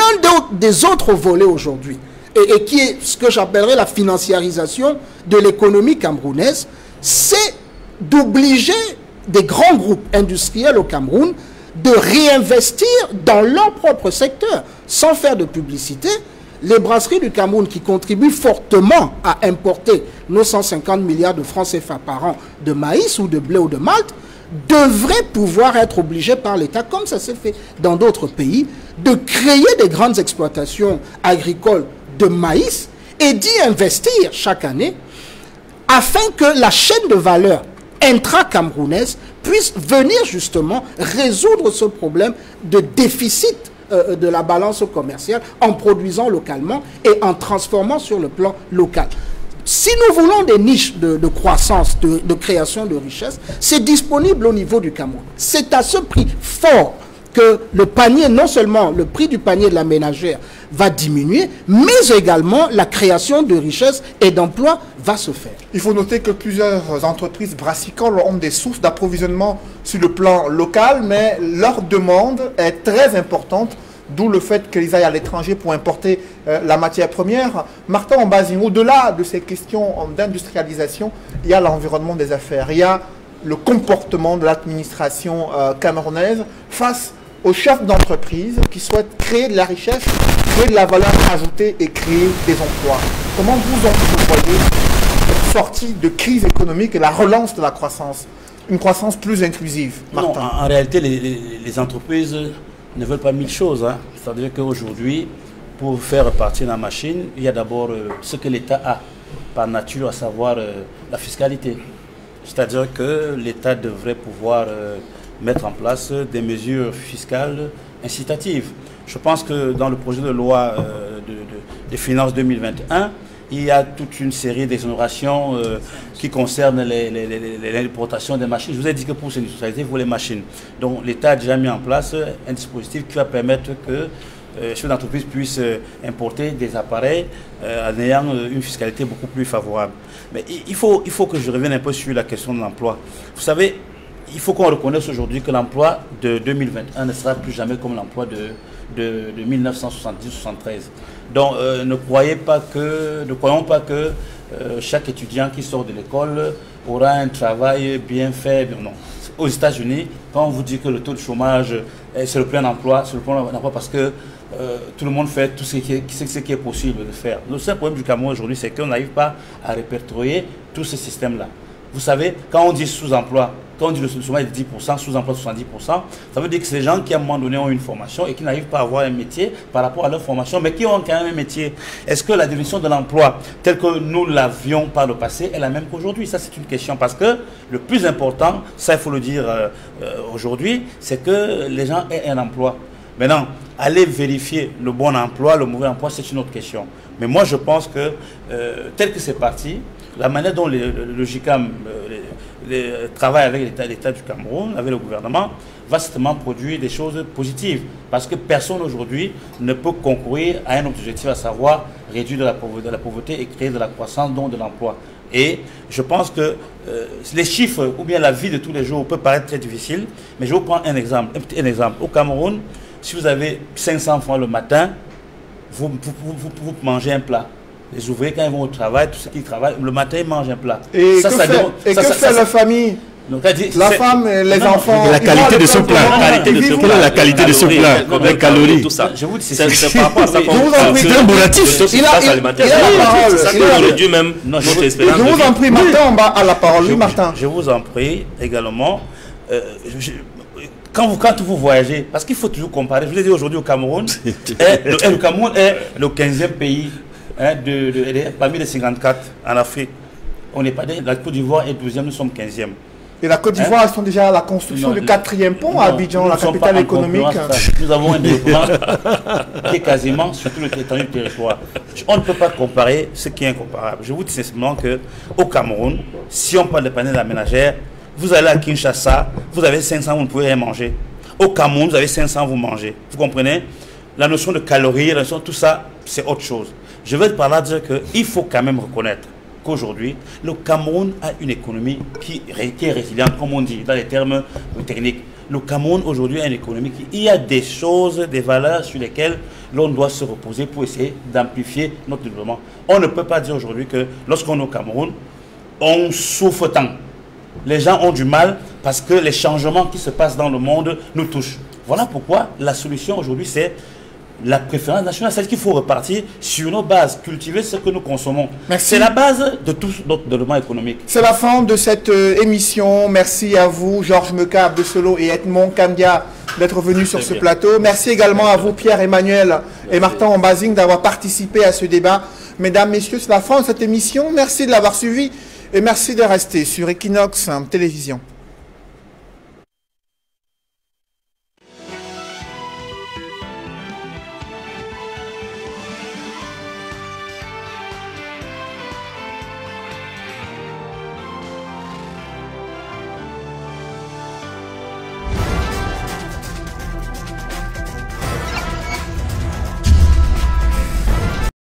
D: des autres volets aujourd'hui, et qui est ce que j'appellerais la financiarisation de l'économie camerounaise, c'est d'obliger des grands groupes industriels au Cameroun de réinvestir dans leur propre secteur, sans faire de publicité. Les brasseries du Cameroun qui contribuent fortement à importer nos 150 milliards de francs CFA par an de maïs ou de blé ou de malt devraient pouvoir être obligées par l'État, comme ça s'est fait dans d'autres pays, de créer des grandes exploitations agricoles de maïs et d'y investir chaque année afin que la chaîne de valeur intra-camerounaise puisse venir justement résoudre ce problème de déficit de la balance commerciale en produisant localement et en transformant sur le plan local. Si nous voulons des niches de croissance, de création de richesse, c'est disponible au niveau du Cameroun. C'est à ce prix fort que le panier, non seulement le prix du panier de la ménagère va diminuer, mais également la création de richesses et d'emplois va se faire.
B: Il faut noter que plusieurs entreprises brassicoles ont des sources d'approvisionnement sur le plan local, mais leur demande est très importante, d'où le fait qu'ils aillent à l'étranger pour importer la matière première. Martin Ambazin, au-delà de ces questions d'industrialisation, il y a l'environnement des affaires, il y a le comportement de l'administration camerounaise face aux chefs d'entreprise qui souhaitent créer de la richesse, créer de la valeur ajoutée et créer des emplois. Comment vous voyez cette sortie de crise économique et la relance de la croissance, une croissance plus inclusive, Martin?
E: Non, en réalité, les entreprises ne veulent pas mille choses. Hein. C'est-à-dire qu'aujourd'hui, pour faire partir la machine, il y a d'abord ce que l'État a par nature, à savoir la fiscalité. C'est-à-dire que l'État devrait pouvoir mettre en place des mesures fiscales incitatives. Je pense que dans le projet de loi des finances 2021, il y a toute une série d'exonérations qui concernent l'importation des machines. Je vous ai dit que pour cette industrialité, il faut les machines. Donc l'État a déjà mis en place un dispositif qui va permettre que les chefs d'entreprise puissent importer des appareils en ayant une fiscalité beaucoup plus favorable. Mais il faut que je revienne un peu sur la question de l'emploi. Vous savez, il faut qu'on reconnaisse aujourd'hui que l'emploi de 2021 ne sera plus jamais comme l'emploi de 1970-73. Donc ne croyons pas que chaque étudiant qui sort de l'école aura un travail bien fait. Non. Aux États-Unis, quand on vous dit que le taux de chômage c'est le plein emploi, c'est le plein emploi parce que tout le monde fait tout ce qui est possible de faire. Le seul problème du Cameroun aujourd'hui, c'est qu'on n'arrive pas à répertorier tous ces systèmes-là. Vous savez, quand on dit sous-emploi, quand on dit le chômage est de 10%, sous-emploi de 70%, ça veut dire que c'est les gens qui à un moment donné ont une formation et qui n'arrivent pas à avoir un métier par rapport à leur formation, mais qui ont quand même un métier. Est-ce que la définition de l'emploi, telle que nous l'avions par le passé, est la même qu'aujourd'hui? Ça, c'est une question, parce que le plus important, ça il faut le dire aujourd'hui, c'est que les gens aient un emploi. Maintenant, aller vérifier le bon emploi, le mauvais emploi, c'est une autre question. Mais moi, je pense que, tel que c'est parti, la manière dont le GICAM travaille avec l'État du Cameroun, avec le gouvernement, va certainement produire des choses positives. Parce que personne aujourd'hui ne peut concourir à un objectif, à savoir réduire de la pauvreté et créer de la croissance, donc de l'emploi. Et je pense que les chiffres ou bien la vie de tous les jours peut paraître très difficile, mais je vais vous prendre un exemple. Un exemple. Au Cameroun, si vous avez 500 francs le matin, vous mangez un plat. Les ouvriers, quand ils vont au travail, tous ceux qui travaillent, le matin, ils mangent un plat.
B: Et que fait la famille? Donc, la femme, les enfants...
F: Et la qualité de ce plat. Quelle est la qualité de ce plat? Les calories.
C: Tout ça.
E: Je vous dis,
C: c'est par rapport à ça qu'on...
F: C'est un relatif.
B: Il a la parole.
C: C'est ça qu'on réduit même notre espérance.
B: Je vous en prie, Martin, à la parole. Oui, Martin.
E: Je vous en prie également. Quand vous voyagez, parce qu'il faut toujours comparer, je vous ai dit aujourd'hui au Cameroun, le Cameroun est le 15e pays parmi les 54 en Afrique. On n'est pas la Côte d'Ivoire est 12e, nous sommes 15e.
B: Et la Côte d'Ivoire, ils sont déjà à la construction du 4e pont à Abidjan, la capitale économique.
E: Nous avons un développement qui est quasiment sur tout l'étendue du territoire. On ne peut pas comparer ce qui est incomparable. Je vous dis simplement qu'au Cameroun, si on parle de panels aménagères, vous allez à Kinshasa, vous avez 500, vous ne pouvez rien manger. Au Cameroun, vous avez 500, vous mangez. Vous comprenez? La notion de calories, la notion de tout ça, c'est autre chose. Je veux par là dire qu'il faut quand même reconnaître qu'aujourd'hui, le Cameroun a une économie qui est résiliente, comme on dit, dans les termes techniques. Le Cameroun, aujourd'hui, a une économie il y a des choses, des valeurs sur lesquelles l'on doit se reposer pour essayer d'amplifier notre développement. On ne peut pas dire aujourd'hui que lorsqu'on est au Cameroun, on souffre tant. Les gens ont du mal parce que les changements qui se passent dans le monde nous touchent. Voilà pourquoi la solution aujourd'hui, c'est la préférence nationale. C'est qu'il faut repartir sur nos bases, cultiver ce que nous consommons. C'est la base de tout notre développement économique.
B: C'est la fin de cette émission. Merci à vous, Georges Meka, Abdesolo et Edmond Kandia, d'être venus sur ce plateau. Merci également à vous, Pierre-Emmanuel et Martin Ambazing, d'avoir participé à ce débat. Mesdames, Messieurs, c'est la fin de cette émission. Merci de l'avoir suivi et merci de rester sur Equinox Télévision.